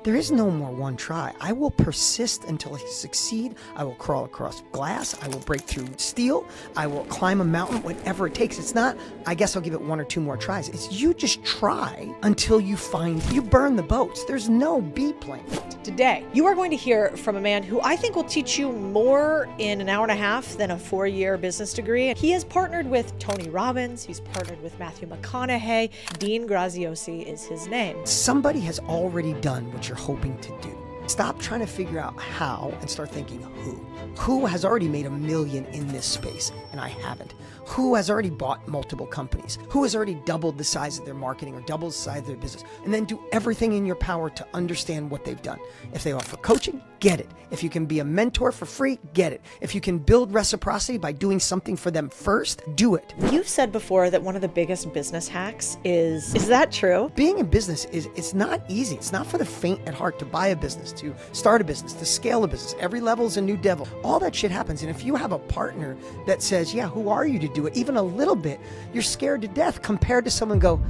There is no more one try. I will persist until I succeed. I will crawl across glass. I will break through steel. I will climb a mountain, whatever it takes. It's not, I guess I'll give it one or two more tries. It's you just try until you burn the boats. There's no B plan. Today, you are going to hear from a man who I think will teach you more in an hour and a half than a 4-year business degree. He has partnered with Tony Robbins. He's partnered with Matthew McConaughey. Dean Graziosi is his name. Somebody has already done what you're hoping to do. Stop trying to figure out how and start thinking who. Who has already made $1 million in this space and I haven't? Who has already bought multiple companies? Who has already doubled the size of their marketing or doubled the size of their business? And then do everything in your power to understand what they've done. If they offer coaching, get it. If you can be a mentor for free, get it. If you can build reciprocity by doing something for them first, do it. You've said before that one of the biggest business hacks is that true? Being in business it's not easy. It's not for the faint at heart to buy a business, to start a business, to scale a business. Every level is a new devil. All that shit happens. And if you have a partner that says, yeah, who are you to do it? Even a little bit, you're scared to death compared to someone go.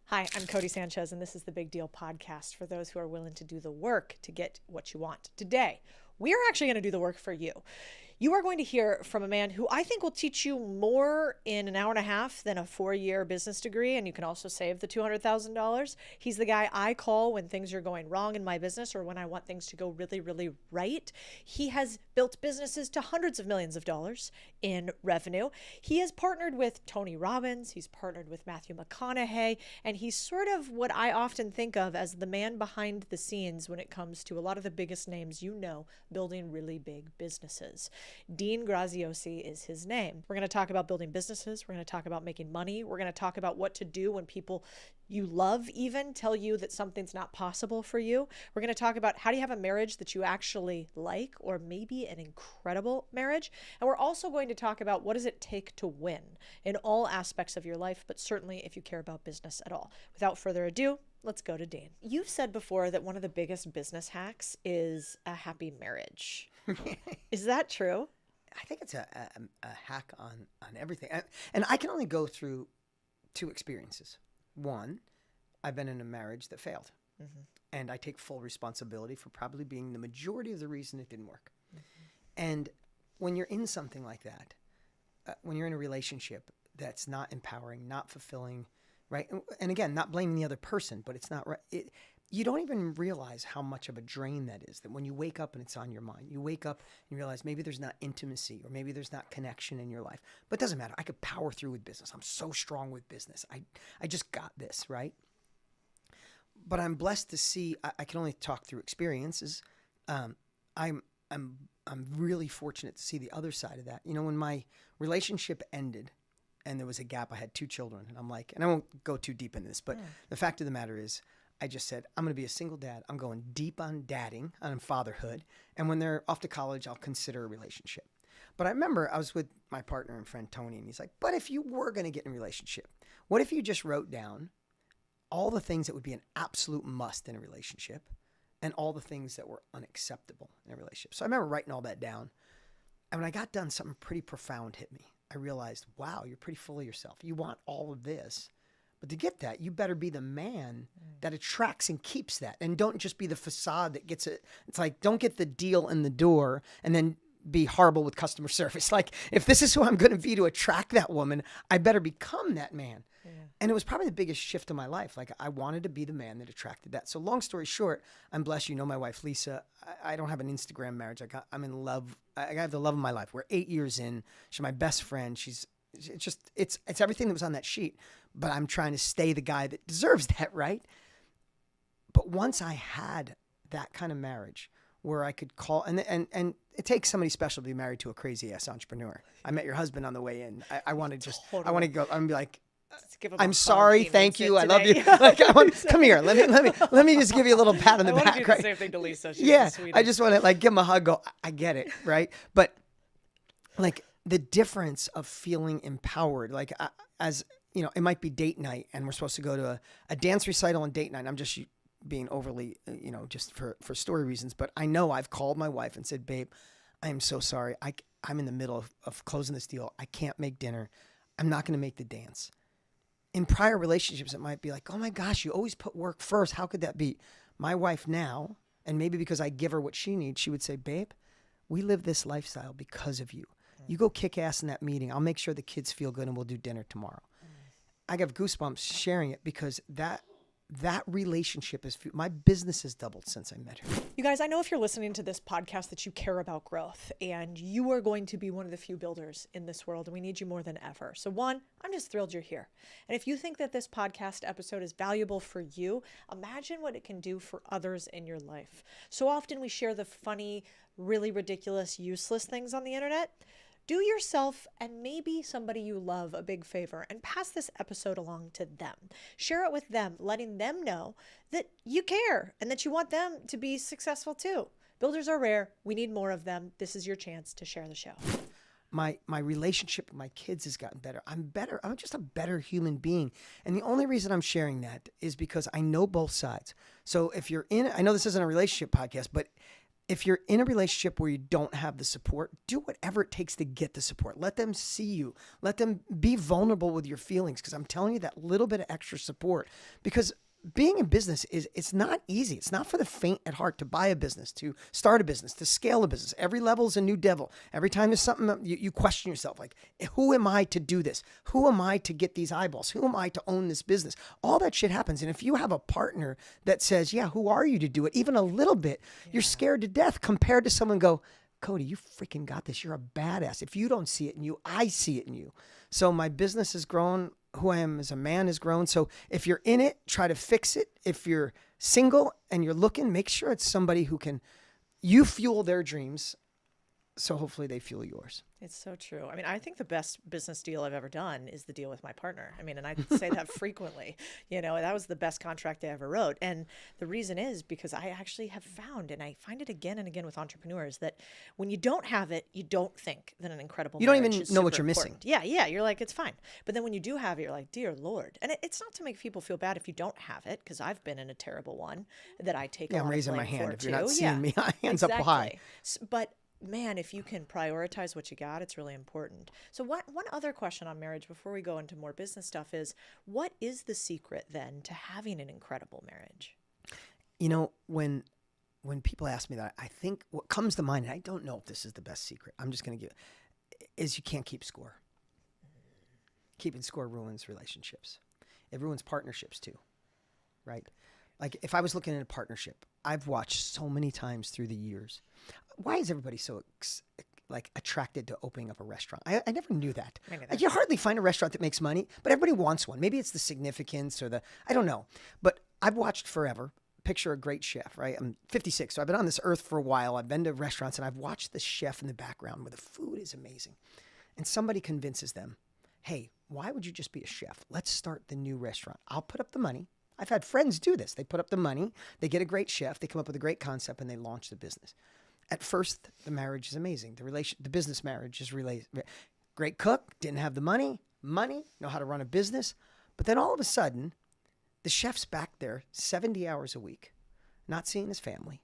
Hi, I'm Codie Sanchez, and this is the Big Deal podcast for those who are willing to do the work to get what you want. Today, we are actually going to do the work for you. You are going to hear from a man who I think will teach you more in an hour and a half than a 4-year business degree, and you can also save the $200,000. He's the guy I call when things are going wrong in my business or when I want things to go really, really right. He has built businesses to hundreds of millions of dollars in revenue. He has partnered with Tony Robbins. He's partnered with Matthew McConaughey, and he's sort of what I often think of as the man behind the scenes when it comes to a lot of the biggest names you know building really big businesses. Dean Graziosi is his name. We're going to talk about building businesses. We're going to talk about making money. We're going to talk about what to do when people you love even tell you that something's not possible for you. We're going to talk about how do you have a marriage that you actually like, or maybe an incredible marriage. And we're also going to talk about what does it take to win in all aspects of your life, but certainly if you care about business at all. Without further ado, let's go to Dean. You've said before that one of the biggest business hacks is a happy marriage. Is that true? I think it's a hack on everything. And I can only go through 2 experiences. One, I've been in a marriage that failed. Mm-hmm. And I take full responsibility for probably being the majority of the reason it didn't work. Mm-hmm. And when you're in something like that, when you're in a relationship that's not empowering, not fulfilling, right? And again, not blaming the other person, but it's not right. You don't even realize how much of a drain that is, that when you wake up and it's on your mind, you wake up and you realize maybe there's not intimacy or maybe there's not connection in your life. But it doesn't matter. I could power through with business. I'm so strong with business. I just got this, right? But I'm blessed to see, I can only talk through experiences. I'm really fortunate to see the other side of that. You know, when my relationship ended and there was a gap, I had 2 children and I'm like, and I won't go too deep into this, but the fact of the matter is, I just said, I'm going to be a single dad. I'm going deep on dadding, on fatherhood. And when they're off to college, I'll consider a relationship. But I remember I was with my partner and friend, Tony, and he's like, but if you were going to get in a relationship, what if you just wrote down all the things that would be an absolute must in a relationship and all the things that were unacceptable in a relationship? So I remember writing all that down. And when I got done, something pretty profound hit me. I realized, wow, you're pretty full of yourself. You want all of this. But to get that, you better be the man that attracts and keeps that. And don't just be the facade that gets it. It's like, don't get the deal in the door and then be horrible with customer service. Like, if this is who I'm going to be to attract that woman, I better become that man. Yeah. And it was probably the biggest shift in my life. Like, I wanted to be the man that attracted that. So long story short, I'm blessed. You know my wife, Lisa. I don't have an Instagram marriage. I'm in love. I have the love of my life. We're 8 years in. She's my best friend. It's everything that was on that sheet. But I'm trying to stay the guy that deserves that, right? But once I had that kind of marriage where I could call, and it takes somebody special to be married to a crazy ass entrepreneur. I met your husband on the way in. I want to just, totally. I want to go. I'm gonna be like, I'm sorry, thank you, I love you. Like, come here, let me just give you a little pat on the back. I want to do the same thing to Lisa. She's yeah, the I just want to like give him a hug. Go, I get it, right? But like the difference of feeling empowered, like as you know, it might be date night and we're supposed to go to a dance recital on date night. I'm just being overly, just for story reasons. But I know I've called my wife and said, babe, I am so sorry. I'm in the middle of closing this deal. I can't make dinner. I'm not going to make the dance. in prior relationships, it might be like, oh my gosh, you always put work first. How could that be? My wife now, and maybe because I give her what she needs, she would say, babe, we live this lifestyle because of you. You go kick ass in that meeting. I'll make sure the kids feel good and we'll do dinner tomorrow. I have goosebumps sharing it because that relationship is, my business has doubled since I met her. You guys, I know if you're listening to this podcast that you care about growth, and you are going to be one of the few builders in this world, and we need you more than ever. So one, I'm just thrilled you're here. And if you think that this podcast episode is valuable for you, imagine what it can do for others in your life. So often we share the funny, really ridiculous, useless things on the internet. Do yourself and maybe somebody you love a big favor and pass this episode along to them. Share it with them, letting them know that you care and that you want them to be successful too. Builders are rare. We need more of them. This is your chance to share the show. My relationship with my kids has gotten better. I'm better. I'm just a better human being. And the only reason I'm sharing that is because I know both sides. So if you're I know this isn't a relationship podcast, but if you're in a relationship where you don't have the support, do whatever it takes to get the support. Let them see you. Let them be vulnerable with your feelings. Because I'm telling you, that little bit of extra support. Because being in business it's not easy. It's not for the faint at heart to buy a business, to start a business, to scale a business. Every level is a new devil. Every time there's something you question yourself, like, who am I to do this? Who am I to get these eyeballs? Who am I to own this business? All that shit happens. And if you have a partner that says, yeah, who are you to do it? Even a little bit, you're scared to death compared to someone go, Cody, you freaking got this. You're a badass. If you don't see it in you, I see it in you. So my business has grown. Who I am as a man has grown. So if you're in it, try to fix it. If you're single and you're looking, make sure it's somebody who can, you fuel their dreams. So hopefully they fuel yours. It's so true. I mean, I think the best business deal I've ever done is the deal with my partner. I mean, and I say that frequently, that was the best contract I ever wrote. And the reason is because I actually have found, and I find it again and again with entrepreneurs, that when you don't have it, you don't think that an incredible You don't marriage even is know what super you're important. missing. Yeah. You're like, it's fine. But then when you do have it, you're like, dear Lord. And it's not to make people feel bad if you don't have it, because I've been in a terrible one that I take a lot I'm raising of my blame hand. for If you're not too. seeing me, hands up high. But man, if you can prioritize what you got, it's really important. So one other question on marriage before we go into more business stuff is, what is the secret then to having an incredible marriage? When people ask me that, I think what comes to mind, and I don't know if this is the best secret, I'm just going to give it, is you can't keep score. Keeping score ruins relationships. It ruins partnerships too, right? Like if I was looking at a partnership, I've watched so many times through the years. Why is everybody so attracted to opening up a restaurant? I never knew that. You hardly find a restaurant that makes money, but everybody wants one. Maybe it's the significance or I don't know. But I've watched forever. Picture a great chef, right? I'm 56, so I've been on this earth for a while. I've been to restaurants and I've watched the chef in the background where the food is amazing. And somebody convinces them, hey, why would you just be a chef? Let's start the new restaurant. I'll put up the money. I've had friends do this. They put up the money, they get a great chef, they come up with a great concept, and they launch the business. At first, the marriage is amazing. The business marriage is really great. Cook, didn't have the money, know how to run a business. But then all of a sudden, the chef's back there 70 hours a week, not seeing his family.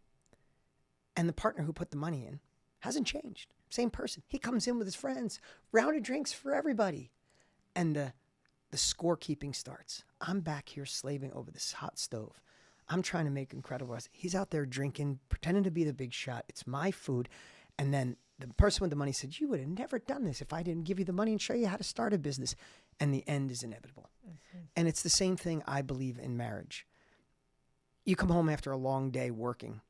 And the partner who put the money in hasn't changed. Same person. He comes in with his friends, round of drinks for everybody. And the scorekeeping starts. I'm back here slaving over this hot stove. I'm trying to make incredible. He's out there drinking, pretending to be the big shot. It's my food. And then the person with the money said, you would have never done this if I didn't give you the money and show you how to start a business. And the end is inevitable. Mm-hmm. And it's the same thing I believe in marriage. You come home after a long day working.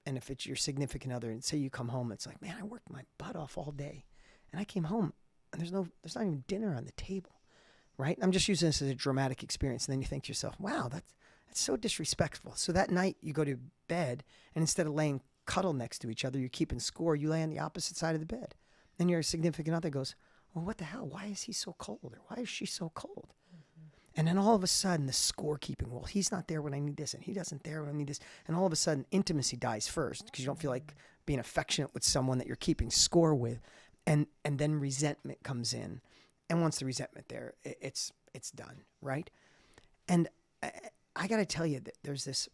And if it's your significant other, and say you come home, it's like, man, I worked my butt off all day. And I came home and there's not even dinner on the table. Right? I'm just using this as a dramatic experience. And then you think to yourself, wow, that's so disrespectful. So that night you go to bed and instead of laying cuddle next to each other, you're keeping score, you lay on the opposite side of the bed. And your significant other goes, well, what the hell? Why is he so cold? Or why is she so cold? Mm-hmm. And then all of a sudden the scorekeeping, well, he's not there when I need this and he doesn't there when I need this. And all of a sudden intimacy dies first because you don't feel like being affectionate with someone that you're keeping score with. And then resentment comes in. And once the resentment there, it's done, right? And I got to tell you that there's this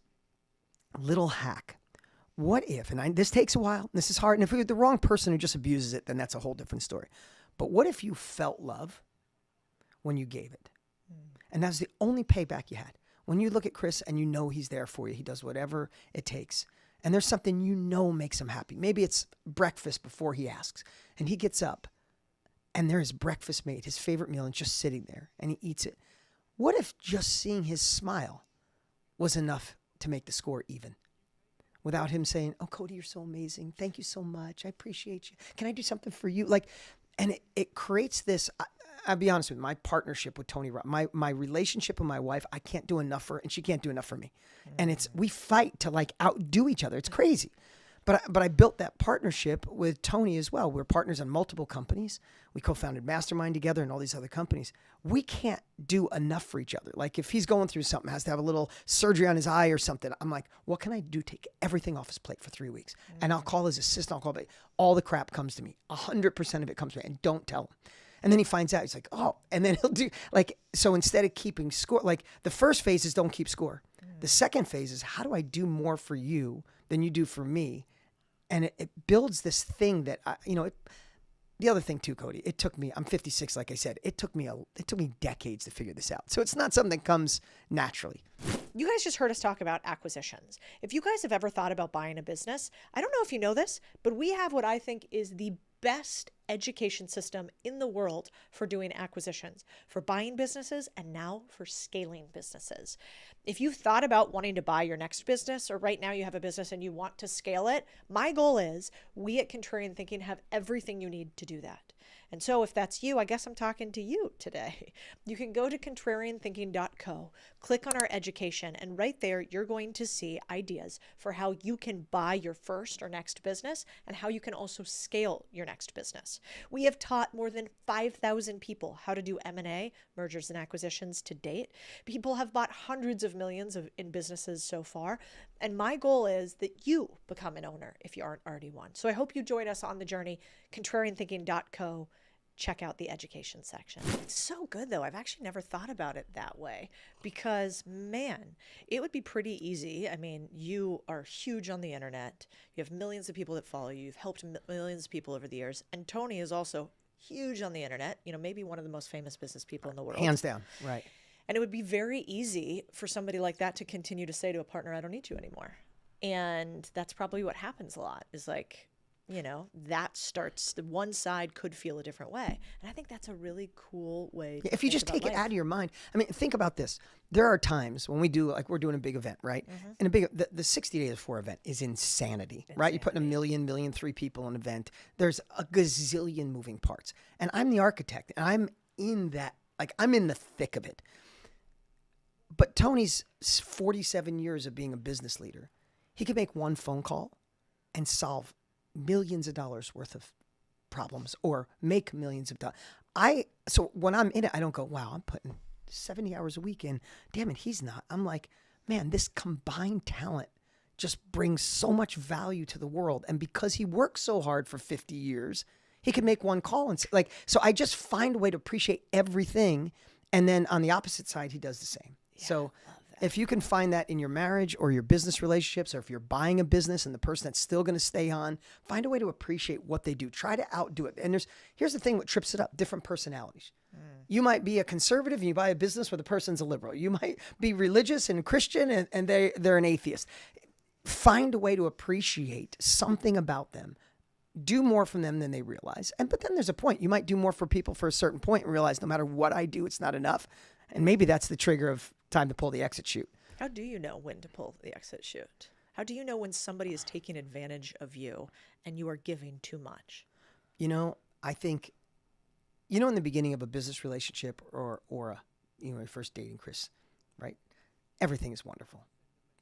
little hack. What if, and this takes a while, this is hard, and if you're the wrong person who just abuses it, then that's a whole different story. But what if you felt love when you gave it? And that's the only payback you had. When you look at Chris and you know he's there for you, he does whatever it takes. And there's something you know makes him happy. Maybe it's breakfast before he asks. And he gets up and there is breakfast made, his favorite meal, and just sitting there and he eats it. What if just seeing his smile was enough to make the score even? Without him saying, oh, Cody, you're so amazing. Thank you so much. I appreciate you. Can I do something for you? And it creates this, I'll be honest with you, my partnership with Tony, my relationship with my wife, I can't do enough for her and she can't do enough for me. And we fight to outdo each other. It's crazy. But I built that partnership with Tony as well. We're partners on multiple companies. We co-founded Mastermind together and all these other companies. We can't do enough for each other. Like if he's going through something, has to have a little surgery on his eye or something, I'm like, what can I do? Take everything off his plate for 3 weeks. And I'll call his assistant. All the crap comes to me. 100% of it comes to me. And don't tell him. And then he finds out. He's like, oh. And then he'll do so instead of keeping score, the first phase is don't keep score. The second phase is how do I do more for you than you do for me? And it builds this thing that, the other thing too, Cody, it took me, I'm 56, like I said, it took me decades to figure this out. So it's not something that comes naturally. You guys just heard us talk about acquisitions. If you guys have ever thought about buying a business, I don't know if you know this, but we have what I think is the best education system in the world for doing acquisitions, for buying businesses, and now for scaling businesses. If you've thought about wanting to buy your next business, or right now you have a business and you want to scale it, my goal is we at Contrarian Thinking have everything you need to do that. And so if that's you, I guess I'm talking to you today. You can go to contrarianthinking.co, click on our education, and right there, you're going to see ideas for how you can buy your first or next business and how you can also scale your next business. We have taught more than 5,000 people how to do M&A, mergers and acquisitions, to date. People have bought hundreds of millions in businesses so far. And my goal is that you become an owner if you aren't already one. So I hope you join us on the journey, contrarianthinking.co. Check out the education section. It's so good though. I've actually never thought about it that way because man, it would be pretty easy. I mean, you are huge on the internet. You have millions of people that follow you. You've helped millions of people over the years. And Tony is also huge on the internet. Maybe one of the most famous business people in the world. Hands down. Right. And it would be very easy for somebody like that to continue to say to a partner, I don't need you anymore. And that's probably what happens a lot is that starts, the one side could feel a different way. And I think that's a really cool way to if you just take it out of your mind. I mean, think about this. There are times when we do, we're doing a big event, right? And the 60 days before event is insanity, right? You're putting 1,3 people in an event. There's a gazillion moving parts. And I'm the architect and I'm in that, I'm in the thick of it. But Tony's 47 years of being a business leader, he could make one phone call and solve millions of dollars worth of problems or make millions of dollars. So when I'm in it, I don't go, wow, I'm putting 70 hours a week in. Damn it, he's not. I'm like, man, this combined talent just brings so much value to the world. And because he worked so hard for 50 years, he could make one call and so I just find a way to appreciate everything. And then on the opposite side, he does the same. Yeah, so if you can find that in your marriage or your business relationships, or if you're buying a business and the person that's still going to stay on, find a way to appreciate what they do. Try to outdo it. And here's the thing, what trips it up, different personalities. You might be a conservative and you buy a business where the person's a liberal. You might be religious and Christian and they're an atheist. Find a way to appreciate something about them. Do more from them than they realize. But then there's a point. You might do more for people for a certain point and realize no matter what I do, it's not enough. And maybe that's the trigger of time to pull the exit chute. How do you know when to pull the exit chute? How do you know when somebody is taking advantage of you and you are giving too much? I think, in the beginning of a business relationship or you're first dating Chris, right? Everything is wonderful.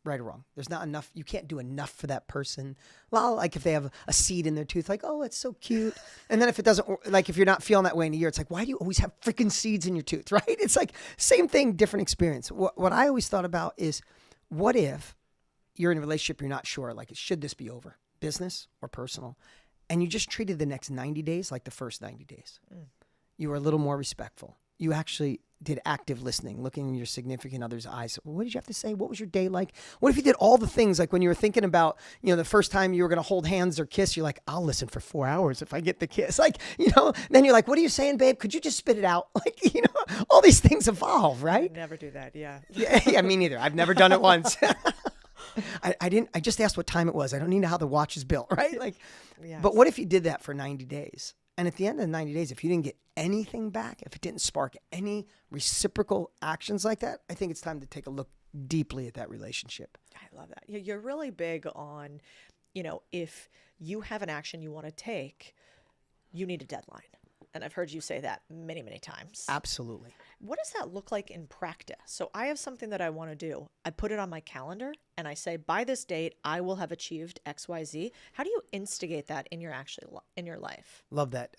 Right or wrong. There's not enough. You can't do enough for that person. Well, if they have a seed in their tooth, oh, it's so cute. And then if it doesn't, if you're not feeling that way in a year, it's why do you always have freaking seeds in your tooth, right? It's same thing, different experience. What I always thought about is, what if you're in a relationship, you're not sure, should this be over, business or personal? And you just treated the next 90 days like the first 90 days. You were a little more respectful. You actually did active listening, looking in your significant other's eyes. What did you have to say? What was your day like? What if you did all the things like when you were thinking about, the first time you were going to hold hands or kiss, you're like, I'll listen for 4 hours if I get the kiss. Like, then you're like, what are you saying, babe? Could you just spit it out? Like, all these things evolve, right? I never do that. Yeah. Yeah, me neither. I've never done it once. I just asked what time it was. I don't need to know how the watch is built, right? Like, Yes. But what if you did that for 90 days? And at the end of the 90 days, if you didn't get anything back, if it didn't spark any reciprocal actions like that, I think it's time to take a look deeply at that relationship. I love that. You're really big on, if you have an action you want to take, you need a deadline. And I've heard you say that many, many times. Absolutely. What does that look like in practice? So I have something that I want to do. I put it on my calendar and I say, by this date, I will have achieved XYZ. How do you instigate that in your life? Love that.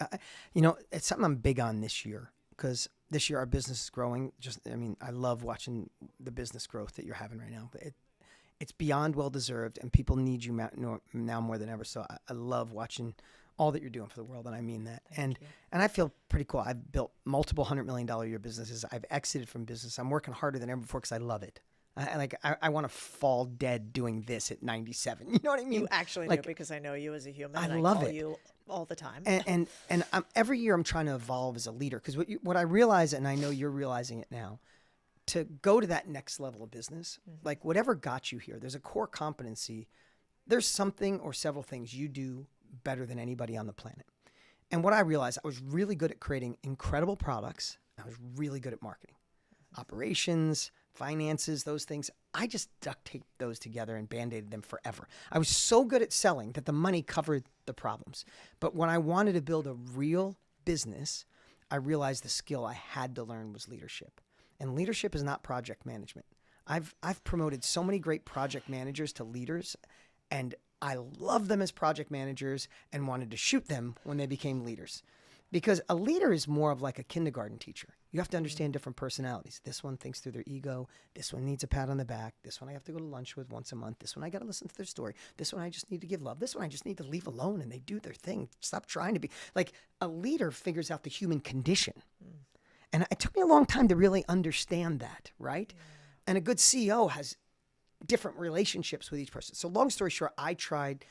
It's something I'm big on this year because this year our business is growing. I love watching the business growth that you're having right now. But it's beyond well-deserved and people need you now more than ever. So I love watching all that you're doing for the world, and I mean that. And I feel pretty cool. I've built multiple $100 million a year businesses. I've exited from business. I'm working harder than ever before because I love it. I want to fall dead doing this at 97. You know what I mean? You actually do, because I know you as a human. I and love call it. you all the time. And every year I'm trying to evolve as a leader because what I realize, and I know you're realizing it now, to go to that next level of business, like whatever got you here, there's a core competency. There's something or several things you do better than anybody on the planet. And what I realized, I was really good at creating incredible products. I was really good at marketing, operations, finances, those things. I just duct taped those together and band-aided them forever. I was so good at selling that the money covered the problems. But when I wanted to build a real business, I realized the skill I had to learn was leadership. And leadership is not project management. I've promoted so many great project managers to leaders, and I love them as project managers and wanted to shoot them when they became leaders. Because a leader is more of like a kindergarten teacher. You have to understand different personalities. This one thinks through their ego. This one needs a pat on the back. This one I have to go to lunch with once a month. This one I got to listen to their story. This one I just need to give love. This one I just need to leave alone and they do their thing. Stop trying to be. Like a leader figures out the human condition. And it took me a long time to really understand that, right? And a good CEO has different relationships with each person. So long story short, I tried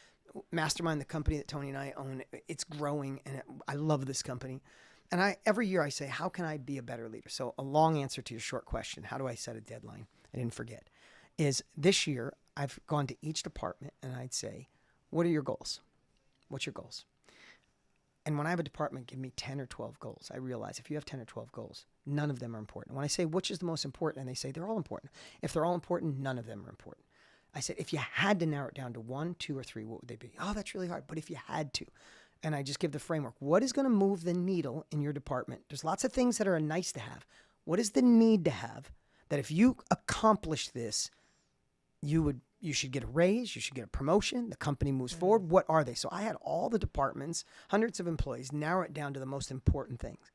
Mastermind, the company that Tony and I own. It's growing and I love this company. And every year I say, how can I be a better leader? So a long answer to your short question, how do I set a deadline? I didn't forget. Is this year I've gone to each department and I'd say, what are your goals? What's your goals? And when I have a department give me 10 or 12 goals, I realize if you have 10 or 12 goals, none of them are important. When I say, which is the most important? And they say, they're all important. If they're all important, none of them are important. I said, if you had to narrow it down to 1, 2, or 3, what would they be? Oh, that's really hard. But if you had to, and I just give the framework, what is going to move the needle in your department? There's lots of things that are nice to have. What is the need to have that if you accomplish this, you should get a raise, you should get a promotion, the company moves forward. What are they? So I had all the departments, hundreds of employees, narrow it down to the most important things.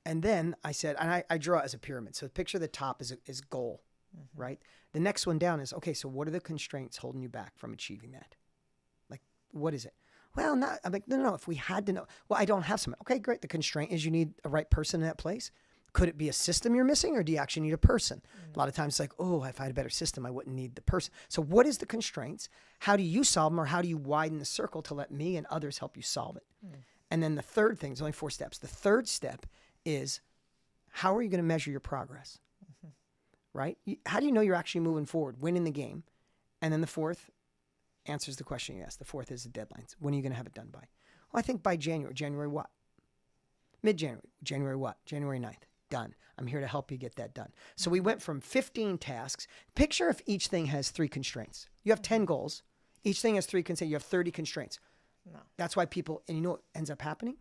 And then I said, and I draw it as a pyramid. So picture the top is goal, right? The next one down is, okay, so what are the constraints holding you back from achieving that? Like, what is it? Well, I'm like, no. If we had to know, well, I don't have some. Okay, great. The constraint is you need a right person in that place. Could it be a system you're missing, or do you actually need a person? A lot of times it's like, oh, if I had a better system, I wouldn't need the person. So what is the constraints? How do you solve them, or how do you widen the circle to let me and others help you solve it? And then the third thing, there's only 4 steps. The third step is, how are you going to measure your progress? Right? How do you know you're actually moving forward, winning the game? And then the fourth answers the question you asked. The fourth is the deadlines. When are you going to have it done by? Well, I think by January. January what? Mid-January. January what? January 9th. Done. I'm here to help you get that done. So we went from 15 tasks. Picture if each thing has 3 constraints. You have 10 goals. Each thing has 3 constraints. You have 30 constraints. No. That's why people, and you know what ends up happening?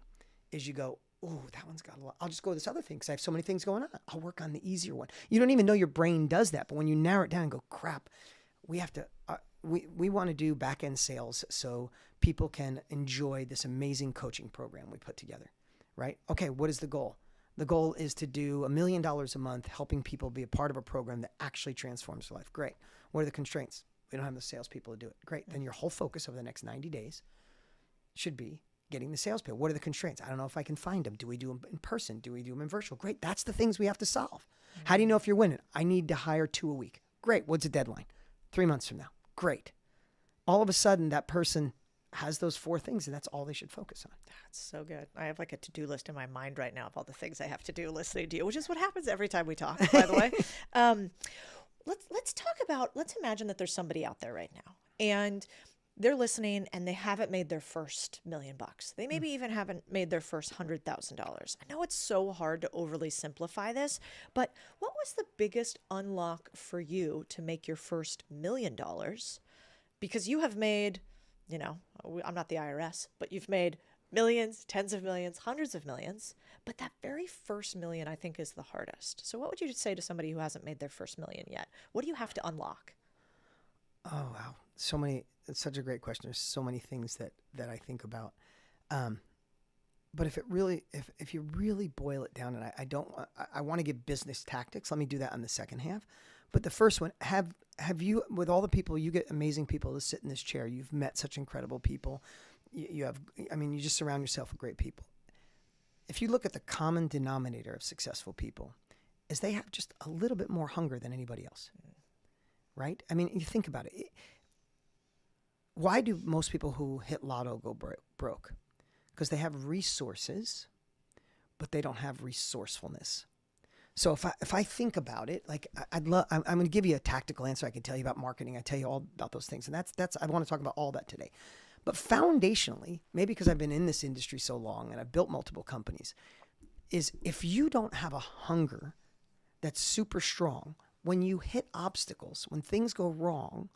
Is you go, oh, that one's got a lot. I'll just go with this other thing because I have so many things going on. I'll work on the easier one. You don't even know your brain does that. But when you narrow it down and go, crap, we have to, we want to do back-end sales so people can enjoy this amazing coaching program we put together, right? Okay, what is the goal? The goal is to do $1 million a month, helping people be a part of a program that actually transforms their life. Great. What are the constraints? We don't have the salespeople to do it. Great. Then your whole focus over the next 90 days should be, getting the sales pay. What are the constraints? I don't know if I can find them. Do we do them in person? Do we do them in virtual? Great. That's the things we have to solve. How do you know if you're winning? I need to hire 2 a week. Great. What's the deadline? 3 months from now. Great. All of a sudden, that person has those 4 things, and that's all they should focus on. That's so good. I have like a to-do list in my mind right now of all the things I have to do listening to you, which is what happens every time we talk, by the way. Let's imagine that there's somebody out there right now, and they're listening and they haven't made their first $1 million. They maybe even haven't made their first $100,000. I know it's so hard to overly simplify this, but what was the biggest unlock for you to make your first $1 million? Because you have made, I'm not the IRS, but you've made millions, tens of millions, hundreds of millions. But that very first million, I think, is the hardest. So what would you say to somebody who hasn't made their first million yet? What do you have to unlock? Oh, wow. It's such a great question. There's so many things that I think about. But if you really boil it down, and I want to give business tactics. Let me do that on the second half. But the first one, have you, with all the people, you get amazing people to sit in this chair. You've met such incredible people. You just surround yourself with great people. If you look at the common denominator of successful people, is they have just a little bit more hunger than anybody else, right? I mean, you think about it. Why do most people who hit lotto go broke? Because they have resources, but they don't have resourcefulness. So if I think about it, like I'm going to give you a tactical answer. I can tell you about marketing. I tell you all about those things. And that's I want to talk about all that today. But foundationally, maybe because I've been in this industry so long and I've built multiple companies, is if you don't have a hunger that's super strong, when you hit obstacles, when things go wrong,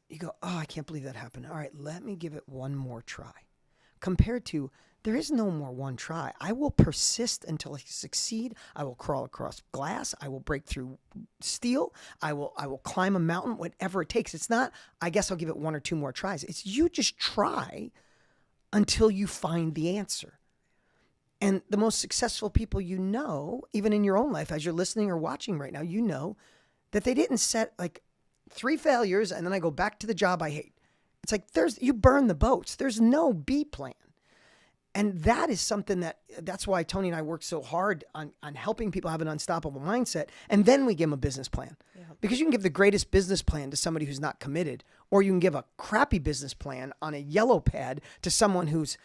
you go, oh, I can't believe that happened. All right, let me give it one more try. Compared to, there is no more one try. I will persist until I succeed. I will crawl across glass. I will break through steel. I will climb a mountain, whatever it takes. It's not, I guess I'll give it 1 or 2 more tries. It's you just try until you find the answer. And the most successful people even in your own life, as you're listening or watching right now, that they didn't set like 3 failures and then I go back to the job I hate. It's like you burn the boats. There's no B plan. And that is something that's why Tony and I work so hard on helping people have an unstoppable mindset. And then we give them a business plan. Yeah. Because you can give the greatest business plan to somebody who's not committed, or you can give a crappy business plan on a yellow pad to someone who's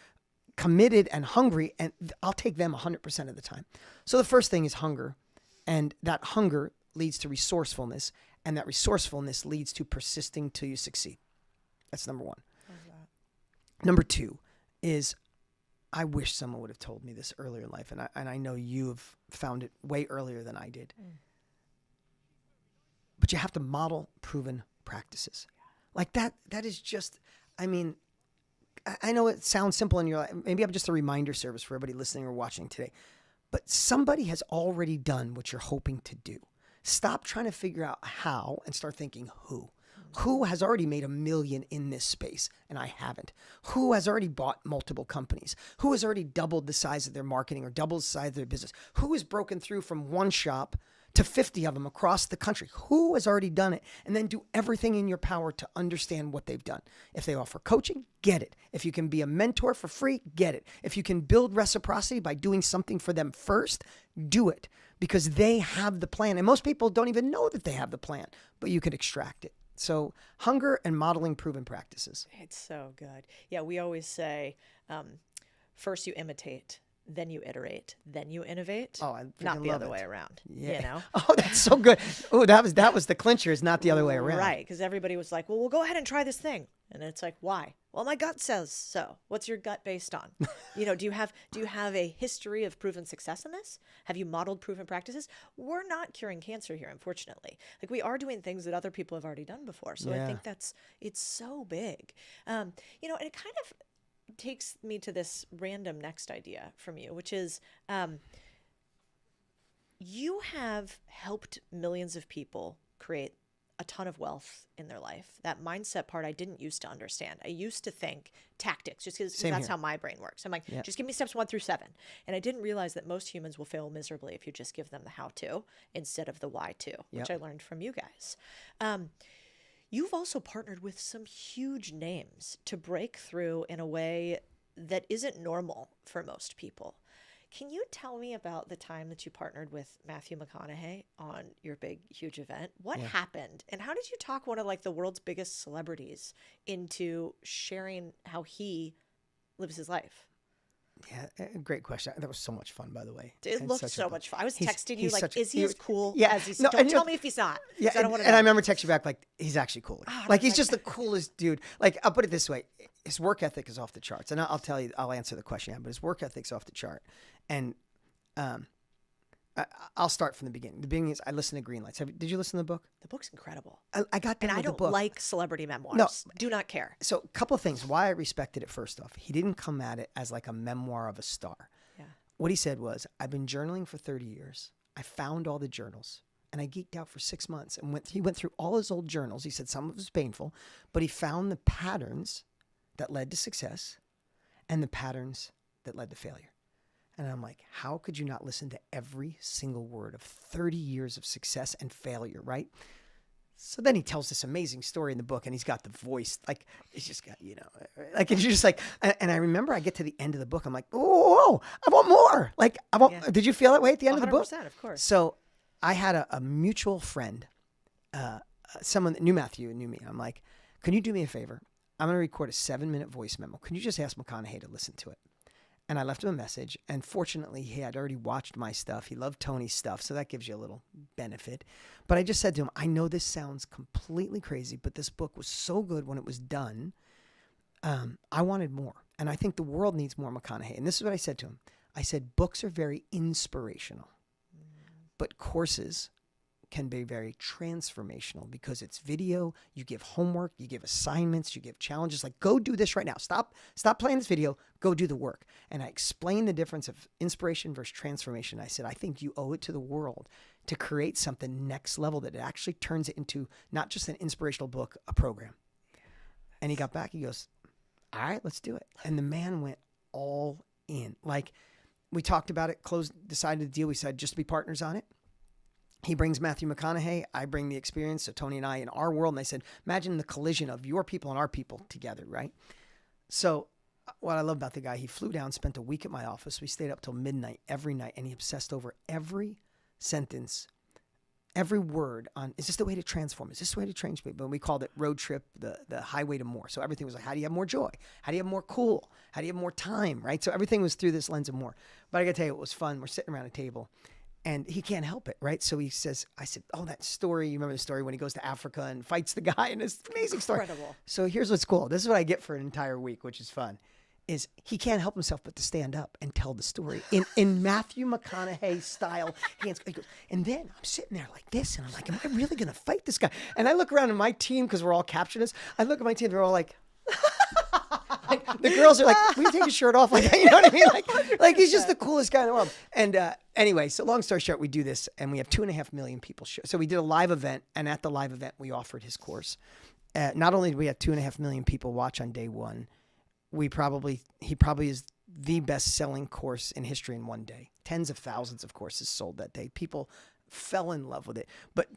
committed and hungry. And I'll take them 100% of the time. So the first thing is hunger. And that hunger leads to resourcefulness. And that resourcefulness leads to persisting till you succeed. That's number 1. Number 2 is, I wish someone would have told me this earlier in life, and I know you have found it way earlier than I did. But you have to model proven practices. Like that is just, I mean, I know it sounds simple in your life. Maybe I'm just a reminder service for everybody listening or watching today. But somebody has already done what you're hoping to do. Stop trying to figure out how and start thinking who. Who has already made $1 million in this space and I haven't? Who has already bought multiple companies? Who has already doubled the size of their marketing or doubled the size of their business? Who has broken through from one shop to 50 of them across the country? Who has already done it? And then do everything in your power to understand what they've done. If they offer coaching, get it. If you can be a mentor for free, get it. If you can build reciprocity by doing something for them first, do it, because they have the plan. And most people don't even know that they have the plan, but you can extract it. So hunger and modeling proven practices. It's so good. Yeah, we always say, first you imitate, then you iterate, then you innovate. Oh, I not the love other it. way around. Yeah. You know? Oh, that's so good. Oh, that was the clincher. Is not the other way around. Right, because everybody was like, well, we'll go ahead and try this thing. And it's like, why? Well, my gut says so. What's your gut based on? Do you have a history of proven success in this? Have you modeled proven practices? We're not curing cancer here, unfortunately. Like, we are doing things that other people have already done before. So I think it's so big. And it kind of takes me to this random next idea from you, which is you have helped millions of people create a ton of wealth in their life. That mindset part I didn't used to understand. I used to think tactics, just because that's how my brain works. I'm like, just give me steps 1 through 7. And I didn't realize that most humans will fail miserably if you just give them the how-to instead of the why-to, which I learned from you guys. You've also partnered with some huge names to break through in a way that isn't normal for most people. Can you tell me about the time that you partnered with Matthew McConaughey on your big, huge event? What happened? And how did you talk one of like the world's biggest celebrities into sharing how he lives his life? Yeah, great question. That was so much fun, by the way. It looked so much fun. I was texting you he's like, such is he as cool yeah, as he's? no, Don't tell me if he's not. Yeah, I don't want to and know. I remember texting you back like, he's actually cool. Oh, like he's just the coolest dude. Like I'll put it this way, his work ethic is off the charts, and I'll tell you, I'll answer the question, but his work ethic's off the chart. And I'll start from the beginning. The beginning is I listened to Greenlights. Did you listen to the book? The book's incredible. I got done and with I don't the book. like celebrity memoirs. No. Do not care. So a couple of things. Why I respected it, first off, he didn't come at it as like a memoir of a star. Yeah. What he said was, I've been journaling for 30 years. I found all the journals and I geeked out for 6 months and he went through all his old journals. He said some of it was painful, but he found the patterns that led to success and the patterns that led to failure. And I'm like, how could you not listen to every single word of 30 years of success and failure, right? So then he tells this amazing story in the book and he's got the voice, like, he's just got, like, it's just like, and I remember I get to the end of the book. I'm like, oh, I want more. Like, did you feel that way at the end of the book? 100%, of course. So I had a mutual friend, someone that knew Matthew and knew me. I'm like, can you do me a favor? I'm going to record a 7-minute voice memo. Can you just ask McConaughey to listen to it? And I left him a message, and fortunately, he had already watched my stuff. He loved Tony's stuff, so that gives you a little benefit. But I just said to him, I know this sounds completely crazy, but this book was so good when it was done. I wanted more, and I think the world needs more McConaughey. And this is what I said to him. I said, books are very inspirational, but courses can be very transformational because it's video. You give homework, you give assignments, you give challenges. Like, go do this right now. Stop playing this video. Go do the work. And I explained the difference of inspiration versus transformation. I said, I think you owe it to the world to create something next level that it actually turns it into not just an inspirational book, a program. And he got back. He goes, all right, let's do it. And the man went all in. Like, we talked about it, decided the deal. We said just to be partners on it. He brings Matthew McConaughey. I bring the experience. So Tony and I in our world. And they said, imagine the collision of your people and our people together, right? So what I love about the guy, he flew down, spent a week at my office. We stayed up till midnight every night, and he obsessed over every sentence, every word on, is this the way to transform? Is this the way to change people? And we called it road trip, the highway to more. So everything was like, how do you have more joy? How do you have more cool? How do you have more time, right? So everything was through this lens of more. But I got to tell you, it was fun. We're sitting around a table. And he can't help it, right? So he says, I said, oh, that story, you remember the story when he goes to Africa and fights the guy, and it's an amazing story. Incredible. So here's what's cool. This is what I get for an entire week, which is fun, is he can't help himself but to stand up and tell the story in Matthew McConaughey style. He goes, and then I'm sitting there like this, and I'm like, am I really going to fight this guy? And I look around at my team, because we're all captioning this. I look at my team, they're all like, the girls are like, will you take your shirt off? Like, you know what I mean? Like he's just the coolest guy in the world. And anyway, so long story short, we do this and we have 2.5 million people. So we did a live event, and at the live event, we offered his course. Not only did we have 2.5 million people watch on day one, he probably is the best-selling course in history in one day. Tens of thousands of courses sold that day. People fell in love with it. But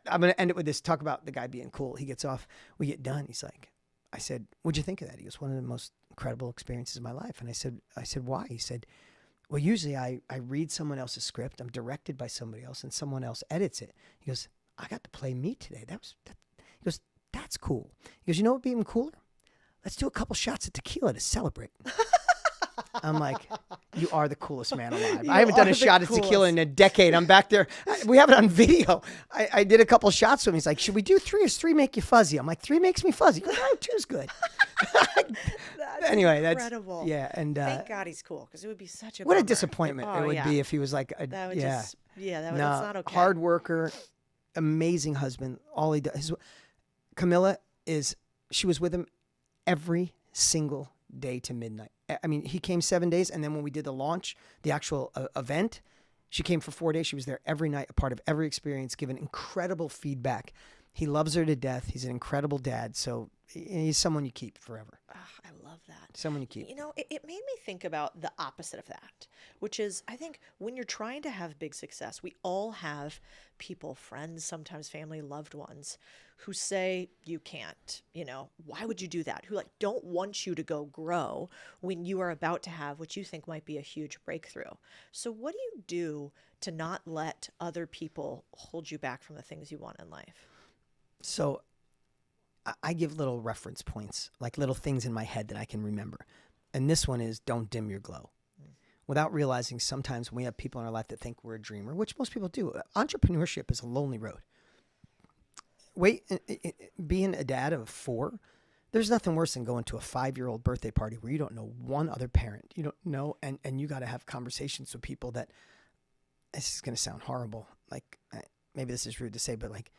I'm going to end it with this. Talk about the guy being cool. He gets off. We get done. He's like, I said, what'd you think of that? He goes, one of the most incredible experiences of my life. And I said, why? He said, well, usually I read someone else's script. I'm directed by somebody else and someone else edits it. He goes, I got to play me today. He goes, that's cool. He goes, you know what would be even cooler? Let's do a couple shots of tequila to celebrate. I'm like, you are the coolest man alive. I haven't done a shot of tequila in a decade. I'm back there. We have it on video. I did a couple shots with him. He's like, should we do 3 or does 3 make you fuzzy? I'm like, 3 makes me fuzzy. He goes, no, 2's good. Anyway, that's incredible. Yeah, and thank God he's cool, because it would be such a what a bummer. disappointment it would be if he was like, that's not okay. Hard worker, amazing husband. All he does. Camilla she was with him every single day to midnight. I mean, he came 7 days, and then when we did the launch, the actual event, she came for 4 days. She was there every night, a part of every experience, giving incredible feedback. He loves her to death. He's an incredible dad. So He's someone you keep forever. I love that. Someone you keep. You know, it made me think about the opposite of that, which is I think when you're trying to have big success, we all have people, friends, sometimes family, loved ones who say you can't, you know, why would you do that? Who like don't want you to go grow when you are about to have what you think might be a huge breakthrough. So what do you do to not let other people hold you back from the things you want in life? So I give little reference points, like little things in my head that I can remember. And this one is don't dim your glow. Without realizing sometimes we have people in our life that think we're a dreamer, which most people do. Entrepreneurship is a lonely road. Being a dad of 4, there's nothing worse than going to a 5-year-old birthday party where you don't know one other parent. You don't know, and you got to have conversations with people that, this is going to sound horrible. Like, maybe this is rude to say, but like,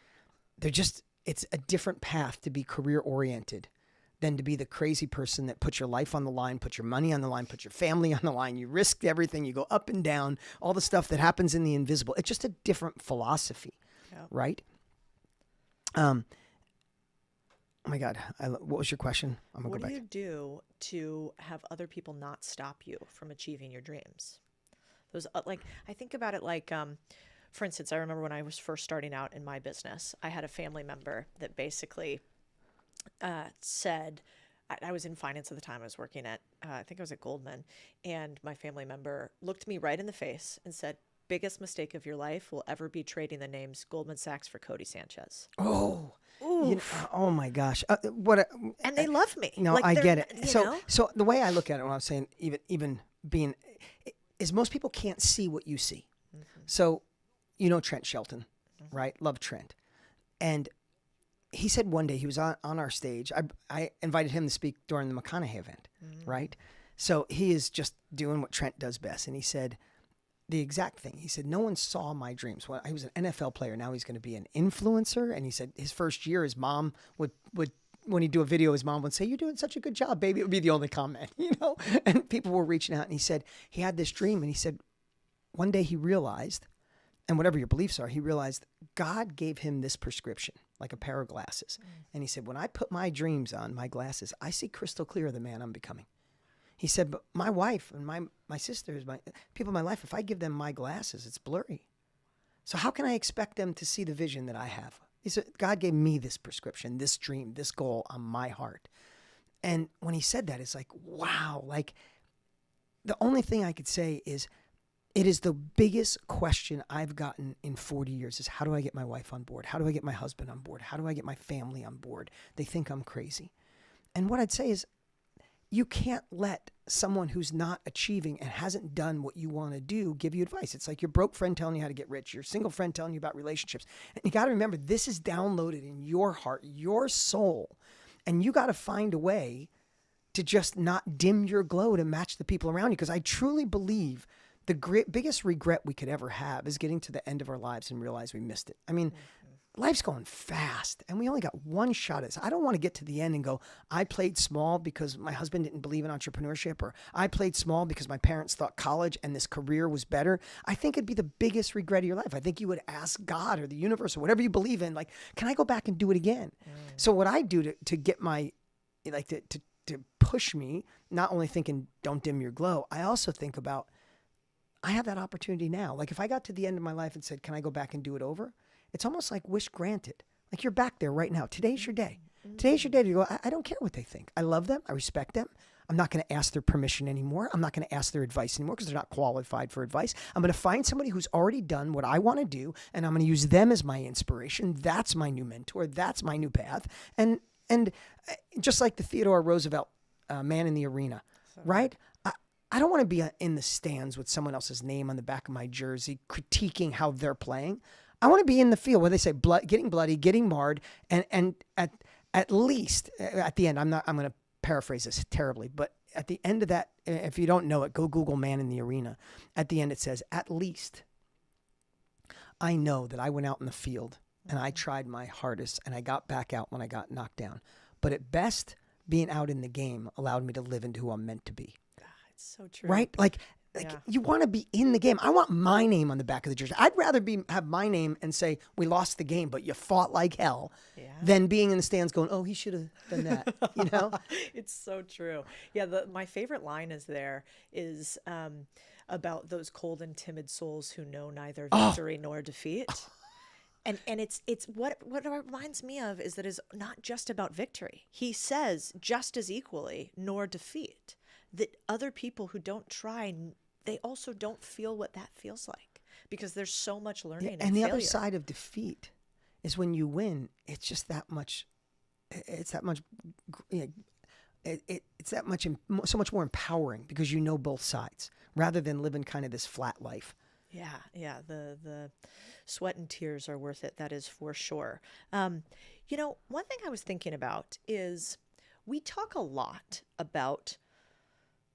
it's a different path to be career oriented than to be the crazy person that puts your life on the line, put your money on the line, put your family on the line. You risk everything. You go up and down, all the stuff that happens in the invisible. It's just a different philosophy, right? Oh my God. What was your question? What do you do to have other people not stop you from achieving your dreams? Those I think about it like, for instance, I remember when I was first starting out in my business, I had a family member that basically said, I was in finance at the time. I was working at, I think I was at Goldman, and my family member looked me right in the face and said, biggest mistake of your life will ever be trading the names Goldman Sachs for Codie Sanchez. Oh, oh my gosh. And they love me. No, like I get it. So the way I look at it when I was saying, even being, is most people can't see what you see. Mm-hmm. So, you know Trent Shelton, right? Love Trent. And he said one day he was on our stage. I invited him to speak during the McConaughey event, right? So he is just doing what Trent does best. And he said the exact thing. He said, no one saw my dreams. Well, he was an NFL player. Now he's going to be an influencer. And he said his first year, his mom would when he'd do a video, his mom would say, you're doing such a good job, baby. It would be the only comment, you know? And people were reaching out. And he said he had this dream. And he said one day he realized, and whatever your beliefs are, he realized God gave him this prescription, like a pair of glasses. And he said, when I put my dreams on, my glasses, I see crystal clear the man I'm becoming. He said, but my wife and my sisters, my people in my life, if I give them my glasses, it's blurry. So how can I expect them to see the vision that I have? He said, God gave me this prescription, this dream, this goal on my heart. And when he said that, it's like, wow, like the only thing I could say is, it is the biggest question I've gotten in 40 years is how do I get my wife on board? How do I get my husband on board? How do I get my family on board? They think I'm crazy. And what I'd say is you can't let someone who's not achieving and hasn't done what you want to do give you advice. It's like your broke friend telling you how to get rich, your single friend telling you about relationships. And you got to remember, this is downloaded in your heart, your soul. And you got to find a way to just not dim your glow to match the people around you. Because I truly believe the biggest regret we could ever have is getting to the end of our lives and realize we missed it. I mean, life's going fast and we only got one shot at this. I don't want to get to the end and go, I played small because my husband didn't believe in entrepreneurship, or I played small because my parents thought college and this career was better. I think it'd be the biggest regret of your life. I think you would ask God or the universe or whatever you believe in, like, can I go back and do it again? So what I do to get my, like to push me, not only thinking don't dim your glow, I also think about, I have that opportunity now. Like if I got to the end of my life and said, can I go back and do it over? It's almost like wish granted. Like you're back there right now. Today's your day. Today's your day to go, I don't care what they think. I love them. I respect them. I'm not going to ask their permission anymore. I'm not going to ask their advice anymore because they're not qualified for advice. I'm going to find somebody who's already done what I want to do, and I'm going to use them as my inspiration. That's my new mentor. That's my new path. And just like the Theodore Roosevelt man in the arena, right? I don't want to be in the stands with someone else's name on the back of my jersey critiquing how they're playing. I want to be in the field where they say getting bloody, getting marred, and at least at the end, I'm going to paraphrase this terribly, but at the end of that, if you don't know it, go Google man in the arena. At the end, it says, at least I know that I went out in the field and I tried my hardest and I got back out when I got knocked down. But at best, being out in the game allowed me to live into who I'm meant to be. God, it's so true. Right? Like Like, Yeah. you want to be in the game. I want my name on the back of the jersey. I'd rather have my name and say, we lost the game, but you fought like hell, than being in the stands going, oh, he should have done that, you know? It's so true. Yeah, my favorite line is about those cold and timid souls who know neither victory nor defeat. And it's what it reminds me of is that it's not just about victory. He says just as equally nor defeat, that other people who don't try, they also don't feel what that feels like, because there's so much learning and the failure. other side of defeat is when you win, it's just that much. It's that much. It's that much. So much more empowering because you know both sides rather than living kind of this flat life. Yeah. The sweat and tears are worth it. That is for sure. You know, one thing I was thinking about is we talk a lot about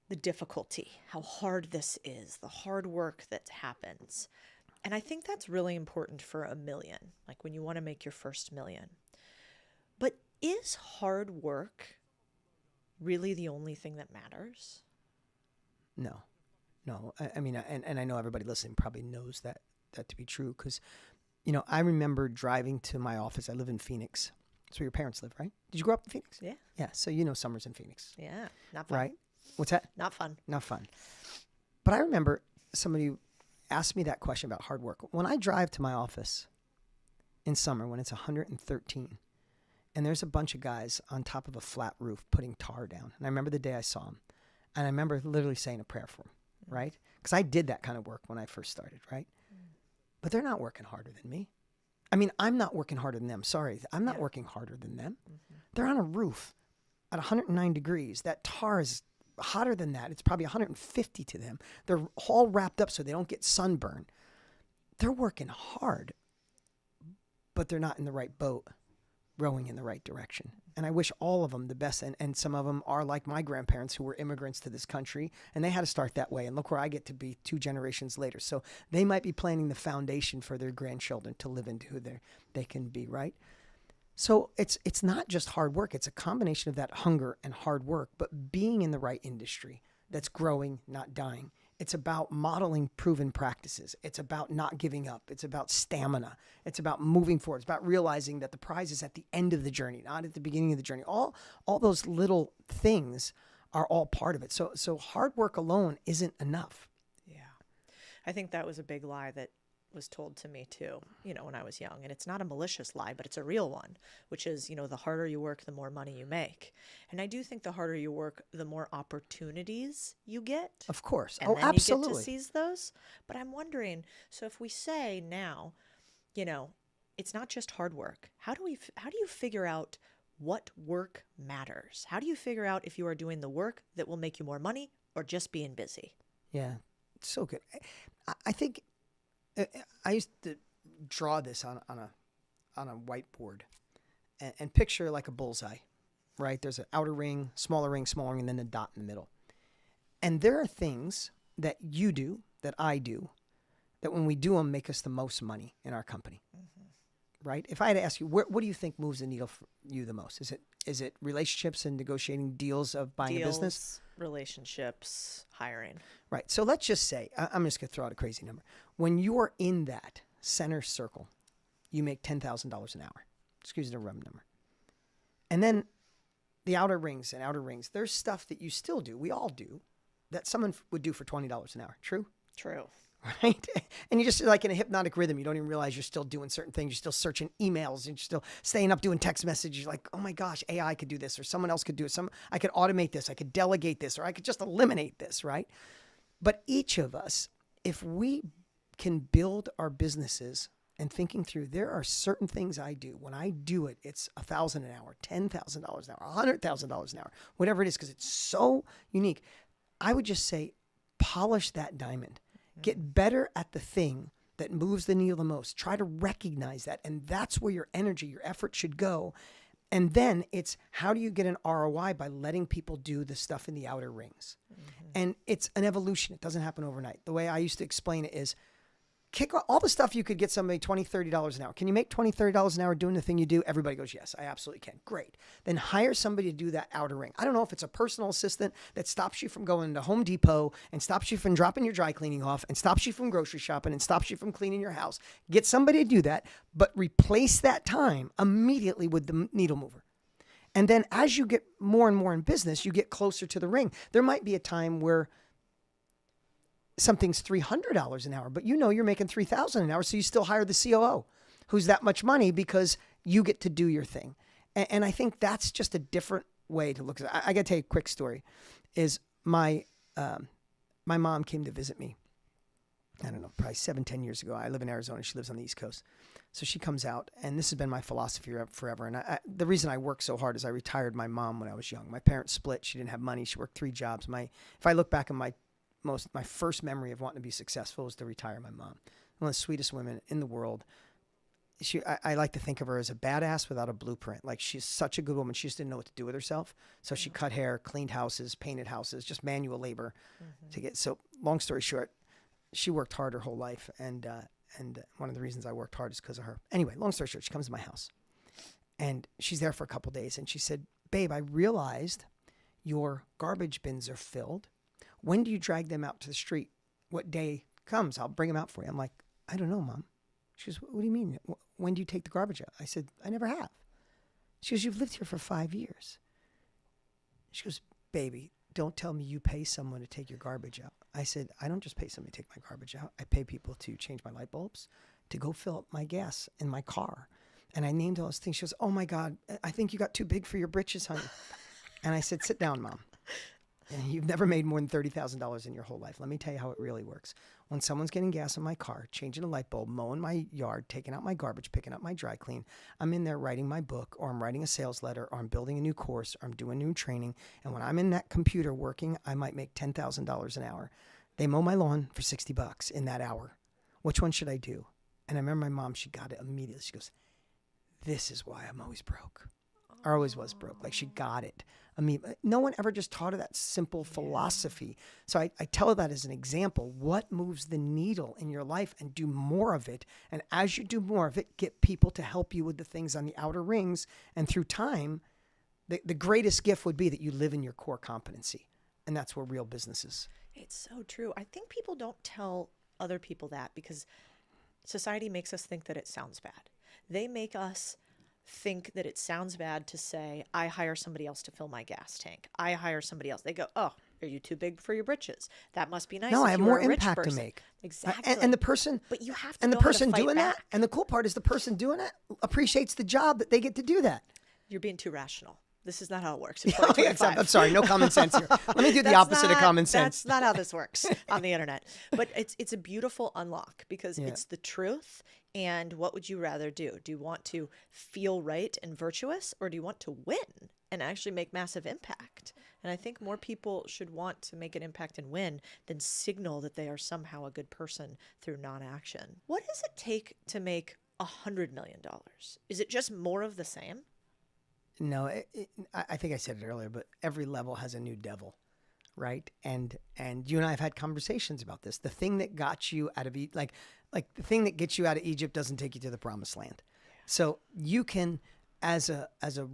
the difficulty, how hard this is, the hard work that happens. And I think that's really important for $1 million, like when you want to make your first $1 million. But is hard work really the only thing that matters? No. I mean, and I know everybody listening probably knows that to be true because, you know, I remember driving to my office. I live in Phoenix. That's where your parents live, right? Did you grow up in Phoenix? Yeah. Yeah. So you know summers in Phoenix. Yeah. Not fun. Right? What's that? Not fun. Not fun. But I remember somebody asked me that question about hard work. When I drive to my office in summer when it's 113 and there's a bunch of guys on top of a flat roof putting tar down. And I remember the day I saw them. And I remember literally saying a prayer for them, right? Because I did that kind of work when I first started, right? But they're not working harder than me. I mean, I'm not working harder than them. Sorry, I'm not working harder than them. They're on a roof at 109 degrees. That tar is hotter than that. It's probably 150 to them. They're all wrapped up so they don't get sunburn. They're working hard, but they're not in the right boat, rowing in the right direction. And I wish all of them the best. And some of them are like my grandparents who were immigrants to this country, and they had to start that way. And look where I get to be 2 generations later. So they might be planning the foundation for their grandchildren to live into who they can be, right? So it's not just hard work. It's a combination of that hunger and hard work, but being in the right industry that's growing, not dying. It's about modeling proven practices. It's about not giving up. It's about stamina. It's about moving forward. It's about realizing that the prize is at the end of the journey, not at the beginning of the journey. All those little things are all part of it. So hard work alone isn't enough. Yeah. I think that was a big lie that was told to me too, you know, when I was young. And it's not a malicious lie, but it's a real one, which is, you know, the harder you work, the more money you make. And I do think the harder you work, the more opportunities you get. Of course. And then absolutely. you get to seize those. But I'm wondering, so if we say now, you know, it's not just hard work, how do you figure out what work matters? How do you figure out if you are doing the work that will make you more money or just being busy? Yeah, it's so good. I think I used to draw this on a whiteboard and picture like a bullseye, right? There's an outer ring, smaller ring, and then a dot in the middle. And there are things that you do, that I do, that when we do them make us the most money in our company, right? If I had to ask you, what do you think moves the needle for you the most? Is it relationships and negotiating deals of buying a business? Relationships, hiring. Right. So let's just say, I'm just going to throw out a crazy number. When you're in that center circle, you make $10,000 an hour. Excuse the round number. And then the outer rings, there's stuff that you still do, we all do, that someone would do for $20 an hour. True? True. Right? And you're just like in a hypnotic rhythm. You don't even realize you're still doing certain things. You're still searching emails and you're still staying up doing text messages. You're like, oh my gosh, AI could do this, or someone else could do it. I could automate this. I could delegate this, or I could just eliminate this, right? But each of us, if we can build our businesses and thinking through, there are certain things I do. When I do it, it's $1,000 an hour, $10,000 an hour, $100,000 an hour, whatever it is, because it's so unique. I would just say, polish that diamond. Get better at the thing that moves the needle the most. Try to recognize that. And that's where your energy, your effort should go. And then it's how do you get an ROI by letting people do the stuff in the outer rings? And it's an evolution. It doesn't happen overnight. The way I used to explain it is kick all the stuff you could get somebody $20, $30 an hour. Can you make $20, $30 an hour doing the thing you do? Everybody goes, yes, I absolutely can. Great. Then hire somebody to do that outer ring. I don't know if it's a personal assistant that stops you from going to Home Depot and stops you from dropping your dry cleaning off and stops you from grocery shopping and stops you from cleaning your house. Get somebody to do that, but replace that time immediately with the needle mover. And then as you get more and more in business, you get closer to the ring. There might be a time where something's $300 an hour, but you're making $3,000 an hour, so you still hire the COO, who's that much money because you get to do your thing. And I think that's just a different way to look at it. I got to tell you a quick story. Is my mom came to visit me, I don't know, probably 7-10 years ago. I live in Arizona. She lives on the East Coast. So she comes out, and this has been my philosophy forever. And the reason I work so hard is I retired my mom when I was young. My parents split. She didn't have money. She worked 3 jobs. If I look back on my first memory of wanting to be successful was to retire my mom. One of the sweetest women in the world. I like to think of her as a badass without a blueprint. Like, she's such a good woman. She just didn't know what to do with herself. So she cut hair, cleaned houses, painted houses, just manual labor to get. So long story short, she worked hard her whole life. And one of the reasons I worked hard is because of her. Anyway, long story short, she comes to my house and she's there for a couple days. And she said, babe, I realized your garbage bins are filled. When do you drag them out to the street? What day comes? I'll bring them out for you. I'm like, I don't know, Mom. She goes, what do you mean? When do you take the garbage out? I said, I never have. She goes, you've lived here for 5 years. She goes, baby, don't tell me you pay someone to take your garbage out. I said, I don't just pay somebody to take my garbage out. I pay people to change my light bulbs, to go fill up my gas in my car. And I named all those things. She goes, oh my God, I think you got too big for your britches, honey. And I said, sit down, Mom. And you've never made more than $30,000 in your whole life. Let me tell you how it really works. When someone's getting gas in my car, changing a light bulb, mowing my yard, taking out my garbage, picking up my dry clean, I'm in there writing my book, or I'm writing a sales letter, or I'm building a new course, or I'm doing new training. And when I'm in that computer working, I might make $10,000 an hour. They mow my lawn for $60 in that hour. Which one should I do? And I remember my mom, she got it immediately. She goes, this is why I'm always broke. I always was broke. Like, she got it. I mean, no one ever just taught her that simple philosophy. So I tell her that as an example. What moves the needle in your life, and do more of it. And as you do more of it, get people to help you with the things on the outer rings. And through time, the greatest gift would be that you live in your core competency. And that's where real business is. It's so true. I think people don't tell other people that because society makes us think that it sounds bad. They make us think that it sounds bad to say, I hire somebody else to fill my gas tank. I hire somebody else. They go, oh, are you too big for your britches? That must be nice. No, if I have you were more a rich impact to person. make. Exactly. And the person, but you have to and the know how to person fight doing back. that, and the cool part is the person doing it appreciates the job that they get to do that. You're being too rational. This is not how it works. I'm sorry, no common sense here. Let me do the opposite of common sense. That's not how this works on the internet. But it's a beautiful unlock because it's the truth. And what would you rather do? Do you want to feel right and virtuous, or do you want to win and actually make massive impact? And I think more people should want to make an impact and win than signal that they are somehow a good person through non-action. What does it take to make $100 million? Is it just more of the same? No, I think I said it earlier, but every level has a new devil, right? And you and I have had conversations about this. The thing that got you out of like the thing that gets you out of Egypt doesn't take you to the promised land. So you can, as a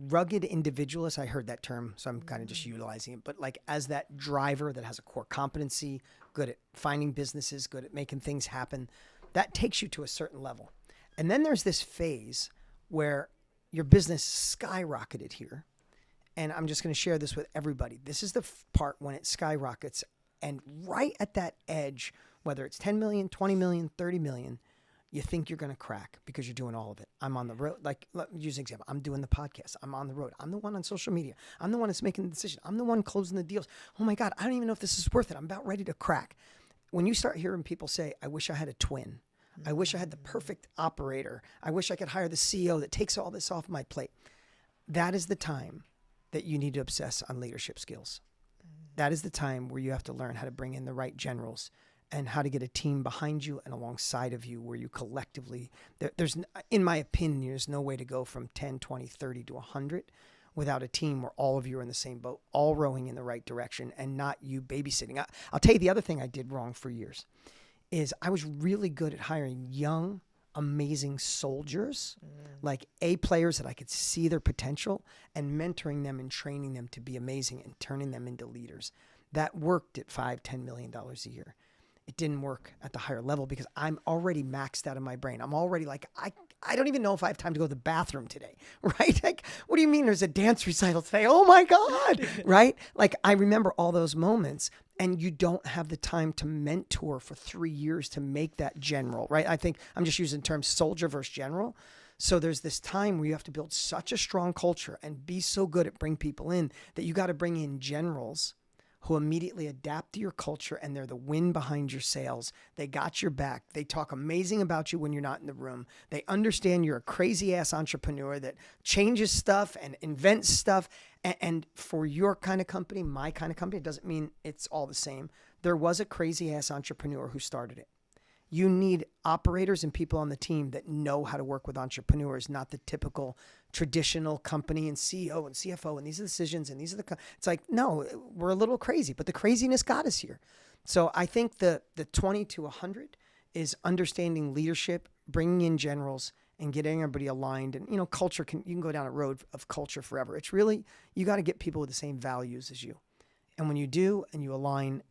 rugged individualist, I heard that term, so I'm kind of just utilizing it. But like as that driver that has a core competency, good at finding businesses, good at making things happen, that takes you to a certain level. And then there's this phase where your business skyrocketed here. And I'm just going to share this with everybody. This is the part when it skyrockets. And right at that edge, whether it's 10 million, 20 million, 30 million, you think you're going to crack because you're doing all of it. I'm on the road. Like, let me use an example. I'm doing the podcast. I'm on the road. I'm the one on social media. I'm the one that's making the decision. I'm the one closing the deals. Oh my God, I don't even know if this is worth it. I'm about ready to crack. When you start hearing people say, I wish I had a twin. I wish I had the perfect operator. I wish I could hire the CEO that takes all this off my plate. That is the time that you need to obsess on leadership skills. That is the time where you have to learn how to bring in the right generals and how to get a team behind you and alongside of you where you collectively, there's, in my opinion, there's no way to go from 10, 20, 30 to 100 without a team where all of you are in the same boat, all rowing in the right direction and not you babysitting. I'll tell you the other thing I did wrong for years is I was really good at hiring young, amazing soldiers, like A players that I could see their potential, and mentoring them and training them to be amazing and turning them into leaders. That worked at $5-10 million a year. It didn't work at the higher level because I'm already maxed out of my brain. I'm already like, I don't even know if I have time to go to the bathroom today, right? Like, what do you mean there's a dance recital today? Oh my God, right? Like, I remember all those moments, and you don't have the time to mentor for 3 years to make that general, right? I think I'm just using terms soldier versus general. So there's this time where you have to build such a strong culture and be so good at bring people in that you got to bring in generals who immediately adapt to your culture, and they're the wind behind your sails. They got your back. They talk amazing about you when you're not in the room. They understand you're a crazy ass entrepreneur that changes stuff and invents stuff. And for your kind of company, my kind of company, it doesn't mean it's all the same. There was a crazy ass entrepreneur who started it. You need operators and people on the team that know how to work with entrepreneurs, not the typical traditional company and CEO and CFO and these are the decisions and these are the, it's like, no, we're a little crazy, but the craziness got us here. So I think the 20 to 100 is understanding leadership, bringing in generals and getting everybody aligned. And, you know, culture you can go down a road of culture forever. It's really, you got to get people with the same values as you. And when you do and you align,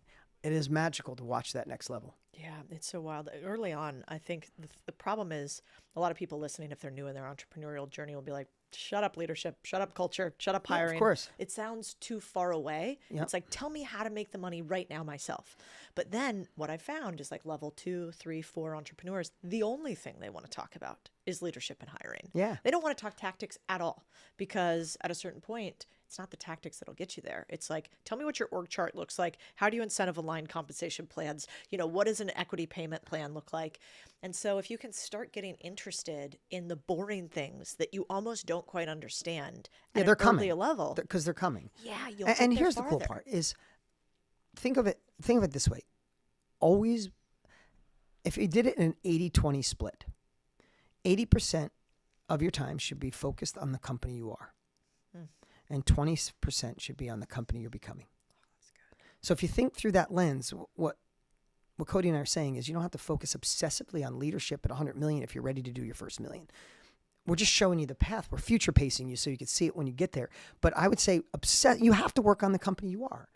it is magical to watch that next level. Yeah, it's so wild. Early on, I think the problem is a lot of people listening, if they're new in their entrepreneurial journey, will be like, shut up leadership, shut up culture, shut up hiring. Yeah, of course. It sounds too far away. Yep. It's like, tell me how to make the money right now myself. But then what I found is like level 2, 3, 4 entrepreneurs, the only thing they want to talk about is leadership and hiring. Yeah. They don't want to talk tactics at all, because at a certain point, it's not the tactics that'll get you there. It's like, tell me what your org chart looks like. How do you incentive align compensation plans? You know, what does an equity payment plan look like? And so if you can start getting interested in the boring things that you almost don't quite understand at they're an coming. early level. Because they're coming. Yeah. You'll And get here's there the cool farther. part is think of it this way. Always, if you did it in an 80-20 split, 80% of your time should be focused on the company you are. And 20% should be on the company you're becoming. That's good. So if you think through that lens, what Cody and I are saying is you don't have to focus obsessively on leadership at 100 million if you're ready to do your first million. We're just showing you the path. We're future pacing you so you can see it when you get there. But I would say you have to work on the company you are.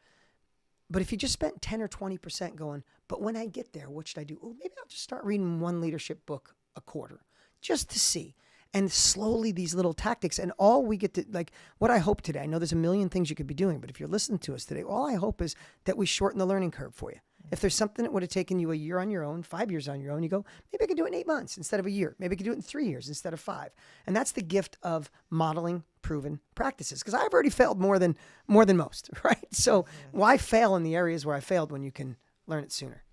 But if you just spent 10 or 20% going, but when I get there, what should I do? Oh, maybe I'll just start reading one leadership book a quarter just to see. And slowly these little tactics, and all we get to, like, what I hope today, I know there's a million things you could be doing, but if you're listening to us today, all I hope is that we shorten the learning curve for you. If there's something that would have taken you a year on your own, 5 years on your own, you go, maybe I could do it in 8 months instead of a year. Maybe I could do it in 3 years instead of 5. And that's the gift of modeling proven practices. Because I've already failed more than most, right? So why fail in the areas where I failed when you can learn it sooner?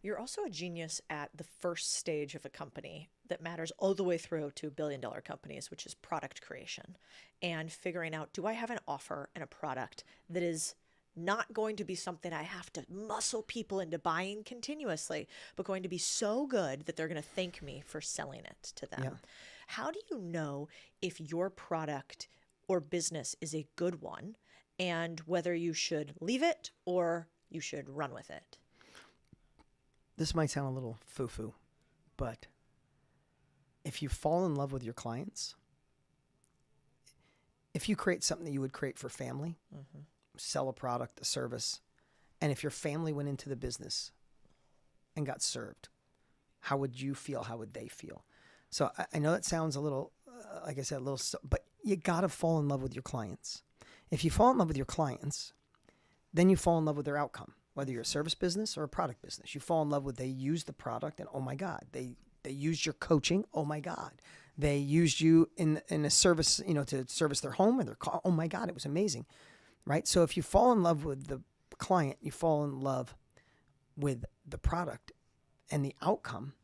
You're also a genius at the first stage of a company that matters all the way through to billion-dollar companies, which is product creation and figuring out, do I have an offer and a product that is not going to be something I have to muscle people into buying continuously, but going to be so good that they're going to thank me for selling it to them. Yeah. How do you know if your product or business is a good one and whether you should leave it or you should run with it? This might sound a little foo-foo, but if you fall in love with your clients, if you create something that you would create for family, sell a product, a service, and if your family went into the business and got served, how would you feel? How would they feel? So I know that sounds a little, like I said, but you got to fall in love with your clients. If you fall in love with your clients, then you fall in love with their outcome. Whether you're a service business or a product business, you fall in love with they used the product and oh my God, they used your coaching. Oh my God, they used you in a service, to service their home or their car. Oh my God, it was amazing, right? So if you fall in love with the client, you fall in love with the product and the outcome,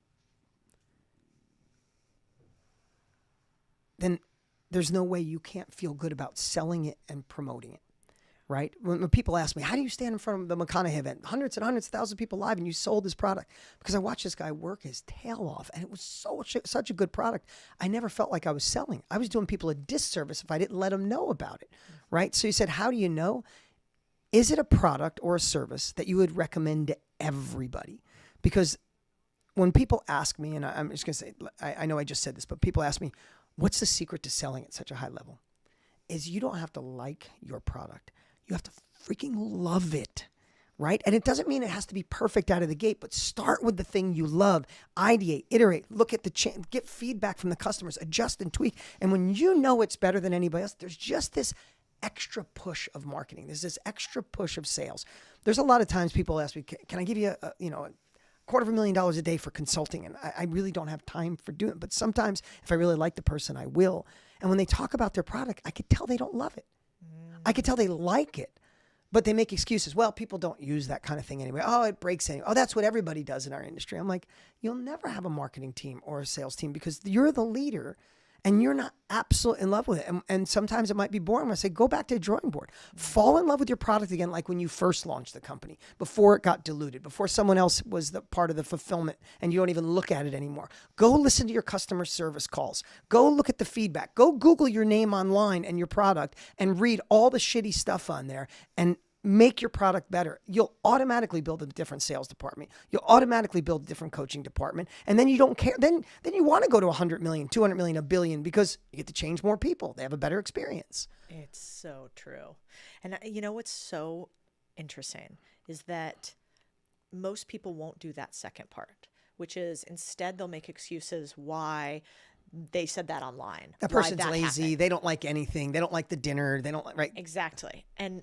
then there's no way you can't feel good about selling it and promoting it. Right? When people ask me, how do you stand in front of the McConaughey event? Hundreds and hundreds of thousands of people live and you sold this product. Because I watched this guy work his tail off and it was such a good product. I never felt like I was selling. I was doing people a disservice if I didn't let them know about it. Right? So you said, how do you know? Is it a product or a service that you would recommend to everybody? Because when people ask me, and I'm just going to say, I know I just said this, but people ask me, what's the secret to selling at such a high level? Is you don't have to like your product. You have to freaking love it, right? And it doesn't mean it has to be perfect out of the gate, but start with the thing you love, ideate, iterate, look at get feedback from the customers, adjust and tweak. And when you know it's better than anybody else, there's just this extra push of marketing. There's this extra push of sales. There's a lot of times people ask me, can I give you a $250,000 a day for consulting? And I really don't have time for doing it. But sometimes if I really like the person, I will. And when they talk about their product, I could tell they don't love it. I could tell they like it, but they make excuses. Well, people don't use that kind of thing anyway. Oh, it breaks anyway. Oh, that's what everybody does in our industry. I'm like, you'll never have a marketing team or a sales team because you're the leader and you're not absolutely in love with it. And sometimes it might be boring. I say, go back to the drawing board. Fall in love with your product again, like when you first launched the company, before it got diluted, before someone else was the part of the fulfillment and you don't even look at it anymore. Go listen to your customer service calls. Go look at the feedback. Go Google your name online and your product and read all the shitty stuff on there and make your product better. You'll automatically build a different sales department. You'll automatically build a different coaching department. And then you don't care. Then you want to go to 100 million, 200 million, a billion, because you get to change more people. They have a better experience. It's so true. And you know what's so interesting is that most people won't do that second part, which is instead they'll make excuses why they said that online. That person's lazy. Happened. They don't like anything. They don't like the dinner. They don't like, right? Exactly. And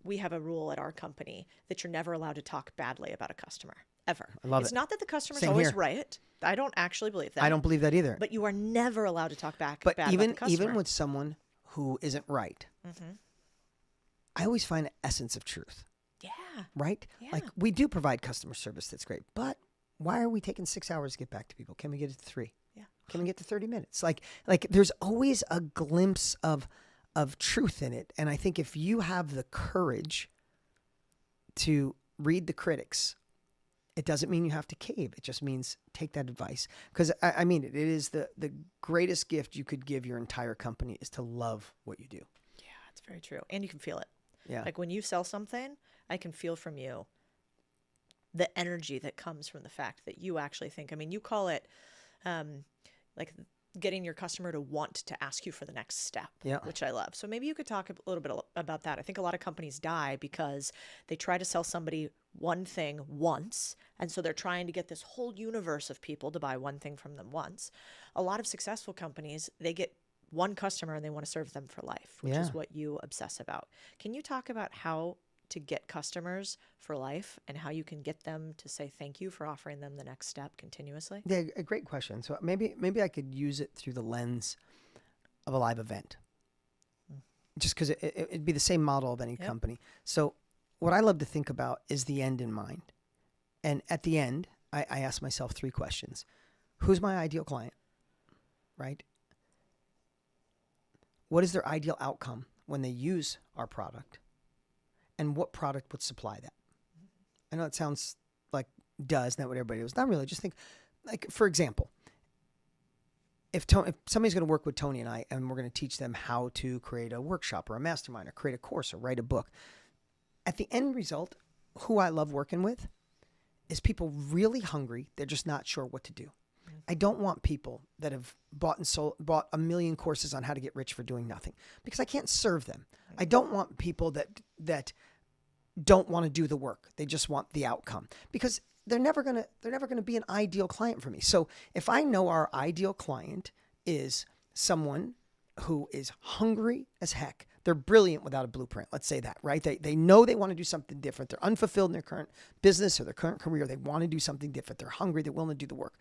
we have a rule at our company that you're never allowed to talk badly about a customer, ever. I love it's it. not that the customer's Same always here. right. I don't actually believe that. I don't believe that either. But you are never allowed to talk bad but about the customer. Even with someone who isn't right, I always find the essence of truth. Yeah. Right? Yeah. Like, we do provide customer service that's great, but why are we taking 6 hours to get back to people? Can we get it to 3? Yeah. Can we get to 30 minutes? Like there's always a glimpse of truth in it. And I think if you have the courage to read the critics, it doesn't mean you have to cave. It just means take that advice. Because I mean, it is the greatest gift you could give your entire company is to love what you do. Yeah, it's very true. And you can feel it. Yeah. Like when you sell something, I can feel from you the energy that comes from the fact that you actually think, I mean, you call it like getting your customer to want to ask you for the next step, which I love. So maybe you could talk a little bit about that. I think a lot of companies die because they try to sell somebody one thing once. And so they're trying to get this whole universe of people to buy one thing from them once. A lot of successful companies, they get one customer and they want to serve them for life, which is what you obsess about. Can you talk about how to get customers for life and how you can get them to say thank you for offering them the next step continuously? Yeah, a great question. So maybe I could use it through the lens of a live event, just because it'd be the same model of any company. So what I love to think about is the end in mind. And at the end, I ask myself 3 questions. Who's my ideal client, right? What is their ideal outcome when they use our product? And what product would supply that? I know it sounds like isn't that what everybody does? Not really. Just think, like, for example, if somebody's going to work with Tony and I, and we're going to teach them how to create a workshop or a mastermind or create a course or write a book, at the end result, who I love working with is people really hungry. They're just not sure what to do. I don't want people that have bought a million courses on how to get rich for doing nothing, because I can't serve them. I don't want people that don't want to do the work. They just want the outcome, because they're never going to be an ideal client for me. So if I know our ideal client is someone who is hungry as heck, they're brilliant without a blueprint. Let's say that, right? They know they want to do something different. They're unfulfilled in their current business or their current career. They want to do something different. They're hungry. They're willing to do the work.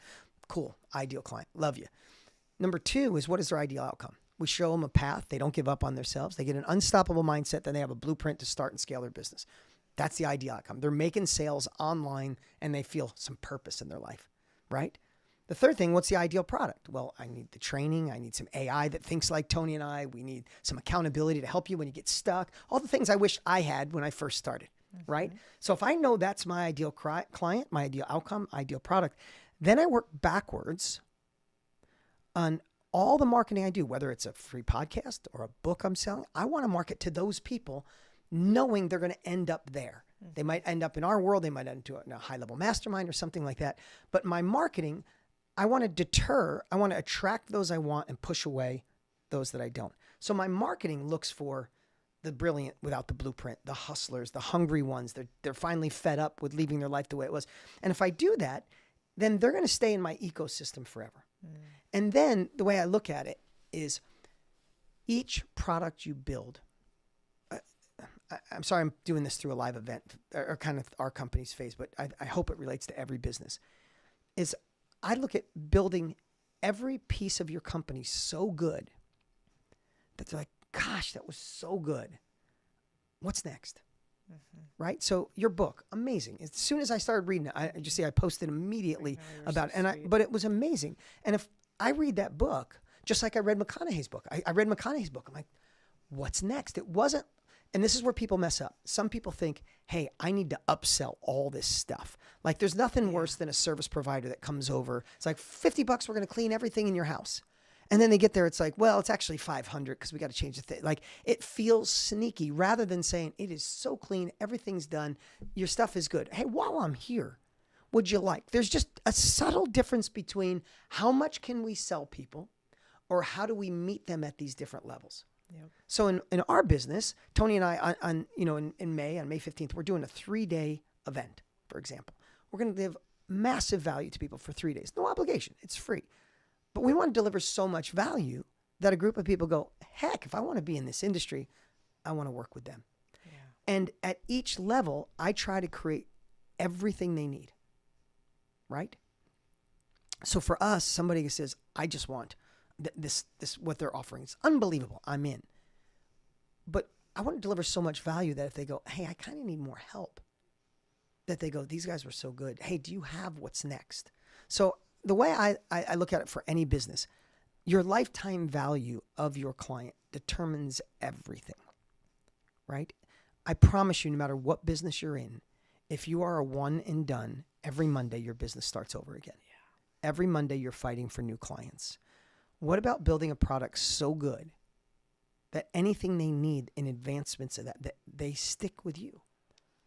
Cool. Ideal client. Love you. Number 2 is, what is their ideal outcome? We show them a path. They don't give up on themselves. They get an unstoppable mindset. Then they have a blueprint to start and scale their business. That's the ideal outcome. They're making sales online and they feel some purpose in their life, right? The third thing, what's the ideal product? Well, I need the training. I need some AI that thinks like Tony and I. We need some accountability to help you when you get stuck. All the things I wish I had when I first started, right? So if I know that's my ideal client, my ideal outcome, ideal product, then I work backwards on all the marketing I do, whether it's a free podcast or a book I'm selling. I want to market to those people knowing they're going to end up there. They might end up in our world. They might end up in a high-level mastermind or something like that. But my marketing, I want to deter. I want to attract those I want and push away those that I don't. So my marketing looks for the brilliant without the blueprint, the hustlers, the hungry ones. They're finally fed up with leaving their life the way it was. And if I do that, then they're going to stay in my ecosystem forever. And then the way I look at it is each product you build, I'm sorry I'm doing this through a live event or kind of our company's phase, but I hope it relates to every business, is I look at building every piece of your company so good that they're like, gosh, that was so good. What's next? Right? So your book, amazing. As soon as I started reading it, I posted immediately about it. But it was amazing. And if I read that book, just like I read McConaughey's book, I read McConaughey's book. I'm like, what's next? It wasn't, and this is where people mess up. Some people think, hey, I need to upsell all this stuff. Like there's nothing worse than a service provider that comes over. It's like $50, we're going to clean everything in your house. And then they get there, it's like, well, it's actually $500 because we got to change the thing. Like it feels sneaky rather than saying it is so clean, everything's done, your stuff is good. Hey, while I'm here, would you like? There's just a subtle difference between how much can we sell people or how do we meet them at these different levels. Yep. So in our business, Tony and I in May, on May 15th, we're doing a 3-day event, for example. We're going to give massive value to people for 3 days. No obligation. It's free. But we want to deliver so much value that a group of people go, heck, if I want to be in this industry, I want to work with them. Yeah. And at each level, I try to create everything they need, right? So for us, somebody who says, I just want this what they're offering. It's unbelievable. I'm in. But I want to deliver so much value that if they go, hey, I kind of need more help, that they go, these guys were so good. Hey, do you have what's next? So the way I look at it for any business, your lifetime value of your client determines everything, right? I promise you, no matter what business you're in, if you are a one and done, every Monday your business starts over again. Yeah. Every Monday you're fighting for new clients. What about building a product so good that anything they need in advancements of that they stick with you,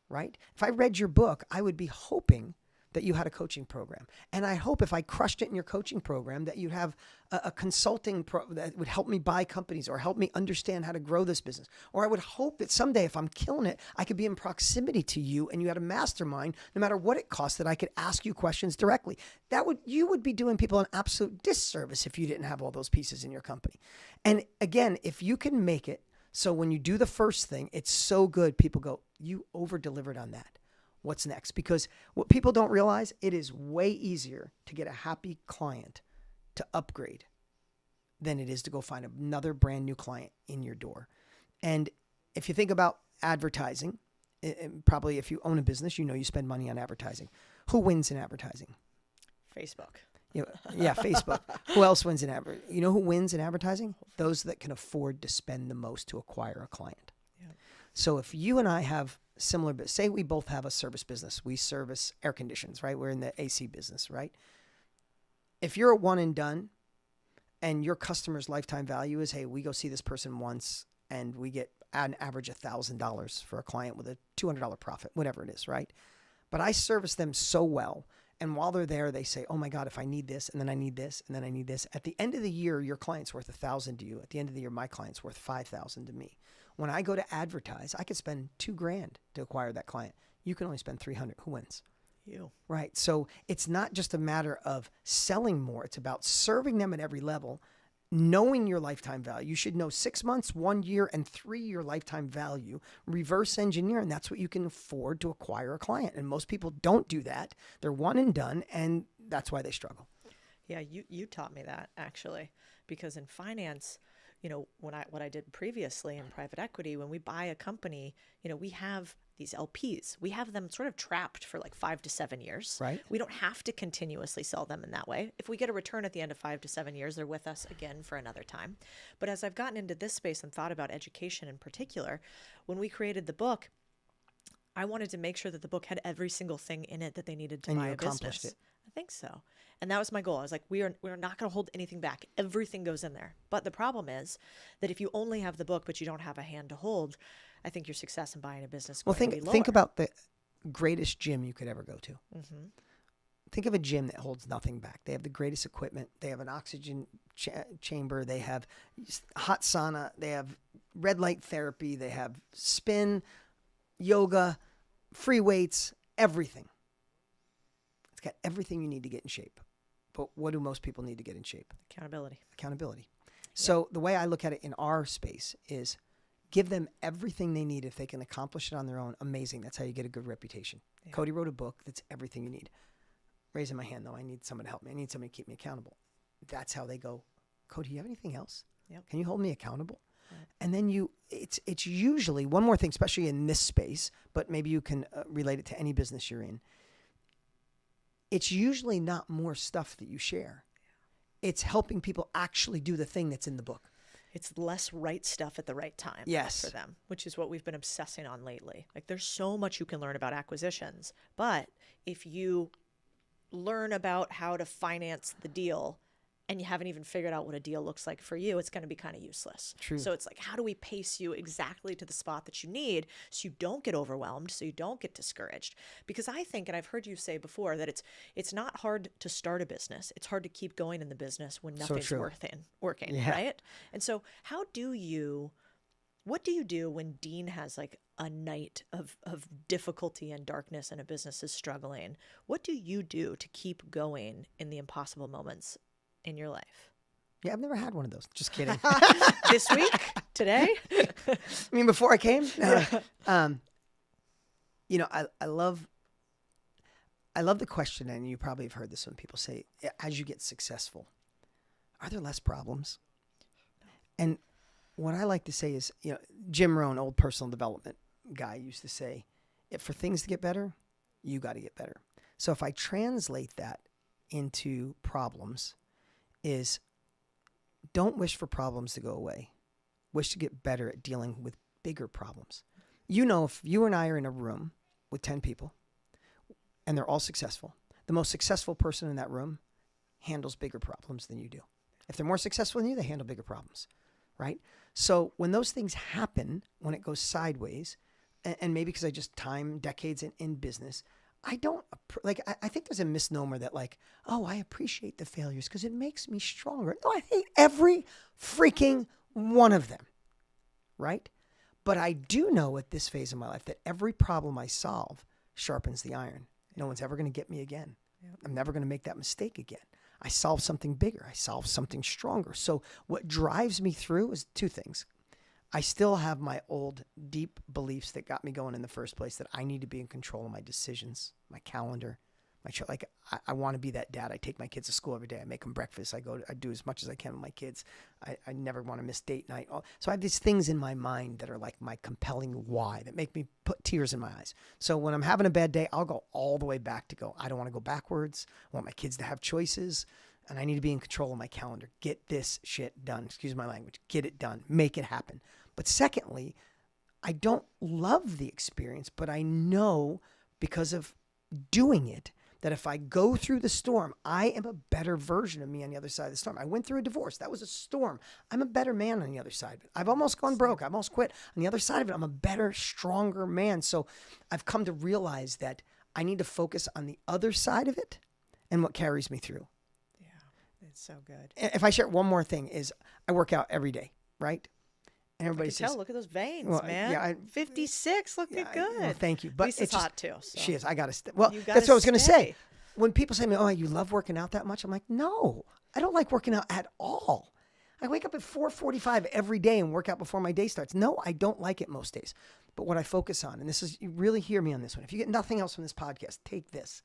right? If I read your book, I would be hoping that you had a coaching program. And I hope if I crushed it in your coaching program that you have a consulting that would help me buy companies or help me understand how to grow this business. Or I would hope that someday if I'm killing it, I could be in proximity to you and you had a mastermind, no matter what it costs, that I could ask you questions directly. You would be doing people an absolute disservice if you didn't have all those pieces in your company. And again, if you can make it so when you do the first thing, it's so good, people go, you over-delivered on that. What's next? Because what people don't realize, it is way easier to get a happy client to upgrade than it is to go find another brand new client in your door. And if you think about advertising, probably if you own a business, you know you spend money on advertising. Who wins in advertising? Facebook. Yeah, Facebook. Who else wins in advertising? You know who wins in advertising? Those that can afford to spend the most to acquire a client. Yeah. So if you and I have similar, but say we both have a service business. We service air conditions, right? We're in the AC business, right? If you're a one and done and your customer's lifetime value is, hey, we go see this person once and we get an average $1,000 for a client with a $200 profit, whatever it is, right? But I service them so well. And while they're there, they say, oh my God, if I need this, and then I need this, and then I need this. At the end of the year, your client's worth $1,000 to you. At the end of the year, my client's worth $5,000 to me. When I go to advertise, I could spend $2,000 to acquire that client. You can only spend $300. Who wins? You. Right. So it's not just a matter of selling more. It's about serving them at every level, knowing your lifetime value. You should know 6 months, 1 year, and 3-year lifetime value. Reverse engineer, and that's what you can afford to acquire a client. And most people don't do that. They're one and done, and that's why they struggle. Yeah, you taught me that, actually, because in finance, what I did previously in private equity, when we buy a company, we have these LPs. We have them sort of trapped for like 5 to 7 years. Right. We don't have to continuously sell them in that way. If we get a return at the end of 5 to 7 years, they're with us again for another time. But as I've gotten into this space and thought about education in particular, when we created the book, I wanted to make sure that the book had every single thing in it that they needed to buy a business. It. I think so. And that was my goal. I was like, we're not going to hold anything back. Everything goes in there. But the problem is that if you only have the book, but you don't have a hand to hold, I think your success in buying a business is going to be lower. Think about the greatest gym you could ever go to. Mm-hmm. Think of a gym that holds nothing back. They have the greatest equipment. They have an oxygen chamber. They have hot sauna. They have red light therapy. They have spin, yoga, free weights, everything. It's got everything you need to get in shape. But what do most people need to get in shape? Accountability. So the way I look at it in our space is give them everything they need. If they can accomplish it on their own, amazing. That's how you get a good reputation. Yeah. Cody wrote a book. That's everything you need. Raising my hand, though, I need someone to help me. I need somebody to keep me accountable. That's how they go, Cody, do you have anything else? Yep. Can you hold me accountable? Right. And then it's usually, one more thing, especially in this space, but maybe you can relate it to any business you're in. It's usually not more stuff that you share. Yeah. It's helping people actually do the thing that's in the book. It's less right stuff at the right time for them, which is what we've been obsessing on lately. Like there's so much you can learn about acquisitions, but if you learn about how to finance the deal and you haven't even figured out what a deal looks like for you, it's going to be kind of useless. True. So it's like, how do we pace you exactly to the spot that you need so you don't get overwhelmed, so you don't get discouraged? Because I think, and I've heard you say before, that it's not hard to start a business. It's hard to keep going in the business when nothing's working, yeah. right? And so what do you do when Dean has like a night of difficulty and darkness and a business is struggling? What do you do to keep going in the impossible moments in your life? Yeah, I've never had one of those. Just kidding. This week? Today? I mean, before I came? I love the question, and you probably have heard this when people say, as you get successful, are there less problems? And what I like to say is, Jim Rohn, old personal development guy, used to say, if for things to get better, you got to get better. So if I translate that into problems, is don't wish for problems to go away. Wish to get better at dealing with bigger problems. If you and I are in a room with 10 people and they're all successful, the most successful person in that room handles bigger problems than you do. If they're more successful than you, they handle bigger problems, right? So when those things happen, when it goes sideways, and maybe because I just time decades in business, I don't I think there's a misnomer that I appreciate the failures because it makes me stronger. No, I hate every freaking one of them, right? But I do know at this phase of my life that every problem I solve sharpens the iron. No one's ever going to get me again. Yep. I'm never going to make that mistake again. I solve something bigger. I solve something stronger. So what drives me through is two things. I still have my old deep beliefs that got me going in the first place, that I need to be in control of my decisions, my calendar, I want to be that dad. I take my kids to school every day. I make them breakfast. I do as much as I can with my kids. I never want to miss date night. So I have these things in my mind that are like my compelling why that make me put tears in my eyes. So when I'm having a bad day, I'll go all the way back to I don't want to go backwards. I want my kids to have choices, and I need to be in control of my calendar. Get this shit done. Excuse my language. Get it done. Make it happen. But secondly, I don't love the experience, but I know because of doing it that if I go through the storm, I am a better version of me on the other side of the storm. I went through a divorce. That was a storm. I'm a better man on the other side of it. I've almost gone broke. I've almost quit. On the other side of it, I'm a better, stronger man. So I've come to realize that I need to focus on the other side of it and what carries me through. Yeah, it's so good. If I share one more thing is I work out every day, right? And everybody says, look at those veins, man. Yeah, 56, looking good. Well, thank you. But Lisa's hot too. So. She is. I got to well, that's what I was going to say. When people say to me, oh, you love working out that much? I'm like, no, I don't like working out at all. I wake up at 4:45 every day and work out before my day starts. No, I don't like it most days. But what I focus on, and this is, you really hear me on this one. If you get nothing else from this podcast, take this.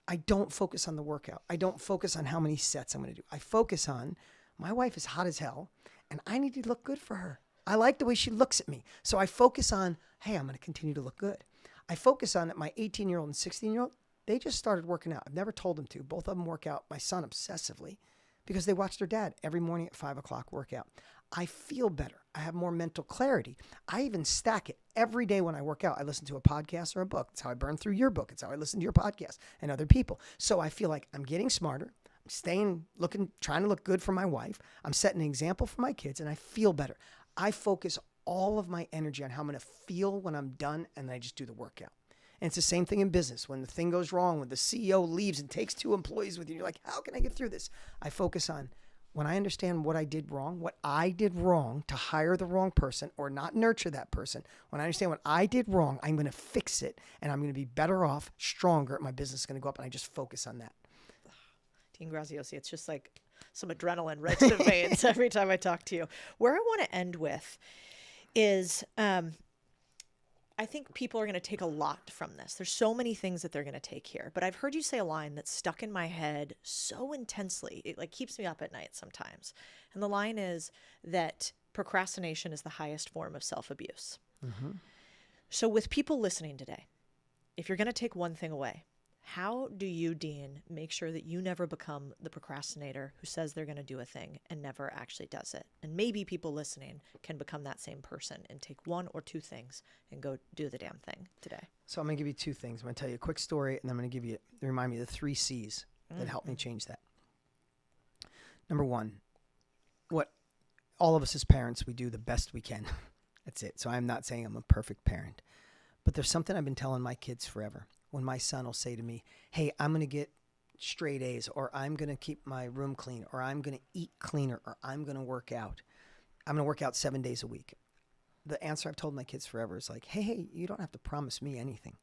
I don't focus on the workout. I don't focus on how many sets I'm going to do. I focus on, my wife is hot as hell, and I need to look good for her. I like the way she looks at me. So I focus on, hey, I'm going to continue to look good. I focus on that my 18-year-old and 16-year-old, they just started working out. I've never told them to. Both of them work out, my son obsessively, because they watch their dad every morning at 5 o'clock work out. I feel better. I have more mental clarity. I even stack it every day when I work out. I listen to a podcast or a book. That's how I burn through your book. It's how I listen to your podcast and other people. So I feel like I'm getting smarter. I'm trying to look good for my wife. I'm setting an example for my kids, and I feel better. I focus all of my energy on how I'm going to feel when I'm done, and then I just do the workout. And it's the same thing in business. When the thing goes wrong, when the CEO leaves and takes 2 employees with you, you're like, how can I get through this? I focus on when I understand what I did wrong to hire the wrong person or not nurture that person. When I understand what I did wrong, I'm going to fix it, and I'm going to be better off, stronger. My business is going to go up, and I just focus on that. Dean Graziosi, it's just like some adrenaline right to the veins every time I talk to you. Where I want to end with is I think people are going to take a lot from this. There's so many things that they're going to take here. But I've heard you say a line that's stuck in my head so intensely. It like keeps me up at night sometimes. And the line is that procrastination is the highest form of self-abuse. Mm-hmm. So with people listening today, if you're going to take one thing away, how do you, Dean, make sure that you never become the procrastinator who says they're going to do a thing and never actually does it? And maybe people listening can become that same person and take 1 or 2 things and go do the damn thing today. So I'm going to give you 2 things. I'm going to tell you a quick story, and then I'm going to remind me of the 3 C's that helped me change that. Number 1, what all of us as parents, we do the best we can. That's it. So I'm not saying I'm a perfect parent, but there's something I've been telling my kids forever. When my son will say to me, hey, I'm going to get straight A's, or I'm going to keep my room clean, or I'm going to eat cleaner, or I'm going to work out. I'm going to work out 7 days a week. The answer I've told my kids forever is like, hey, you don't have to promise me anything,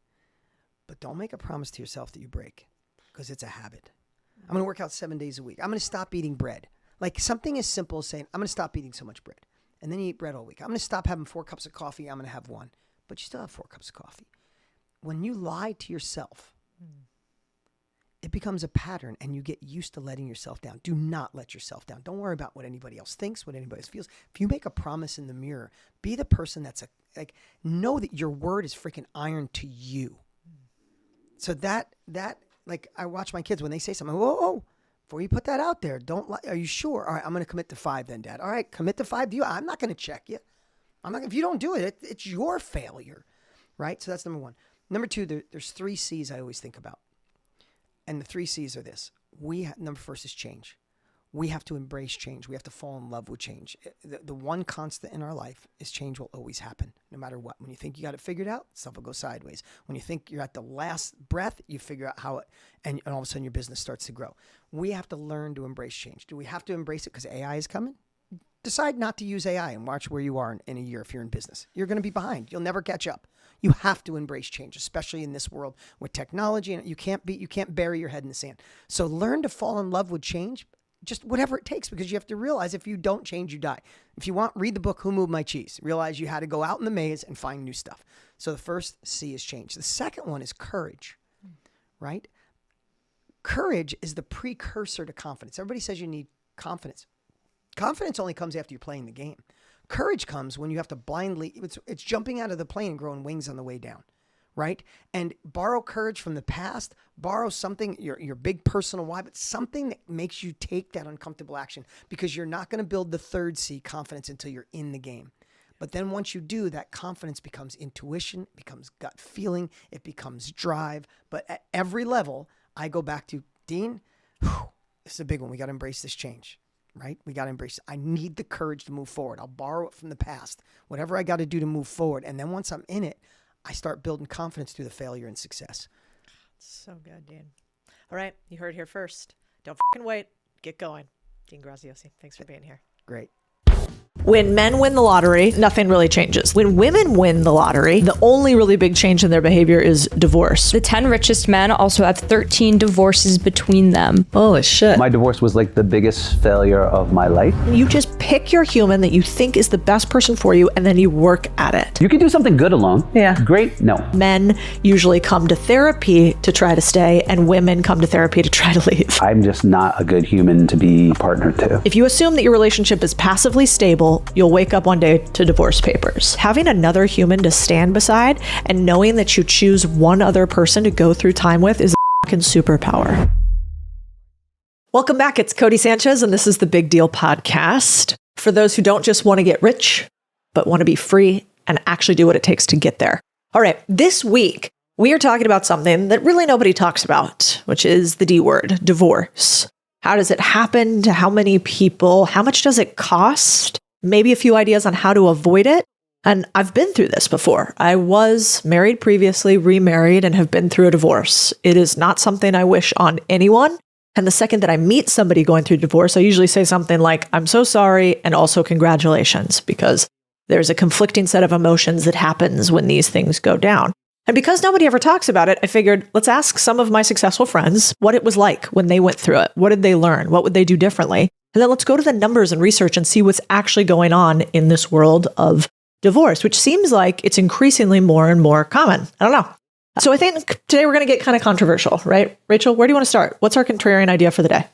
but don't make a promise to yourself that you break, because it's a habit. I'm going to work out 7 days a week. I'm going to stop eating bread. Like something as simple as saying, I'm going to stop eating so much bread. And then you eat bread all week. I'm going to stop having 4 cups of coffee. I'm going to have 1, but you still have 4 cups of coffee. When you lie to yourself, it becomes a pattern, and you get used to letting yourself down. Do not let yourself down. Don't worry about what anybody else thinks, what anybody else feels. If you make a promise in the mirror, be the person know that your word is freaking iron to you. So that like I watch my kids when they say something, whoa, before you put that out there, don't lie. Are you sure? All right, I'm going to commit to 5 then, Dad. All right, commit to 5. I'm not going to check you. If you don't do it, it's your failure, right? So that's number 1. Number 2, there's 3 C's I always think about. And the 3 C's are this. Number first is change. We have to embrace change. We have to fall in love with change. The one constant in our life is change will always happen, no matter what. When you think you got it figured out, stuff will go sideways. When you think you're at the last breath, you figure out how it, and all of a sudden your business starts to grow. We have to learn to embrace change. Do we have to embrace it because AI is coming? Decide not to use AI and watch where you are in a year if you're in business. You're going to be behind. You'll never catch up. You have to embrace change, especially in this world with technology, and you can't bury your head in the sand. So learn to fall in love with change, just whatever it takes, because you have to realize if you don't change, you die. If you want, read the book, Who Moved My Cheese? Realize you had to go out in the maze and find new stuff. So the first C is change. The second one is courage, right? Courage is the precursor to confidence. Everybody says you need confidence. Confidence only comes after you're playing the game. Courage comes when you have to blindly, it's jumping out of the plane and growing wings on the way down, right? And borrow courage from the past, borrow something, your big personal why, but something that makes you take that uncomfortable action, because you're not going to build the 3rd C, confidence, until you're in the game. But then once you do, that confidence becomes intuition, it becomes gut feeling, it becomes drive. But at every level, I go back to, Dean, this is a big one. We got to embrace this change. Right? We got to embrace it. I need the courage to move forward. I'll borrow it from the past, whatever I got to do to move forward. And then once I'm in it, I start building confidence through the failure and success. So good, Dean. All right. You heard it here first. Don't fucking wait. Get going. Dean Graziosi, thanks for being here. Great. When men win the lottery, nothing really changes. When women win the lottery, the only really big change in their behavior is divorce. The 10 richest men also have 13 divorces between them. Holy shit. My divorce was like the biggest failure of my life. You just pick your human that you think is the best person for you, and then you work at it. You can do something good alone. Yeah. Great? No. Men usually come to therapy to try to stay, and women come to therapy to try to leave. I'm just not a good human to be a partner to. If you assume that your relationship is passively stable, you'll wake up one day to divorce papers. Having another human to stand beside and knowing that you choose one other person to go through time with is a fucking superpower. Welcome back. It's Codie Sanchez, and this is the Big Deal podcast. for those who don't just want to get rich, but want to be free and actually do what it takes to get there. All right, this week, we are talking about something that really nobody talks about, which is the D word, divorce. How does it happen? To how many people? How much does it cost? Maybe a few ideas on how to avoid it. And I've been through this before. I was married previously, remarried, and have been through a divorce. It is not something I wish on anyone. And the second that I meet somebody going through divorce, I usually say something like, I'm so sorry, and also congratulations, because there's a conflicting set of emotions that happens when these things go down. And because nobody ever talks about it, I figured, let's ask some of my successful friends what it was like when they went through it. What did they learn? What would they do differently? And then let's go to the numbers and research and see what's actually going on in this world of divorce, which seems like it's increasingly more and more common. I don't know. So I think today we're going to get kind of controversial, right? Rachel, where do you want to start? What's our contrarian idea for the day?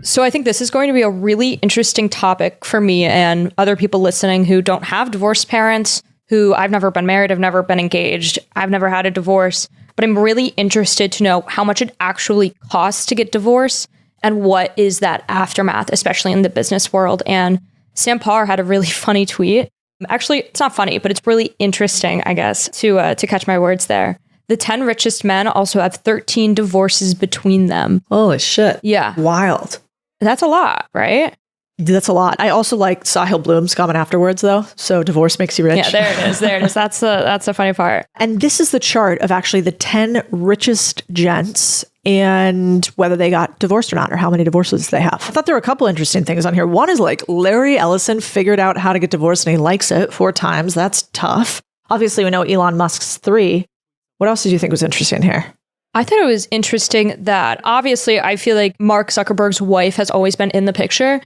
So I think this is going to be a really interesting topic for me and other people listening who don't have divorced parents, who I've never been married, I've never been engaged, I've never had a divorce, but I'm really interested to know how much it actually costs to get divorced and what is that aftermath, especially in the business world. And Sam Parr had a really funny tweet. Actually, it's not funny, but it's really interesting, I guess, to catch my words there. The 10 richest men also have 13 divorces between them. Holy shit. Yeah. Wild. That's a lot, right? That's a lot. I also like Sahil Bloom's comment afterwards, though. So divorce makes you rich. Yeah, there it is. There it is. That's the funny part. And this is the chart of actually the 10 richest gents and whether they got divorced or not, or how many divorces they have. I thought there were a couple interesting things on here. One is like Larry Ellison figured out how to get divorced and he likes it 4 times. That's tough. Obviously, we know Elon Musk's 3. What else did you think was interesting here? I thought it was interesting that obviously I feel like Mark Zuckerberg's wife has always been in the picture.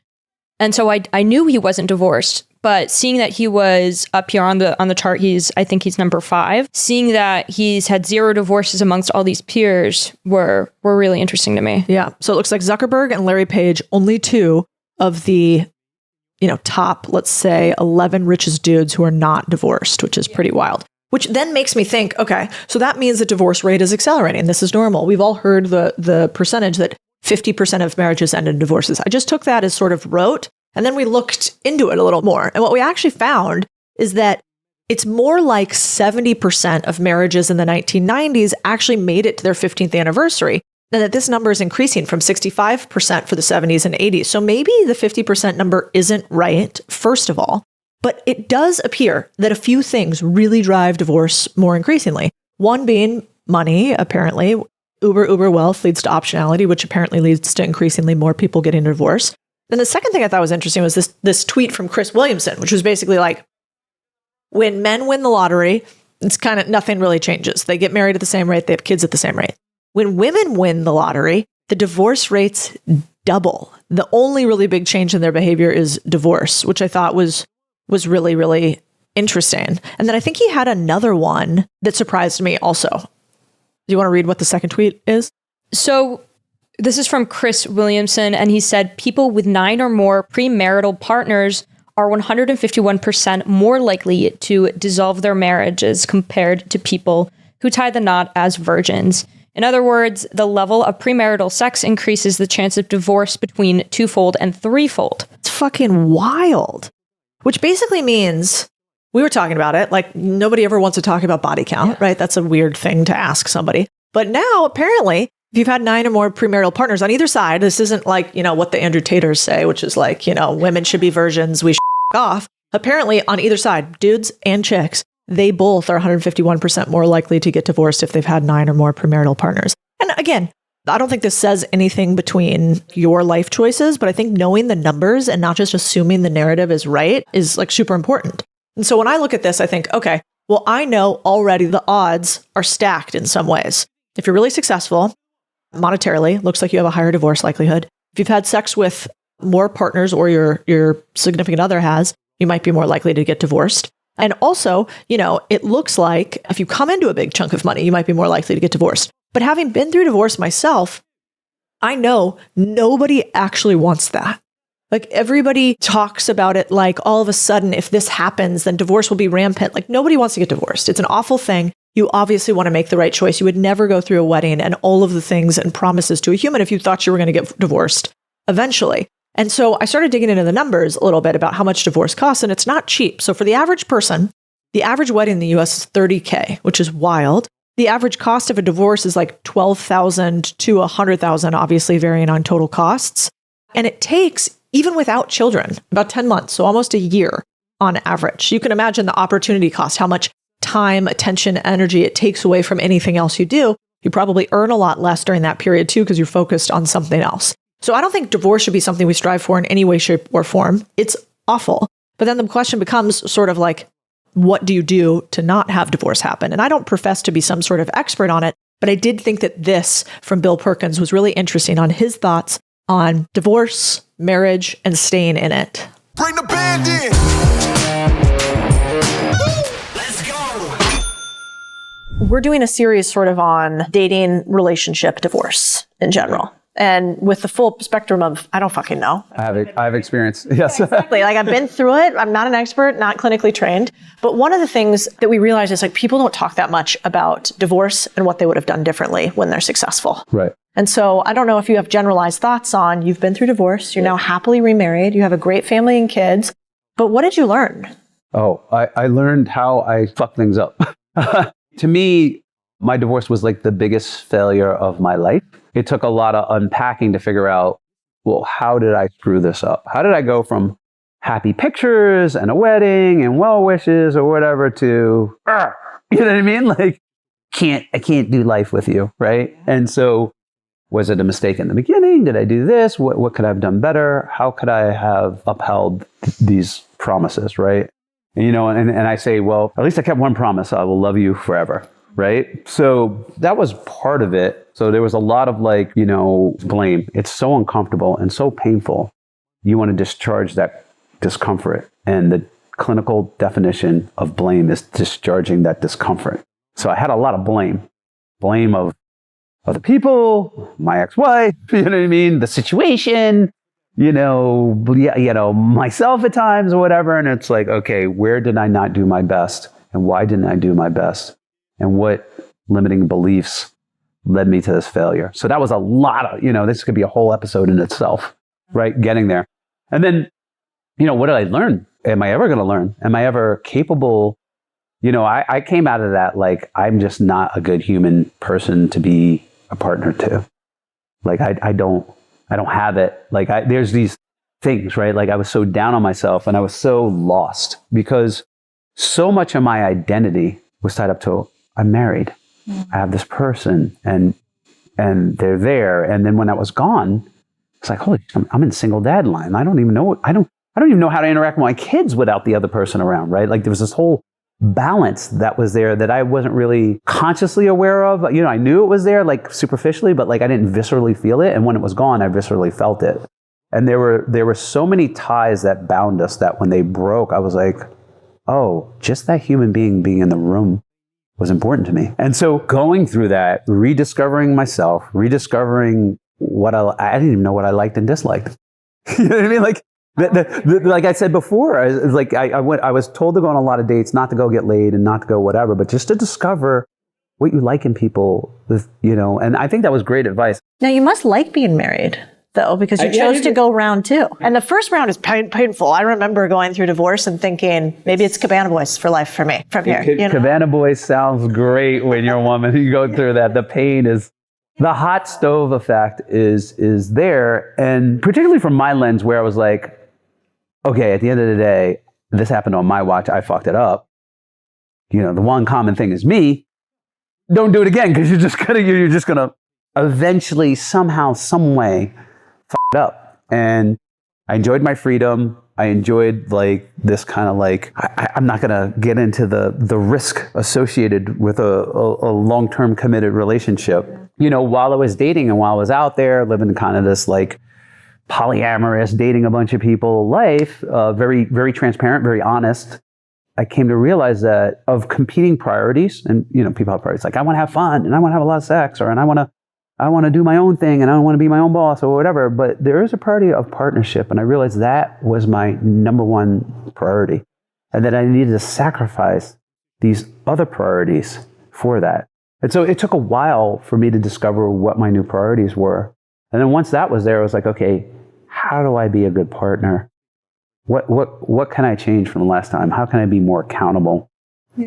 And so I knew he wasn't divorced, but seeing that he was up here on the chart, I think he's number 5. Seeing that he's had 0 divorces amongst all these peers were really interesting to me. Yeah. So it looks like Zuckerberg and Larry Page, only 2 of the, top, let's say 11 richest dudes who are not divorced, which is pretty wild. Which then makes me think, okay, so that means the divorce rate is accelerating. This is normal. We've all heard the percentage that 50% of marriages end in divorces. I just took that as sort of rote, and then we looked into it a little more. And what we actually found is that it's more like 70% of marriages in the 1990s actually made it to their 15th anniversary, and that this number is increasing from 65% for the 70s and 80s. So maybe the 50% number isn't right, first of all. But it does appear that a few things really drive divorce more increasingly. One being money, apparently. Uber wealth leads to optionality, which apparently leads to increasingly more people getting a divorce. Then the second thing I thought was interesting was this tweet from Chris Williamson, which was basically like, when men win the lottery, it's kind of nothing really changes. They get married at the same rate. They have kids at the same rate. When women win the lottery, the divorce rates double. The only really big change in their behavior is divorce, which I thought was really, really interesting. And then I think he had another one that surprised me also. Do you want to read what the second tweet is? So this is from Chris Williamson, and he said, people with 9 or more premarital partners are 151% more likely to dissolve their marriages compared to people who tie the knot as virgins. In other words, the level of premarital sex increases the chance of divorce between 2-fold and 3-fold. It's fucking wild. Which basically means, we were talking about it, like nobody ever wants to talk about body count, right? That's a weird thing to ask somebody. But now, apparently, if you've had 9 or more premarital partners on either side, this isn't like, what the Andrew Taters say, which is like, women should be virgins, we should off. Apparently, on either side, dudes and chicks, they both are 151% more likely to get divorced if they've had 9 or more premarital partners. And again, I don't think this says anything between your life choices, but I think knowing the numbers and not just assuming the narrative is right is like super important. And so when I look at this, I think, okay, well, I know already the odds are stacked in some ways. If you're really successful monetarily, looks like you have a higher divorce likelihood. If you've had sex with more partners or your significant other has, you might be more likely to get divorced. And also, it looks like if you come into a big chunk of money, you might be more likely to get divorced. But having been through divorce myself, I know nobody actually wants that. Like everybody talks about it like all of a sudden, if this happens, then divorce will be rampant. Like nobody wants to get divorced. It's an awful thing. you obviously want to make the right choice. You would never go through a wedding and all of the things and promises to a human if you thought you were going to get divorced eventually. And so I started digging into the numbers a little bit about how much divorce costs, and it's not cheap. So for the average person, the average wedding in the US is $30K, which is wild. The average cost of a divorce is like $12,000 to $100,000, obviously varying on total costs. And it takes, even without children, about 10 months, so almost a year on average. You can imagine the opportunity cost, how much time, attention, energy it takes away from anything else you do. You probably earn a lot less during that period too, because you're focused on something else. So I don't think divorce should be something we strive for in any way, shape, or form. It's awful. But then the question becomes sort of like, what do you do to not have divorce happen? And I don't profess to be some sort of expert on it, but I did think that this from Bill Perkins was really interesting on his thoughts on divorce, marriage, and staying in it. Bring the band in. Let's go. We're doing a series sort of on dating, relationship, divorce in general. And with the full spectrum of, I don't fucking know. I have experience. Yes. Exactly. Like I've been through it. I'm not an expert, not clinically trained. But one of the things that we realize is like people don't talk that much about divorce and what they would have done differently when they're successful. Right. And so I don't know if you have generalized thoughts on, you've been through divorce, you're now happily remarried, you have a great family and kids, but what did you learn? Oh, I learned how I fuck things up. To me, my divorce was like the biggest failure of my life. It took a lot of unpacking to figure out, well, how did I screw this up? How did I go from happy pictures and a wedding and well wishes or whatever to, you know what I mean? Like, I can't do life with you, right? And so, was it a mistake in the beginning? Did I do this? What could I have done better? How could I have upheld these promises, right? And, you know, and I say, well, at least I kept one promise. I will love you forever, right? So that was part of it. So there was a lot of like, you know, blame. It's so uncomfortable and so painful. You want to discharge that discomfort. And the clinical definition of blame is discharging that discomfort. So I had a lot of blame of other people, my ex-wife, you know what I mean? The situation, myself at times or whatever. And it's like, okay, where did I not do my best? And why didn't I do my best? And what limiting beliefs led me to this failure? So that was a lot of, this could be a whole episode in itself, right? Getting there. And then, what did I learn? Am I ever going to learn? Am I ever capable? I came out of that like, I'm just not a good human person to be a partner to. Like, I don't have it. Like, there's these things, right? Like, I was so down on myself and I was so lost because so much of my identity was tied up to, I'm married. I have this person and they're there. And then when that was gone, it's like, holy, I'm in single dad line. I don't even know how to interact with my kids without the other person around, right? Like, there was this whole balance that was there that I wasn't really consciously aware of. I knew it was there, like, superficially, but like I didn't viscerally feel it. And when it was gone, I viscerally felt it. And there were so many ties that bound us that when they broke, I was like, oh, just that human being being in the room was important to me. And so going through that, rediscovering myself, rediscovering what I didn't even know what I liked and disliked. You know what I mean? Like, like I said before, I was told to go on a lot of dates, not to go get laid and not to go whatever, but just to discover what you like in people, and I think that was great advice. Now, you must like being married, though, because you chose to go round two. And the first round is painful. I remember going through divorce and thinking, maybe it's Cabana Boys for life for me from here. Cabana Boys sounds great when you're a woman. You go through that. The pain is, the hot stove effect is there. And particularly from my lens where I was like, okay, at the end of the day, this happened on my watch. I fucked it up. The one common thing is me. Don't do it again because you're just gonna eventually somehow, some way, fuck it up. And I enjoyed my freedom. I enjoyed like this kind of like I'm not gonna get into the risk associated with a long-term committed relationship. While I was dating and while I was out there living kind of this like polyamorous, dating a bunch of people life, very, very transparent, very honest, I came to realize that of competing priorities, and people have priorities like I want to have fun and I want to have a lot of sex, and I want to do my own thing and I want to be my own boss or whatever. But there is a priority of partnership, and I realized that was my number one priority, and that I needed to sacrifice these other priorities for that. And so it took a while for me to discover what my new priorities were. And then once that was there, I was like, okay, how do I be a good partner? What can I change from the last time? How can I be more accountable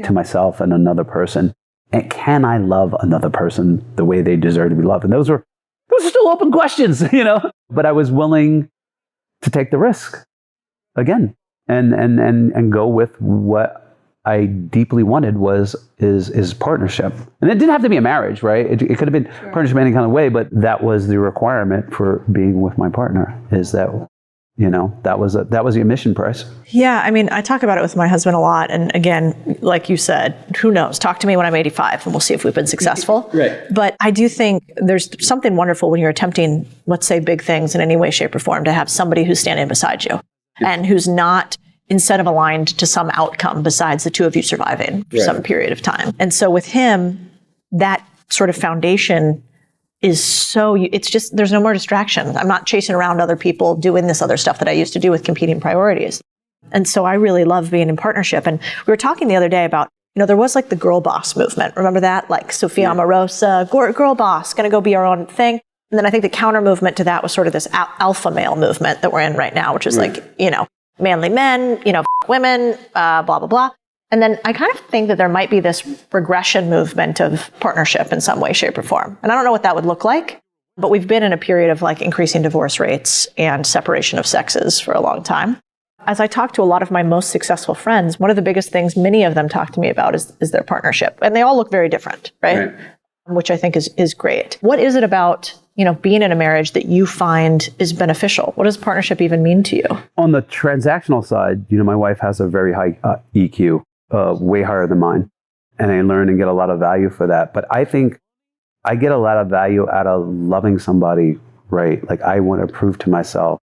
to myself and another person? And can I love another person the way they deserve to be loved? And those are still open questions, but I was willing to take the risk again and go with what I deeply wanted is partnership. And it didn't have to be a marriage, right? It could have been partnership in any kind of way, but that was the requirement for being with my partner, is that, that was the admission price. Yeah, I mean, I talk about it with my husband a lot. And again, like you said, who knows? Talk to me when I'm 85 and we'll see if we've been successful. Right. But I do think there's something wonderful when you're attempting, let's say, big things in any way, shape, or form, to have somebody who's standing beside you and who's not incentive aligned to some outcome besides the two of you surviving for some period of time. And so with him, that sort of foundation is it's just, there's no more distractions. I'm not chasing around other people doing this other stuff that I used to do with competing priorities. And so I really love being in partnership. And we were talking the other day about, there was like the girl boss movement. Remember that? Like Sophia Amoruso, girl boss, going to go be our own thing. And then I think the counter movement to that was sort of this alpha male movement that we're in right now, which is like, manly men, women, blah, blah, blah. And then I kind of think that there might be this regression movement of partnership in some way, shape, or form. And I don't know what that would look like, but we've been in a period of like increasing divorce rates and separation of sexes for a long time. As I talk to a lot of my most successful friends, one of the biggest things many of them talk to me about is their partnership. And they all look very different, right? Which I think is great. What is it about being in a marriage that you find is beneficial? What does partnership even mean to you? On the transactional side, my wife has a very high EQ, way higher than mine. And I learn and get a lot of value for that. But I think I get a lot of value out of loving somebody, right? Like I want to prove to myself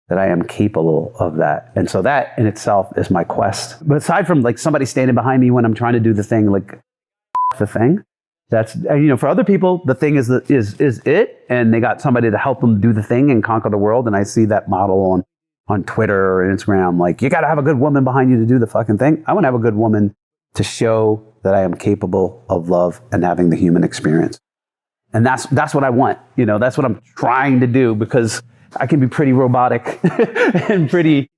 that I am capable of that. And so that in itself is my quest. But aside from like somebody standing behind me when I'm trying to do the thing, like the thing, that's, for other people, the thing is it, and they got somebody to help them do the thing and conquer the world. And I see that model on Twitter or Instagram, like, you got to have a good woman behind you to do the fucking thing. I want to have a good woman to show that I am capable of love and having the human experience. And that's what I want. That's what I'm trying to do, because I can be pretty robotic and pretty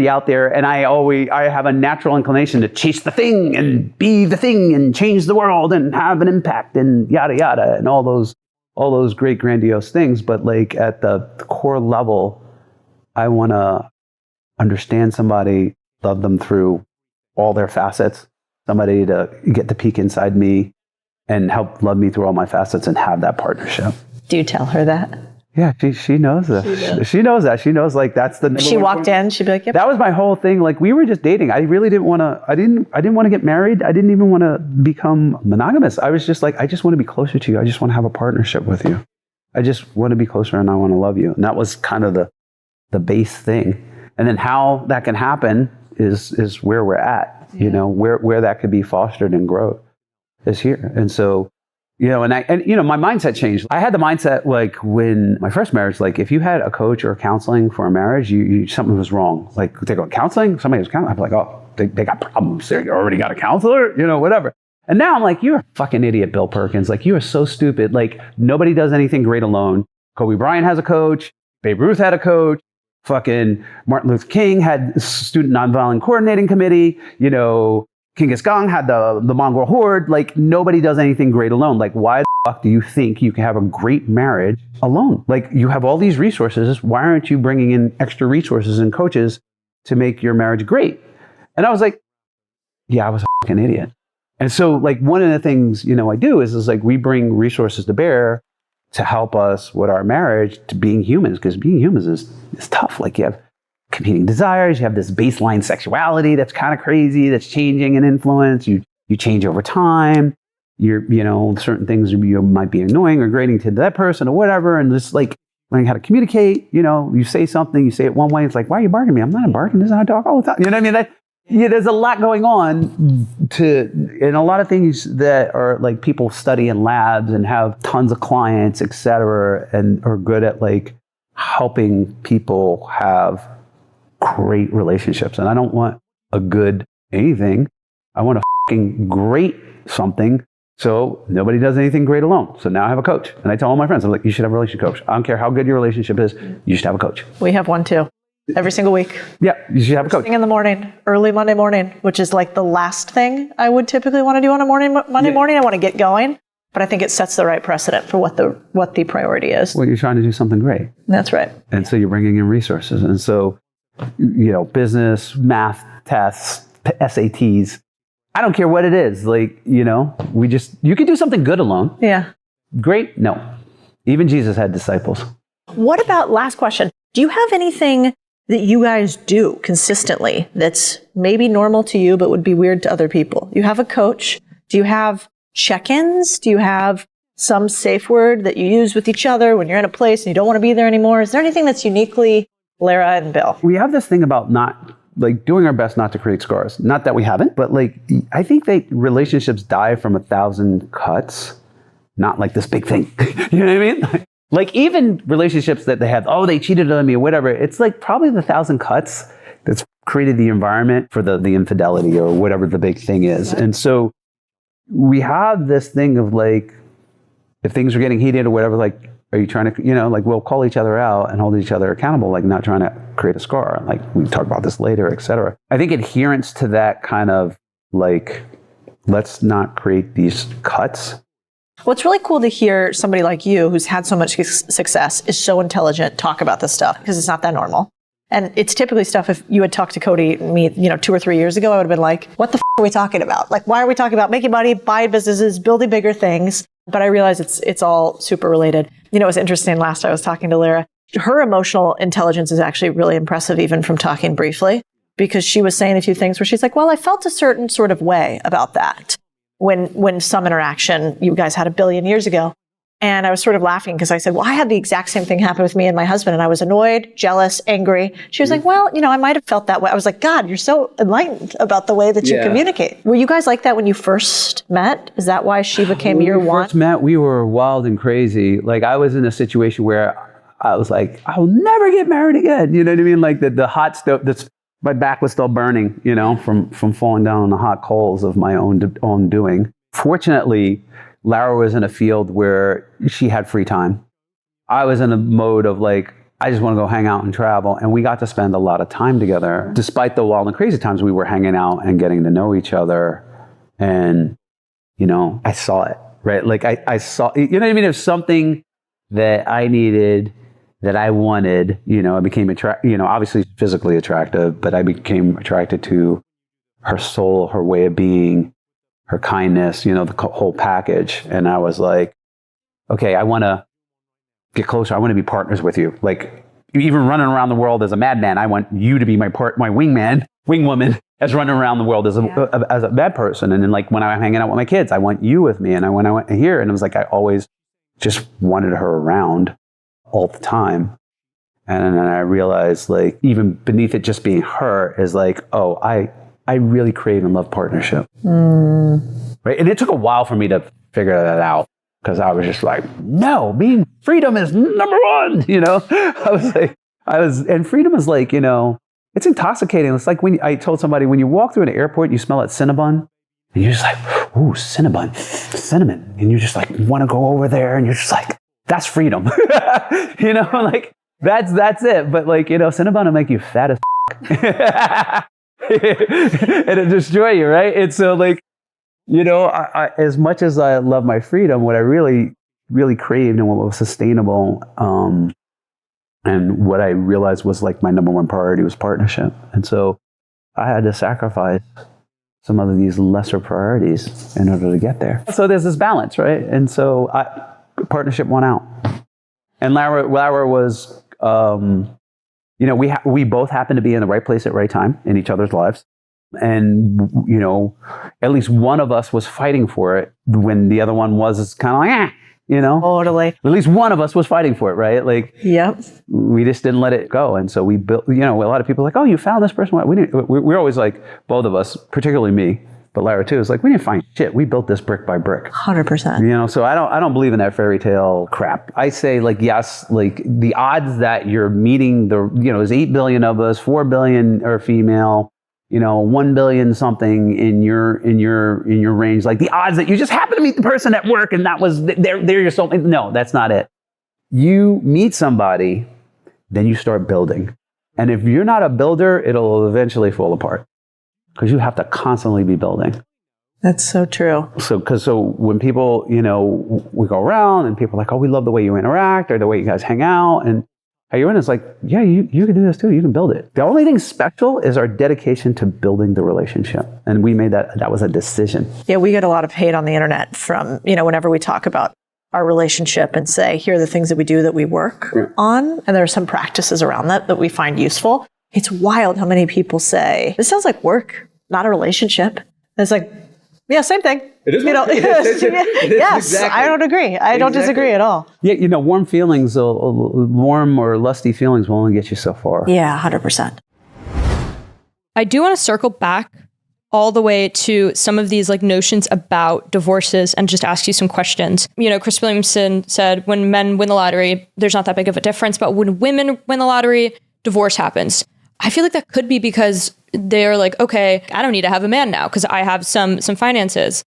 out there. And I have a natural inclination to chase the thing and be the thing and change the world and have an impact and yada, yada, and all those great grandiose things. But like at the core level, I want to understand somebody, love them through all their facets, somebody to get to peek inside me and help love me through all my facets and have that partnership. Do you tell her that? Yeah, she knows that. She knows that. She knows like that's the. She walked in. She'd be like, "Yep." That was my whole thing. Like we were just dating. I really didn't want to. I didn't want to get married. I didn't even want to become monogamous. I was just like, I just want to be closer to you. I just want to have a partnership with you. I just want to be closer, and I want to love you. And that was kind of the base thing. And then how that can happen is where we're at. Yeah. Where that could be fostered and grow is here. And so. And my mindset changed. I had the mindset like when my first marriage, like if you had a coach or counseling for a marriage, something was wrong. Like they go counseling, somebody was counseling. I'm like, oh, they got problems. They already got a counselor, whatever. And now I'm like, you're a fucking idiot, Bill Perkins. Like you are so stupid. Like nobody does anything great alone. Kobe Bryant has a coach. Babe Ruth had a coach. Fucking Martin Luther King had student nonviolent coordinating committee. Genghis Khan had the Mongol horde. Like nobody does anything great alone. Like why the fuck do you think you can have a great marriage alone? Like you have all these resources. Why aren't you bringing in extra resources and coaches to make your marriage great? And I was like, yeah, I was a fucking idiot. And so like one of the things, I do is like we bring resources to bear to help us with our marriage to being humans, because being humans is tough. Like you have competing desires, you have this baseline sexuality that's kind of crazy, that's changing in influence. You change over time. Certain things you might be annoying or grating to that person or whatever, and just like learning how to communicate. You say something, you say it one way, it's like, why are you barking at me? I'm not barking. This is how I talk all the time. You know what I mean? There's a lot going on and a lot of things that are like people study in labs and have tons of clients, et cetera, and are good at like helping people have great relationships. And I don't want a good anything. I want a fucking great something So nobody does anything great alone. So now I have a coach. And I tell all my friends, I'm like, you should have a relationship coach. I don't care how good your relationship is. You should have a coach. We have one too. Every single week. Yeah, you should have a coach. Thing in the morning, early Monday morning, which is like the last thing I would typically want to do on a Monday morning. I want to get going, but I think it sets the right precedent for what the priority is. Well, you're trying to do something great. That's right. And so you're bringing in resources. And so, business, math, tests, SATs, I don't care what it is. Like, you can do something good alone. Yeah. Great? No. Even Jesus had disciples. What about, last question, do you have anything that you guys do consistently that's maybe normal to you but would be weird to other people? You have a coach. Do you have check-ins? Do you have some safe word that you use with each other when you're in a place and you don't want to be there anymore? Is there anything that's uniquely Lara and Bill? We have this thing about not doing our best not to create scars. Not that we haven't, but I think that relationships die from 1,000 cuts, not like this big thing. You know what I mean? Even relationships that they have, they cheated on me or whatever, it's probably the 1,000 cuts that's created the environment for the infidelity or whatever the big thing is. And so we have this thing of if things are getting heated or whatever, are you trying to, we'll call each other out and hold each other accountable, not trying to create a scar. We talk about this later, et cetera. I think adherence to that kind of let's not create these cuts. Well, it's really cool to hear somebody like you who's had so much success, is so intelligent, talk about this stuff, because it's not that normal. And it's typically stuff, if you had talked to Codie and me, 2 or 3 years ago, I would have been like, what the are we talking about? Why are we talking about making money, buying businesses, building bigger things? But I realize it's all super related. It was interesting. Last I was talking to Lara, her emotional intelligence is actually really impressive, even from talking briefly, because she was saying a few things where she's like, well, I felt a certain sort of way about that when some interaction you guys had 1 billion years ago. And I was sort of laughing because I said, well, I had the exact same thing happen with me and my husband, and I was annoyed, jealous, angry. She was like, well, I might have felt that way. I was like, God, you're so enlightened about the way that you communicate. Were you guys like that when you first met? Is that why she became your one? When we first met, we were wild and crazy. I was in a situation where I was like, I'll never get married again. You know what I mean? The hot stove, my back was still burning, from falling down on the hot coals of my own doing. Fortunately, Lara was in a field where she had free time. I was in a mode of I just want to go hang out and travel. And we got to spend a lot of time together. Despite the wild and crazy times, we were hanging out and getting to know each other. And, I saw it, right? I saw, you know what I mean? There's something that I needed, that I wanted, I became obviously physically attractive, but I became attracted to her soul, her way of being, her kindness, the whole package. And I was like, okay, I want to get closer. I want to be partners with you. Even running around the world as a madman, I want you to be my wingwoman, as running around the world as a bad person. And then when I'm hanging out with my kids, I want you with me. And when I went here, and it was I always just wanted her around all the time. And then I realized even beneath it just being her is I really crave and love partnership. Right? And it took a while for me to figure that out, because I was just no, freedom is number one, and freedom is it's intoxicating. It's when I told somebody, when you walk through an airport, you smell that Cinnabon, and you're just ooh, Cinnabon, cinnamon. And you just want to go over there, and you're just that's freedom. That's it. But Cinnabon will make you fat as and it destroy you, right? And so I, as much as I love my freedom, what I really, really craved and what was sustainable, and what I realized was my number one priority was partnership. And so I had to sacrifice some of these lesser priorities in order to get there. So there's this balance, right? And so partnership won out. And Lara was, we both happened to be in the right place at the right time in each other's lives. And, at least one of us was fighting for it when the other one was kind of Totally. At least one of us was fighting for it, right? Yep. We just didn't let it go. And so we built, a lot of people are oh, you found this person. We're always both of us, particularly me, but Lara too, is we didn't find shit. We built this brick by brick. 100%. So I don't believe in that fairy tale crap. I say yes, the odds that you're meeting there's 8 billion of us, 4 billion are female, 1 billion something in your range, like the odds that you just happen to meet the person at work and that was they're your soulmate. No, that's not it. You meet somebody, then you start building. And if you're not a builder, it'll eventually fall apart because you have to constantly be building. That's so true. So when people, we go around and people are like, oh, we love the way you interact or the way you guys hang out and how you're in, it's like, yeah, you can do this too. You can build it. The only thing special is our dedication to building the relationship. And we made that was a decision. Yeah, we get a lot of hate on the internet from, whenever we talk about our relationship and say, here are the things that we do that we work on. And there are some practices around that we find useful. It's wild how many people say, this sounds like work, not a relationship. And it's like, yeah, same thing. It is. Yes, exactly. I don't agree. I don't disagree at all. Yeah, warm feelings, warm or lusty feelings will only get you so far. Yeah, 100%. I do want to circle back all the way to some of these notions about divorces and just ask you some questions. Chris Williamson said when men win the lottery, there's not that big of a difference, but when women win the lottery, divorce happens. I feel like that could be because they're like, okay, I don't need to have a man now because I have some finances.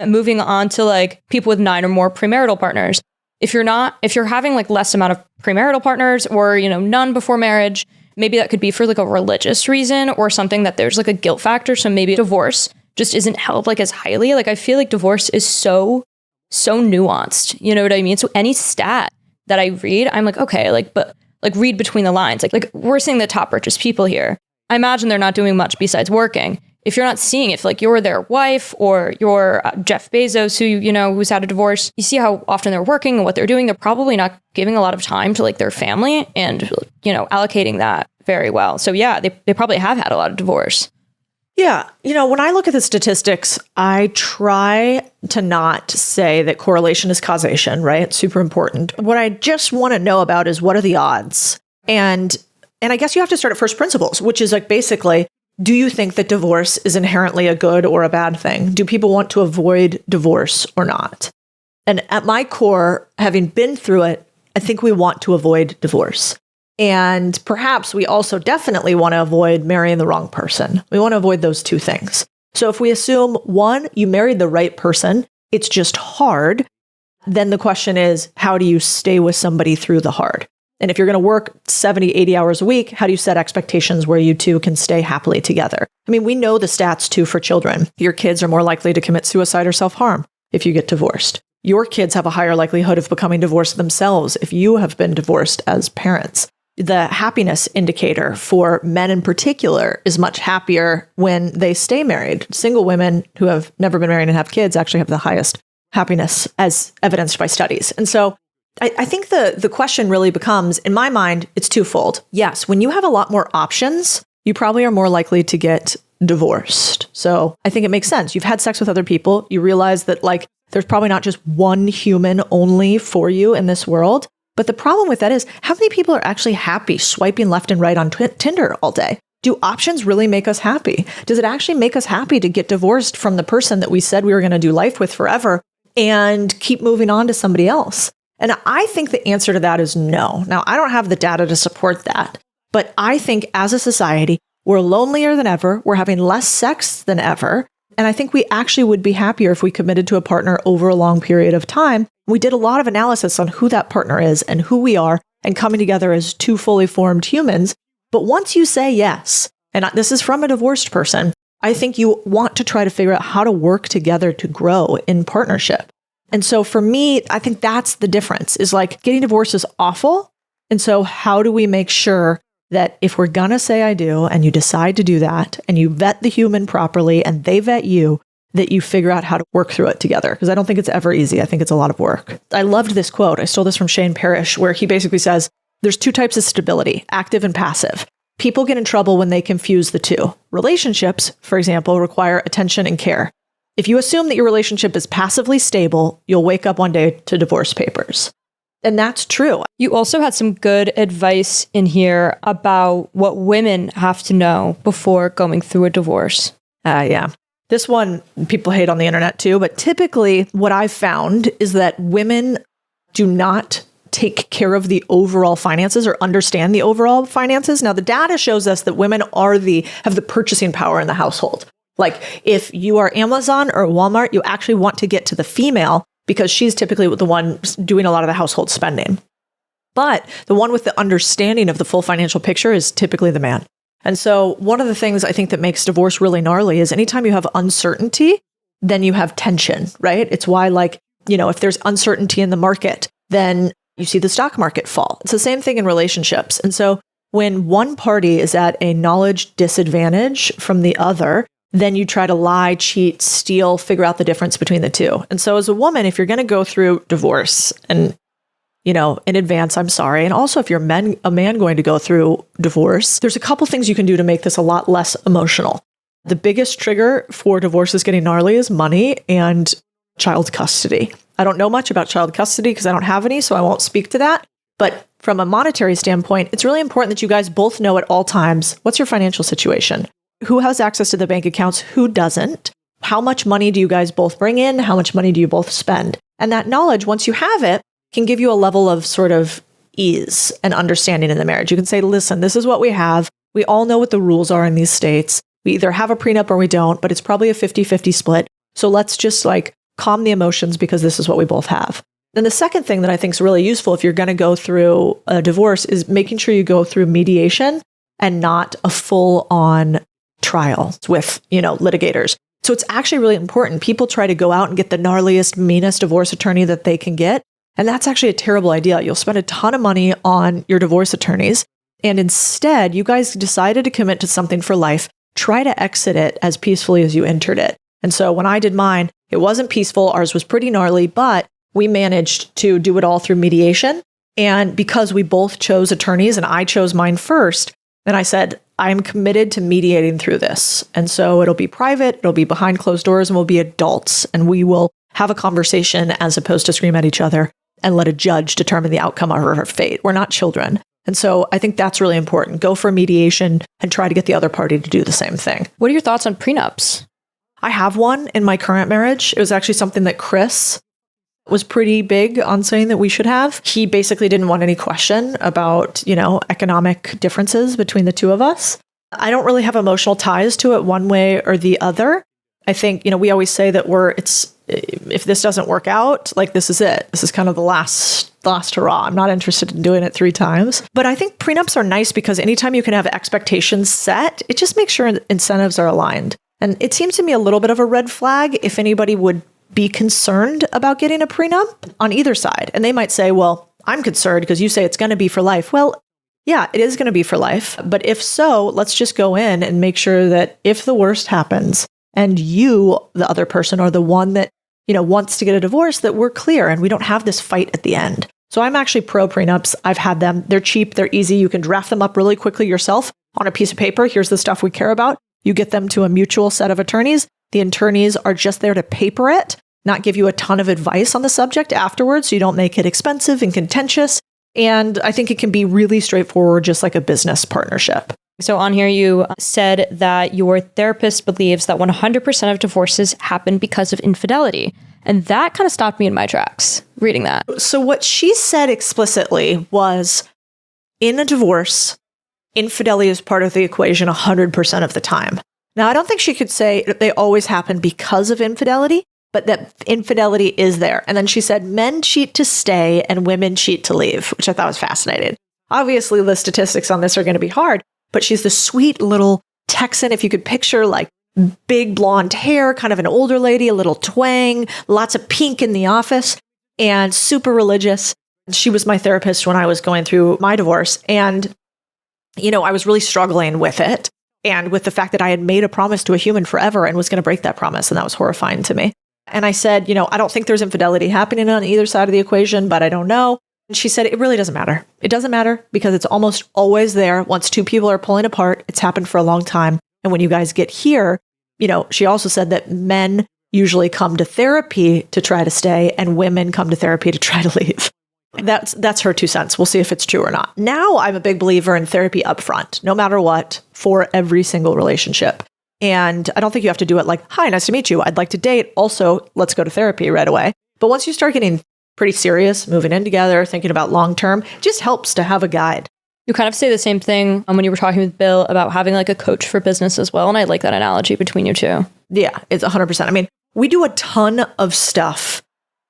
Moving on to people with 9 or more premarital partners. If you're having less amount of premarital partners or, none before marriage, maybe that could be for a religious reason or something that there's a guilt factor. So maybe divorce just isn't held as highly. I feel like divorce is so nuanced. You know what I mean? So any stat that I read, I'm like, okay, but read between the lines. Like we're seeing the top richest people here. I imagine they're not doing much besides working. If you're not seeing it, if you're their wife or you're Jeff Bezos, who's had a divorce, you see how often they're working and what they're doing. They're probably not giving a lot of time to their family and, allocating that very well. So yeah, they probably have had a lot of divorce. Yeah. When I look at the statistics, I try to not say that correlation is causation, right? It's super important. What I just want to know about is what are the odds? And I guess you have to start at first principles, which is basically, do you think that divorce is inherently a good or a bad thing? Do people want to avoid divorce or not? And at my core, having been through it, I think we want to avoid divorce. And perhaps we also definitely want to avoid marrying the wrong person. We want to avoid those two things. So if we assume, one, you married the right person, it's just hard, then the question is, how do you stay with somebody through the hard? And if you're going to work 70, 80 hours a week, how do you set expectations where you two can stay happily together? I mean, we know the stats too for children. Your kids are more likely to commit suicide or self-harm if you get divorced. Your kids have a higher likelihood of becoming divorced themselves if you have been divorced as parents. The happiness indicator for men in particular is much happier when they stay married. Single women who have never been married and have kids actually have the highest happiness as evidenced by studies. And so I think the question really becomes, in my mind, it's twofold. Yes, when you have a lot more options, you probably are more likely to get divorced. So I think it makes sense. You've had sex with other people. You realize that there's probably not just one human only for you in this world. But the problem with that is, how many people are actually happy swiping left and right on Tinder all day? Do options really make us happy? Does it actually make us happy to get divorced from the person that we said we were going to do life with forever and keep moving on to somebody else? And I think the answer to that is no. Now, I don't have the data to support that, but I think as a society, we're lonelier than ever. We're having less sex than ever. And I think we actually would be happier if we committed to a partner over a long period of time. We did a lot of analysis on who that partner is and who we are and coming together as two fully formed humans. But once you say yes, and this is from a divorced person, I think you want to try to figure out how to work together to grow in partnership. And so for me, I think that's the difference, is getting divorced is awful. And so how do we make sure that if we're going to say I do, and you decide to do that, and you vet the human properly, and they vet you, that you figure out how to work through it together? Because I don't think it's ever easy. I think it's a lot of work. I loved this quote. I stole this from Shane Parrish, where he basically says, there's two types of stability, active and passive. People get in trouble when they confuse the two. Relationships, for example, require attention and care. If you assume that your relationship is passively stable, you'll wake up one day to divorce papers. And that's true. You also had some good advice in here about what women have to know before going through a divorce. Yeah. This one, people hate on the internet too, but typically what I've found is that women do not take care of the overall finances or understand the overall finances. Now, the data shows us that women have the purchasing power in the household. Like if you are Amazon or Walmart, you actually want to get to the female because she's typically the one doing a lot of the household spending. But the one with the understanding of the full financial picture is typically the man. And so one of the things I think that makes divorce really gnarly is anytime you have uncertainty, then you have tension, right? It's why, like, if there's uncertainty in the market, then you see the stock market fall. It's the same thing in relationships. And so when one party is at a knowledge disadvantage from the other, then you try to lie, cheat, steal, figure out the difference between the two. And so as a woman, if you're going to go through divorce and in advance, I'm sorry. And also if you're a man going to go through divorce, there's a couple things you can do to make this a lot less emotional. The biggest trigger for divorces getting gnarly is money and child custody. I don't know much about child custody because I don't have any, so I won't speak to that. But from a monetary standpoint, it's really important that you guys both know at all times, what's your financial situation? Who has access to the bank accounts? Who doesn't? How much money do you guys both bring in? How much money do you both spend? And that knowledge, once you have it, can give you a level of sort of ease and understanding in the marriage. You can say, listen, this is what we have. We all know what the rules are in these states. We either have a prenup or we don't, but it's probably a 50-50 split. So let's just calm the emotions because this is what we both have. Then the second thing that I think is really useful if you're going to go through a divorce is making sure you go through mediation and not a full-on trial with, litigators. So it's actually really important. People try to go out and get the gnarliest, meanest divorce attorney that they can get. And that's actually a terrible idea. You'll spend a ton of money on your divorce attorneys. And instead, you guys decided to commit to something for life. Try to exit it as peacefully as you entered it. And so when I did mine, it wasn't peaceful. Ours was pretty gnarly, but we managed to do it all through mediation. And because we both chose attorneys and I chose mine first, then I said, I'm committed to mediating through this. And so it'll be private, it'll be behind closed doors, and we'll be adults. And we will have a conversation as opposed to scream at each other and let a judge determine the outcome of our fate. We're not children. And so I think that's really important. Go for mediation and try to get the other party to do the same thing. What are your thoughts on prenups? I have one in my current marriage. It was actually something that Chris was pretty big on saying that we should have. He basically didn't want any question about, economic differences between the two of us. I don't really have emotional ties to it one way or the other. I think, we always say that if this doesn't work out, this is it. This is kind of the last hurrah. I'm not interested in doing it 3 times. But I think prenups are nice because anytime you can have expectations set, it just makes sure incentives are aligned. And it seems to me a little bit of a red flag if anybody would be concerned about getting a prenup on either side. And they might say, well, I'm concerned because you say it's going to be for life. Well, yeah, it is going to be for life. But if so, let's just go in and make sure that if the worst happens and you, the other person, are the one that, wants to get a divorce, that we're clear and we don't have this fight at the end. So I'm actually pro prenups. I've had them. They're cheap. They're easy. You can draft them up really quickly yourself on a piece of paper. Here's the stuff we care about. You get them to a mutual set of attorneys. The attorneys are just there to paper it, not give you a ton of advice on the subject afterwards, so you don't make it expensive and contentious. And I think it can be really straightforward, just like a business partnership. So on here, you said that your therapist believes that 100% of divorces happen because of infidelity. And that kind of stopped me in my tracks reading that. So what she said explicitly was, in a divorce, infidelity is part of the equation 100% of the time. Now, I don't think she could say that they always happen because of infidelity, but that infidelity is there. And then she said, men cheat to stay and women cheat to leave, which I thought was fascinating. Obviously, the statistics on this are going to be hard, but she's the sweet little Texan. If you could picture big blonde hair, kind of an older lady, a little twang, lots of pink in the office, and super religious. She was my therapist when I was going through my divorce. And, I was really struggling with it. And with the fact that I had made a promise to a human forever and was going to break that promise. And that was horrifying to me. And I said, I don't think there's infidelity happening on either side of the equation, but I don't know. And she said, it really doesn't matter. It doesn't matter because it's almost always there. Once 2 people are pulling apart, it's happened for a long time. And when you guys get here, she also said that men usually come to therapy to try to stay and women come to therapy to try to leave. That's her 2 cents. We'll see if it's true or not. Now I'm a big believer in therapy upfront, no matter what, for every single relationship. And I don't think you have to do it hi, nice to meet you. I'd like to date. Also, let's go to therapy right away. But once you start getting pretty serious, moving in together, thinking about long-term, it just helps to have a guide. You kind of say the same thing when you were talking with Bill about having like a coach for business as well. And I like that analogy between you two. Yeah, it's 100%. I mean, we do a ton of stuff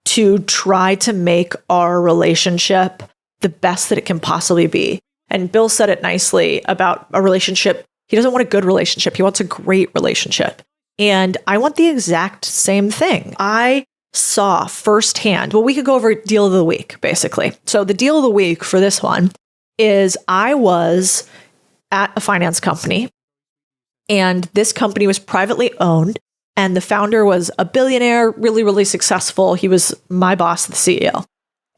to try to make our relationship the best that it can possibly be. And Bill said it nicely about a relationship. He doesn't want a good relationship. He wants a great relationship. And I want the exact same thing. I saw firsthand, well, we could go over deal of the week, basically. So the deal of the week for this one is I was at a finance company, and this company was privately owned, and the founder was a billionaire, really, really successful. He was my boss, the CEO.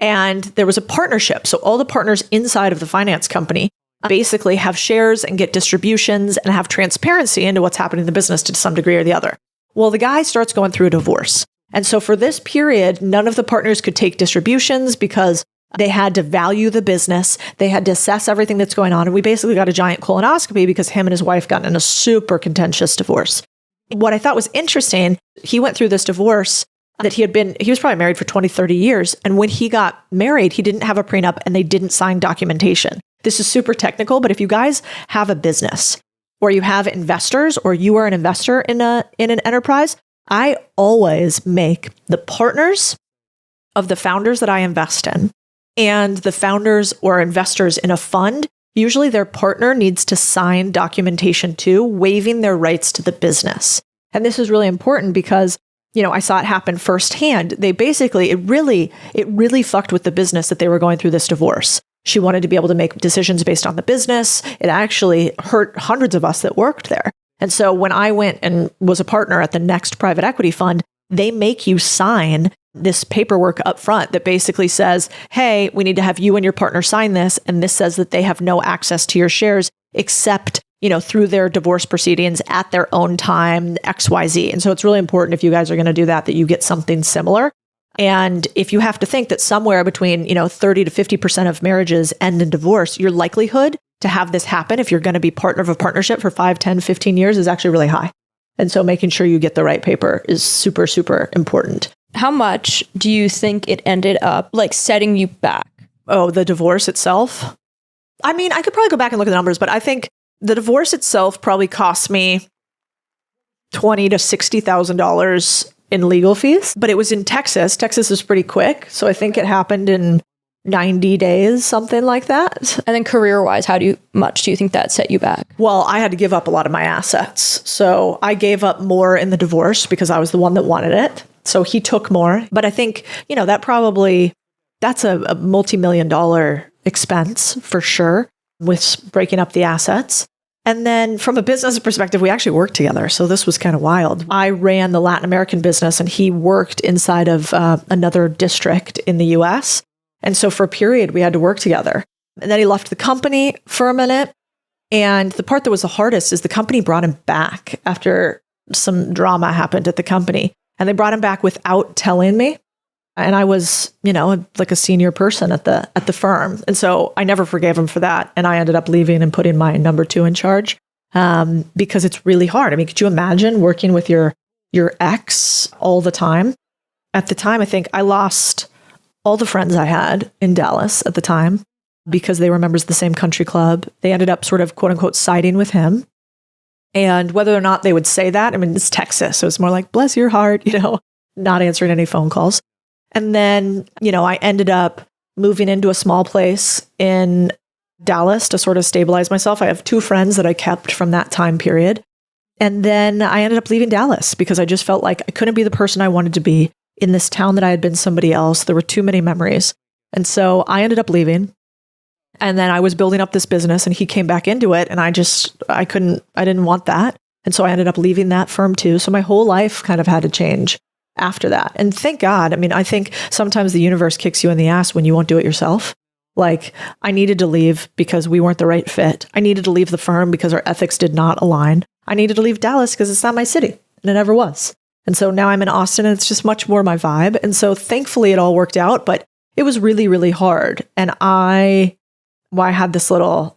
And there was a partnership. So all the partners inside of the finance company basically have shares and get distributions and have transparency into what's happening in the business to some degree or the other. Well, the guy starts going through a divorce. And so for this period, none of the partners could take distributions because they had to value the business. They had to assess everything that's going on. And we basically got a giant colonoscopy because him and his wife got in a super contentious divorce. What I thought was interesting, he went through this divorce that he was probably married for 20, 30 years. And when he got married, he didn't have a prenup and they didn't sign documentation. This is super technical, but if you guys have a business or you have investors or you are an investor in an enterprise, I always make the partners of the founders that I invest in and the founders or investors in a fund, usually their partner needs to sign documentation too, waiving their rights to the business. And this is really important because, I saw it happen firsthand. They basically, it really fucked with the business that they were going through this divorce. She wanted to be able to make decisions based on the business. It actually hurt hundreds of us that worked there. And so when I went and was a partner at the next private equity fund, they make you sign this paperwork up front that basically says, hey, we need to have you and your partner sign this. And this says that they have no access to your shares except, through their divorce proceedings at their own time, XYZ. And so it's really important if you guys are going to do that you get something similar. And if you have to think that somewhere between, 30 to 50% of marriages end in divorce, your likelihood to have this happen if you're going to be partner of a partnership for 5, 10, 15 years is actually really high. And so making sure you get the right paper is super, super important. How much do you think it ended up setting you back? Oh, the divorce itself? I mean, I could probably go back and look at the numbers, but I think the divorce itself probably cost me $20,000 to $60,000 in legal fees, but it was in Texas. Texas is pretty quick. So I think it happened in 90 days, something like that. And then career-wise, much do you think that set you back? Well, I had to give up a lot of my assets. So I gave up more in the divorce because I was the one that wanted it. So he took more. But I think, that's a multi-million-dollar expense for sure with breaking up the assets. And then from a business perspective, we actually worked together. So this was kind of wild. I ran the Latin American business and he worked inside of another district in the US. And so for a period, we had to work together. And then he left the company for a minute. And the part that was the hardest is the company brought him back after some drama happened at the company. And they brought him back without telling me. And I was, like a senior person at the firm. And so I never forgave him for that. And I ended up leaving and putting my number 2 in charge because it's really hard. I mean, could you imagine working with your ex all the time? At the time, I think I lost all the friends I had in Dallas at the time because they were members of the same country club. They ended up sort of quote unquote siding with him. And whether or not they would say that, I mean, it's Texas. So it's more like, bless your heart, not answering any phone calls. And then, I ended up moving into a small place in Dallas to sort of stabilize myself. I have 2 friends that I kept from that time period. And then I ended up leaving Dallas because I just felt like I couldn't be the person I wanted to be in this town that I had been somebody else. There were too many memories. And so I ended up leaving. And then I was building up this business and he came back into it. And I didn't want that. And so I ended up leaving that firm too. So my whole life kind of had to change after that. And thank God. I mean, I think sometimes the universe kicks you in the ass when you won't do it yourself. Like I needed to leave because we weren't the right fit. I needed to leave the firm because our ethics did not align. I needed to leave Dallas because it's not my city and it never was. And so now I'm in Austin and it's just much more my vibe. And so thankfully it all worked out, but it was really, really hard. And I had this little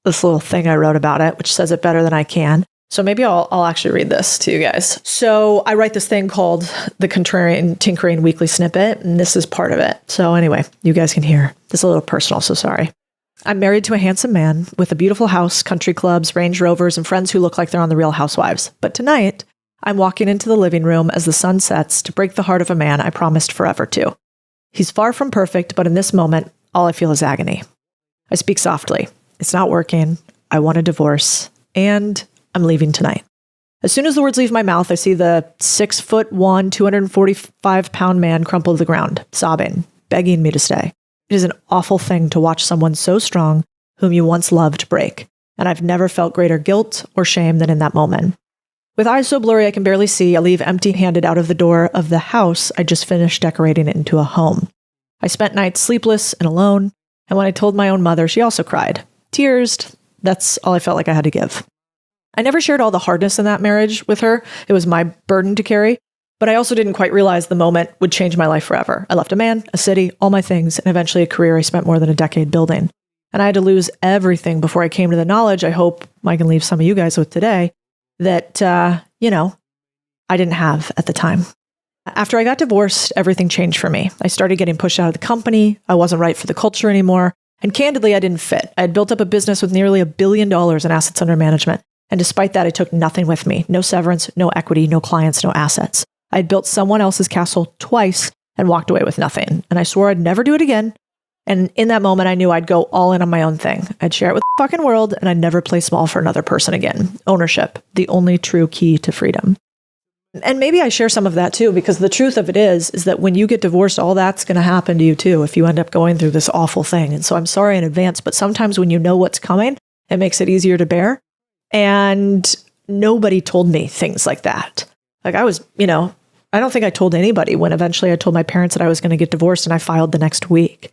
thing I wrote about it, which says it better than I can. So maybe I'll actually read this to you guys. So I write this thing called the Contrarian Tinkering Weekly Snippet, and this is part of it. So anyway, you guys can hear. This is a little personal, so sorry. I'm married to a handsome man with a beautiful house, country clubs, Range Rovers, and friends who look like they're on The Real Housewives. But tonight, I'm walking into the living room as the sun sets to break the heart of a man I promised forever to. He's far from perfect, but in this moment, all I feel is agony. I speak softly. It's not working. I want a divorce. And I'm leaving tonight. As soon as the words leave my mouth, I see the 6'1", 245-pound man crumple to the ground, sobbing, begging me to stay. It is an awful thing to watch someone so strong, whom you once loved, break. And I've never felt greater guilt or shame than in that moment. With eyes so blurry I can barely see, I leave empty-handed out of the door of the house I just finished decorating it into a home. I spent nights sleepless and alone, and when I told my own mother, she also cried. Tears, that's all I felt like I had to give. I never shared all the hardness in that marriage with her. It was my burden to carry, but I also didn't quite realize the moment would change my life forever. I left a man, a city, all my things, and eventually a career I spent more than a decade building. And I had to lose everything before I came to the knowledge I hope I can leave some of you guys with today that, I didn't have at the time. After I got divorced, everything changed for me. I started getting pushed out of the company. I wasn't right for the culture anymore. And candidly, I didn't fit. I had built up a business with nearly $1 billion in assets under management. And despite that, I took nothing with me. No severance, no equity, no clients, no assets. I had built someone else's castle twice and walked away with nothing. And I swore I'd never do it again. And in that moment, I knew I'd go all in on my own thing. I'd share it with the fucking world, and I'd never play small for another person again. Ownership, the only true key to freedom. And maybe I share some of that too, because the truth of it is that when you get divorced, all that's going to happen to you too, if you end up going through this awful thing. And so I'm sorry in advance, but sometimes when you know what's coming, it makes it easier to bear. And nobody told me things like that. Like I was, I don't think I told anybody when eventually I told my parents that I was going to get divorced and I filed the next week.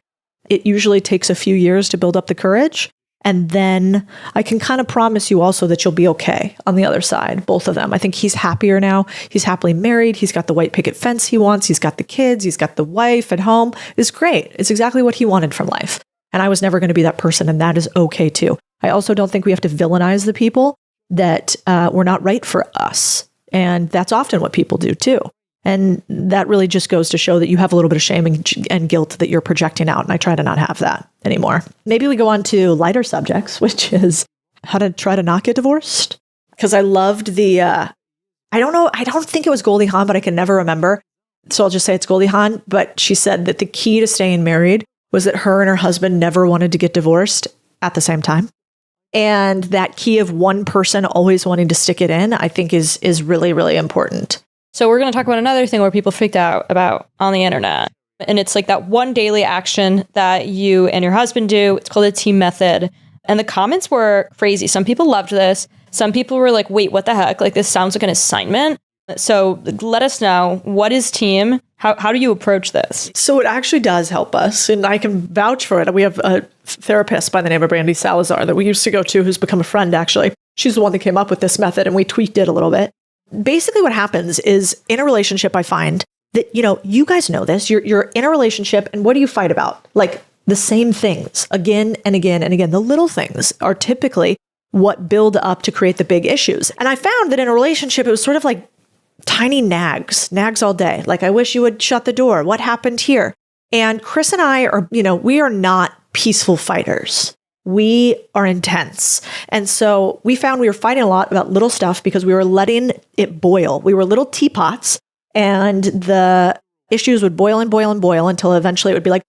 It usually takes a few years to build up the courage. And then I can kind of promise you also that you'll be okay on the other side, both of them. I think he's happier now. He's happily married. He's got the white picket fence he wants. He's got the kids. He's got the wife at home. It's great. It's exactly what he wanted from life. And I was never going to be that person. And that is okay too. I also don't think we have to villainize the people that were not right for us. And that's often what people do too. And that really just goes to show that you have a little bit of shame and guilt that you're projecting out. And I try to not have that anymore. Maybe we go on to lighter subjects, which is how to try to not get divorced. Because I loved the, I don't think it was Goldie Hawn, but I can never remember. So I'll just say it's Goldie Hawn. But she said that the key to staying married was that her and her husband never wanted to get divorced at the same time. And that key of one person always wanting to stick it in, I think is really, really important. So we're going to talk about another thing where people freaked out about on the internet. And it's like that one daily action that you and your husband do. It's called a team method. And the comments were crazy. Some people loved this. Some people were like, wait, what the heck? Like, this sounds like an assignment. So let us know, what is team? How do you approach this? So it actually does help us. And I can vouch for it. We have a therapist by the name of Brandy Salazar that we used to go to, who's become a friend, actually. She's the one that came up with this method, and we tweaked it a little bit. Basically what happens is in a relationship, I find that, you guys know this, you're in a relationship and what do you fight about? Like the same things again and again and again. The little things are typically what build up to create the big issues. And I found that in a relationship, it was sort of like tiny nags all day. Like, I wish you would shut the door. What happened here? And Chris and I are, we are not peaceful fighters. We are intense. And so we found we were fighting a lot about little stuff because we were letting it boil. We were little teapots and the issues would boil and boil and boil until eventually it would be like,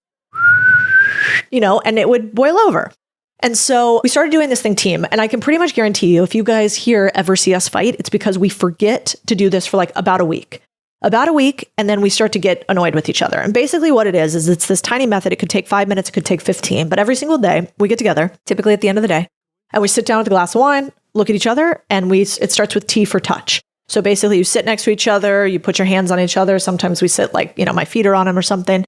and it would boil over. And so we started doing this thing team. And I can pretty much guarantee you, if you guys here ever see us fight, it's because we forget to do this for like about a week. And then we start to get annoyed with each other. And basically what it is it's this tiny method. It could take 5 minutes, it could take 15, but every single day we get together, typically at the end of the day, and we sit down with a glass of wine, look at each other, and it starts with T for touch. So basically you sit next to each other, you put your hands on each other. Sometimes we sit like, my feet are on them or something.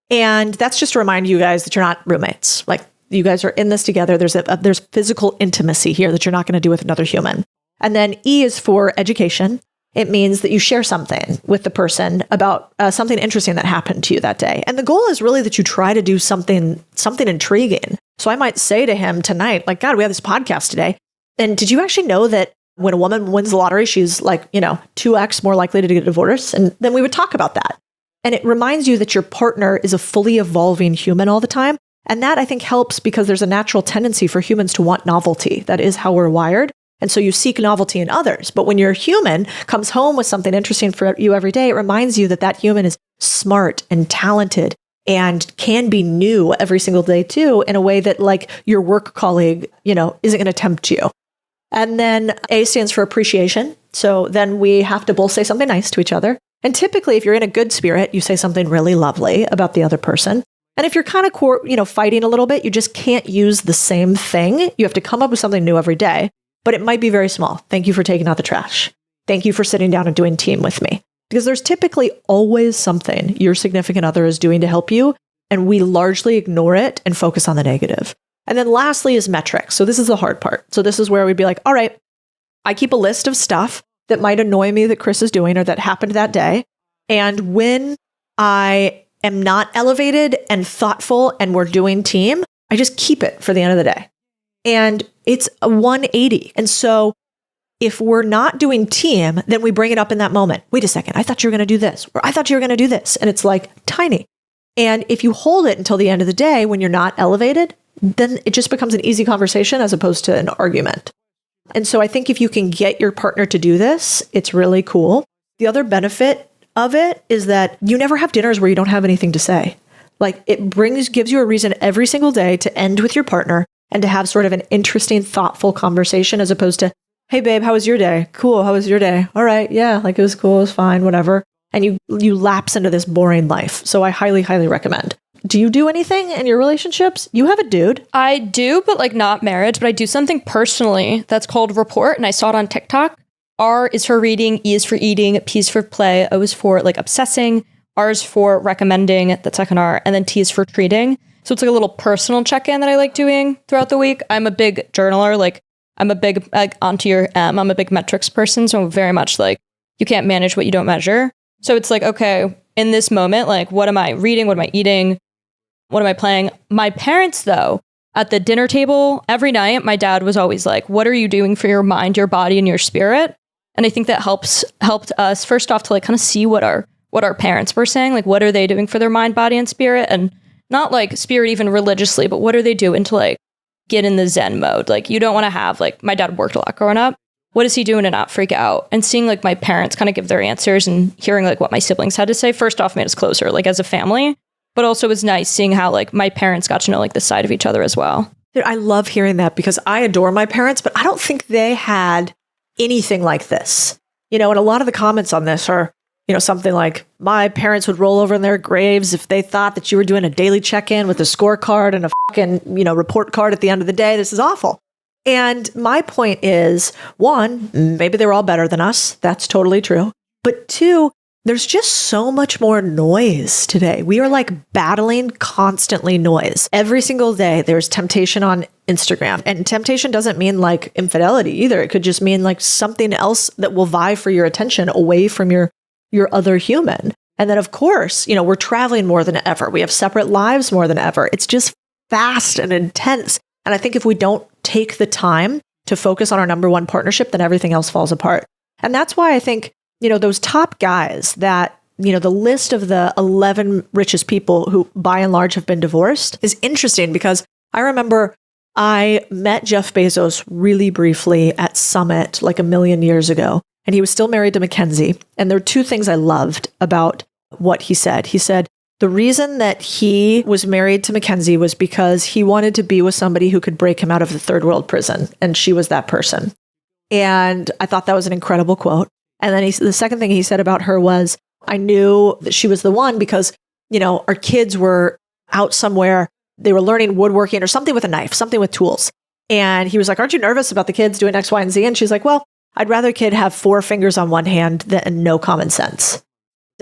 And that's just to remind you guys that you're not roommates. Like, you guys are in this together. There's physical intimacy here that you're not going to do with another human. And then E is for education. It means that you share something with the person about something interesting that happened to you that day. And the goal is really that you try to do something intriguing. So I might say to him tonight, like, God, we have this podcast today. And did you actually know that When a woman wins the lottery, she's like, 2x more likely to get a divorce. And then we would talk about that. And it reminds you that your partner is a fully evolving human all the time. And that I think helps because there's a natural tendency for humans to want novelty. That is how we're wired. And so you seek novelty in others. But when your human comes home with something interesting for you every day, it reminds you that that human is smart and talented and can be new every single day too, in a way that like your work colleague, isn't going to tempt you. And then A stands for appreciation. So then we have to both say something nice to each other. And typically, if you're in a good spirit, you say something really lovely about the other person. And if you're kind of, fighting a little bit, you just can't use the same thing. You have to come up with something new every day, but it might be very small. Thank you for taking out the trash. Thank you for sitting down and doing team with me. Because there's typically always something your significant other is doing to help you, and we largely ignore it and focus on the negative. And then lastly is metrics. So this is the hard part. So this is where we'd be like, all right, I keep a list of stuff that might annoy me that Chris is doing or that happened that day. And when I am not elevated and thoughtful and we're doing team, I just keep it for the end of the day. And it's a 180. And so if we're not doing team, then we bring it up in that moment. Wait a second, I thought you were going to do this, or I thought you were going to do this. And it's like tiny. And if you hold it until the end of the day when you're not elevated, then it just becomes an easy conversation as opposed to an argument. And so I think if you can get your partner to do this, it's really cool. The other benefit of it is that you never have dinners where you don't have anything to say. Like it gives you a reason every single day to end with your partner and to have sort of an interesting, thoughtful conversation as opposed to, hey babe, how was your day? Cool. How was your day? All right. Yeah. Like it was cool. It was fine. Whatever. And you lapse into this boring life. So I highly, highly recommend. Do you do anything in your relationships? You have a dude. I do, but like not marriage, but I do something personally that's called Report, and I saw it on TikTok. R is for reading, E is for eating, P is for play, O is for like obsessing, R is for recommending, the second R, and then T is for treating. So it's like a little personal check-in that I like doing throughout the week. I'm a big journaler, like I'm a big, onto your M, I'm a big metrics person, so I'm very much like, you can't manage what you don't measure. So it's like, okay, in this moment, like what am I reading, what am I eating? What am I playing? My parents, though, at the dinner table every night, my dad was always like, what are you doing for your mind, your body, and your spirit? And I think that helped us, first off, to like kind of see what our parents were saying, like what are they doing for their mind, body, and spirit? And not like spirit even religiously, but what are they doing to like get in the Zen mode? Like you don't want to have, like my dad worked a lot growing up. What is he doing to not freak out? And seeing like my parents kind of give their answers and hearing like what my siblings had to say, first off, made us closer, like as a family. But also it was nice seeing how like my parents got to know like the side of each other as well. Dude, I love hearing that because I adore my parents, but I don't think they had anything like this. And a lot of the comments on this are, something like my parents would roll over in their graves if they thought that you were doing a daily check-in with a scorecard and a fucking, report card at the end of the day. This is awful. And my point is, one, maybe they were all better than us. That's totally true. But two, there's just so much more noise today. We are like battling constantly noise. Every single day, there's temptation on Instagram. And temptation doesn't mean like infidelity either. It could just mean like something else that will vie for your attention away from your other human. And then of course, we're traveling more than ever. We have separate lives more than ever. It's just fast and intense. And I think if we don't take the time to focus on our number one partnership, then everything else falls apart. And that's why I think those top guys that, the list of the 11 richest people who by and large have been divorced is interesting because I remember I met Jeff Bezos really briefly at Summit like a million years ago, and he was still married to Mackenzie. And there are two things I loved about what he said. He said the reason that he was married to Mackenzie was because he wanted to be with somebody who could break him out of the third world prison, and she was that person. And I thought that was an incredible quote. And then the second thing he said about her was, I knew that she was the one because, our kids were out somewhere. They were learning woodworking or something with a knife, something with tools. And he was like, aren't you nervous about the kids doing X, Y, and Z? And she's like, well, I'd rather a kid have 4 fingers on one hand than no common sense.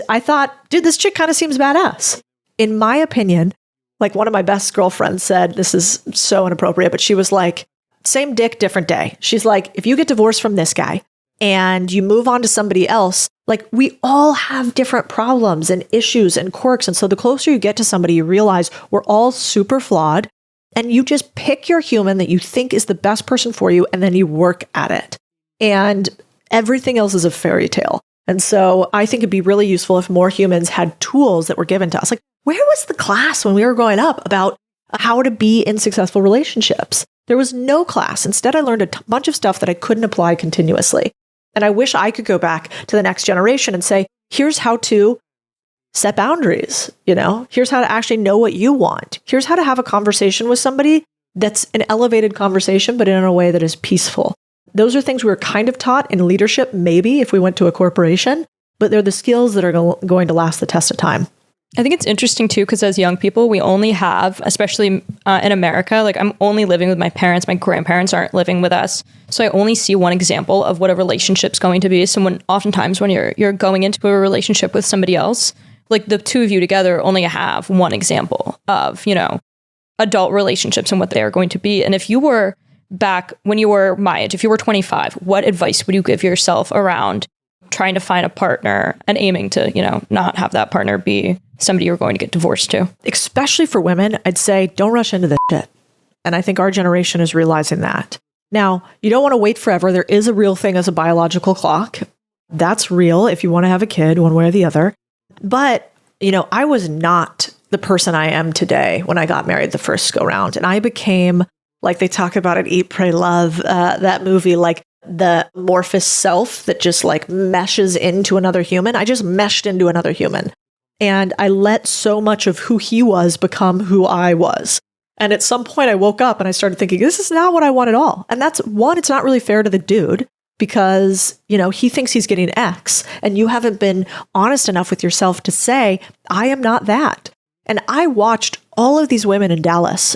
I thought, dude, this chick kind of seems badass. In my opinion, like one of my best girlfriends said, this is so inappropriate, but she was like, same dick, different day. She's like, if you get divorced from this guy, and you move on to somebody else, like we all have different problems and issues and quirks. And so the closer you get to somebody, you realize we're all super flawed, and you just pick your human that you think is the best person for you, and then you work at it. and everything else is a fairy tale. And so I think it'd be really useful if more humans had tools that were given to us. Like, where was the class when we were growing up about how to be in successful relationships? There was no class. Instead, I learned a bunch of stuff that I couldn't apply continuously. And I wish I could go back to the next generation and say, here's how to set boundaries. Here's how to actually know what you want. Here's how to have a conversation with somebody that's an elevated conversation, but in a way that is peaceful. Those are things we were kind of taught in leadership, maybe if we went to a corporation, but they're the skills that are going to last the test of time. I think it's interesting too, because as young people, we only have, especially in America, like I'm only living with my parents. My grandparents aren't living with us. So I only see one example of what a relationship's going to be. So oftentimes when you're going into a relationship with somebody else, like the two of you together only have one example of, adult relationships and what they are going to be. And if you were back when you were my age, if you were 25, what advice would you give yourself around trying to find a partner and aiming to, not have that partner be somebody you're going to get divorced to? Especially for women, I'd say don't rush into this shit. And I think our generation is realizing that. Now, you don't want to wait forever. There is a real thing as a biological clock. That's real if you want to have a kid one way or the other. But, I was not the person I am today when I got married the first go round. And I became, like they talk about it, Eat, Pray, Love, that movie, like the amorphous self that just like meshes into another human. I just meshed into another human. And I let so much of who he was become who I was. And at some point I woke up and I started thinking, this is not what I want at all. And that's one, it's not really fair to the dude because, he thinks he's getting X and you haven't been honest enough with yourself to say, I am not that. And I watched all of these women in Dallas,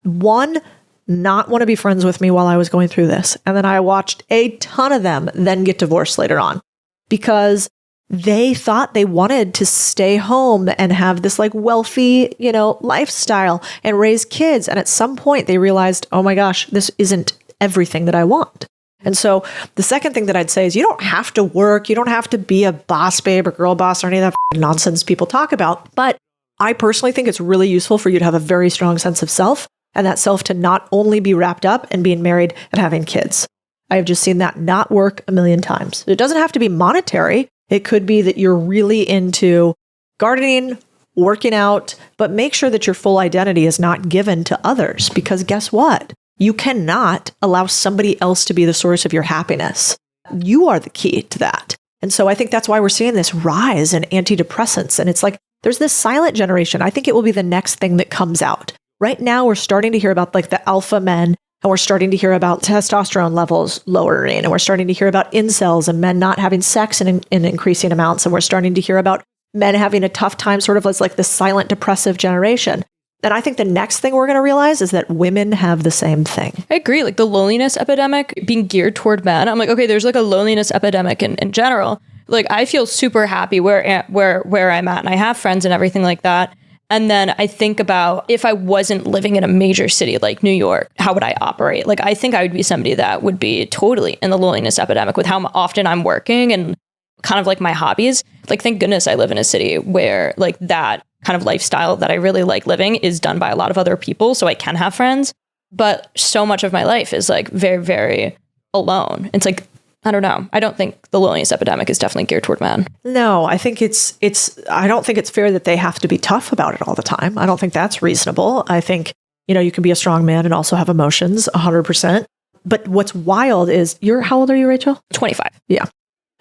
one, not want to be friends with me while I was going through this. And then I watched a ton of them then get divorced later on because they thought they wanted to stay home and have this like wealthy, lifestyle and raise kids. And at some point they realized, oh my gosh, this isn't everything that I want. And so the second thing that I'd say is you don't have to work. You don't have to be a boss babe or girl boss or any of that nonsense people talk about. But I personally think it's really useful for you to have a very strong sense of self and that self to not only be wrapped up in being married and having kids. I have just seen that not work a million times. It doesn't have to be monetary. It could be that you're really into gardening, working out, but make sure that your full identity is not given to others because guess what? You cannot allow somebody else to be the source of your happiness. You are the key to that. And so I think that's why we're seeing this rise in antidepressants. And it's like, there's this silent generation. I think it will be the next thing that comes out. Right now, we're starting to hear about like the alpha men, and we're starting to hear about testosterone levels lowering, and we're starting to hear about incels and men not having sex in increasing amounts. And we're starting to hear about men having a tough time sort of as like the silent depressive generation. And I think the next thing we're going to realize is that women have the same thing. I agree. Like the loneliness epidemic being geared toward men. I'm like, okay, there's like a loneliness epidemic in general. Like I feel super happy where I'm at and I have friends and everything like that. And then I think about if I wasn't living in a major city like New York, how would I operate? Like I think I would be somebody that would be totally in the loneliness epidemic with how often I'm working and kind of like my hobbies. Like thank goodness I live in a city where like that kind of lifestyle that I really like living is done by a lot of other people. So I can have friends, but so much of my life is like very, very alone. It's like, I don't know. I don't think the loneliness epidemic is definitely geared toward men. No, I think I don't think it's fair that they have to be tough about it all the time. I don't think that's reasonable. I think, you can be a strong man and also have emotions 100%. But what's wild is how old are you, Rachel? 25. Yeah.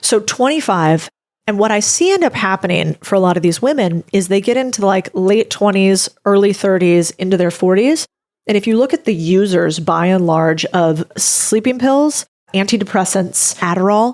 So 25. And what I see end up happening for a lot of these women is they get into like late 20s, early 30s, into their 40s. And if you look at the users by and large of sleeping pills, antidepressants, Adderall,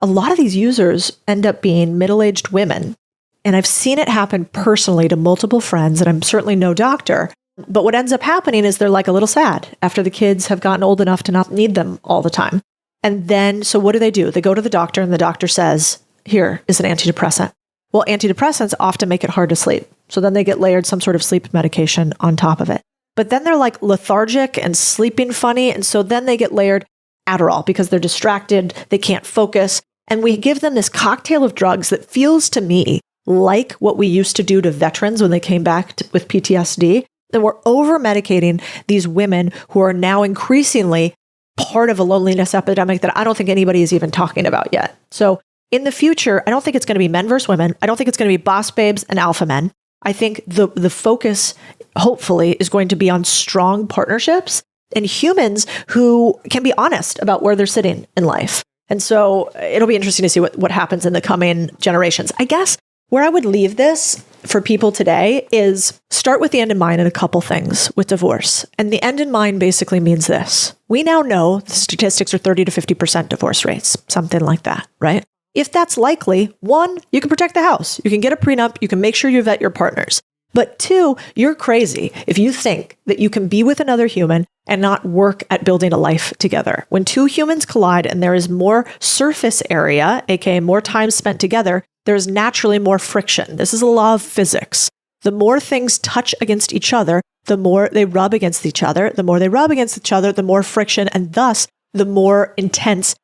a lot of these users end up being middle-aged women. And I've seen it happen personally to multiple friends, and I'm certainly no doctor. But what ends up happening is they're like a little sad after the kids have gotten old enough to not need them all the time. And then, so what do? They go to the doctor and the doctor says, here is an antidepressant. Well, antidepressants often make it hard to sleep. So then they get layered some sort of sleep medication on top of it. But then they're like lethargic and sleeping funny. And so then they get layered Adderall because they're distracted. They can't focus. And we give them this cocktail of drugs that feels to me like what we used to do to veterans when they came back with PTSD. And we're over medicating these women who are now increasingly part of a loneliness epidemic that I don't think anybody is even talking about yet. So in the future, I don't think it's going to be men versus women. I don't think it's going to be boss babes and alpha men. I think the focus, hopefully, is going to be on strong partnerships and humans who can be honest about where they're sitting in life. And so it'll be interesting to see what happens in the coming generations. I guess where I would leave this for people today is start with the end in mind in a couple things with divorce. And the end in mind basically means this. We now know the statistics are 30 to 50% divorce rates, something like that, right? If that's likely, one, you can protect the house. You can get a prenup. You can make sure you vet your partners. But two, you're crazy if you think that you can be with another human and not work at building a life together. When two humans collide and there is more surface area, aka more time spent together, there's naturally more friction. This is a law of physics. The more things touch against each other, the more they rub against each other. The more they rub against each other, the more friction, and thus the more intense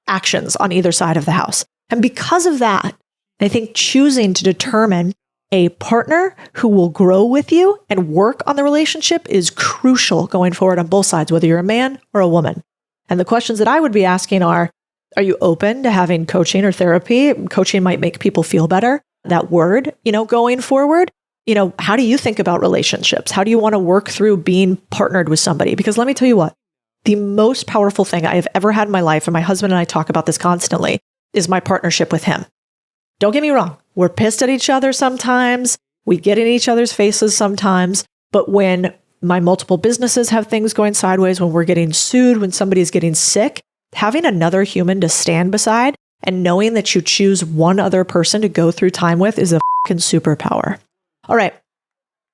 actions on either side of the house. And because of that, I think choosing to determine a partner who will grow with you and work on the relationship is crucial going forward on both sides, whether you're a man or a woman. And the questions that I would be asking are you open to having coaching or therapy? Coaching might make people feel better. That word, going forward, how do you think about relationships? How do you want to work through being partnered with somebody? Because let me tell you what, the most powerful thing I have ever had in my life, and my husband and I talk about this constantly, is my partnership with him. Don't get me wrong. We're pissed at each other sometimes. We get in each other's faces sometimes. But when my multiple businesses have things going sideways, when we're getting sued, when somebody's getting sick, having another human to stand beside and knowing that you choose one other person to go through time with is a fucking superpower. All right.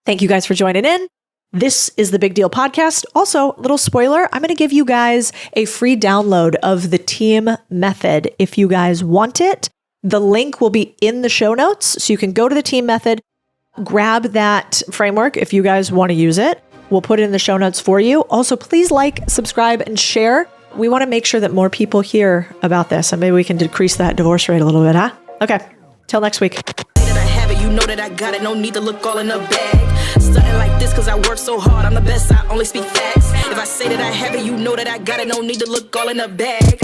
Thank you guys for joining in. This is the Big Deal podcast. Also, little spoiler, I'm going to give you guys a free download of the team method if you guys want it. The link will be in the show notes, so you can go to the team method, grab that framework if you guys want to use it. We'll put it in the show notes for you. Also, please like, subscribe, and share. We want to make sure that more people hear about this, and maybe we can decrease that divorce rate a little bit, huh? Okay, till next week. You know that I got it, no need to look all in the bag. Stunting like this cause I work so hard, I'm the best, I only speak facts. If I say that I have it, you know that I got it, no need to look all in the bag.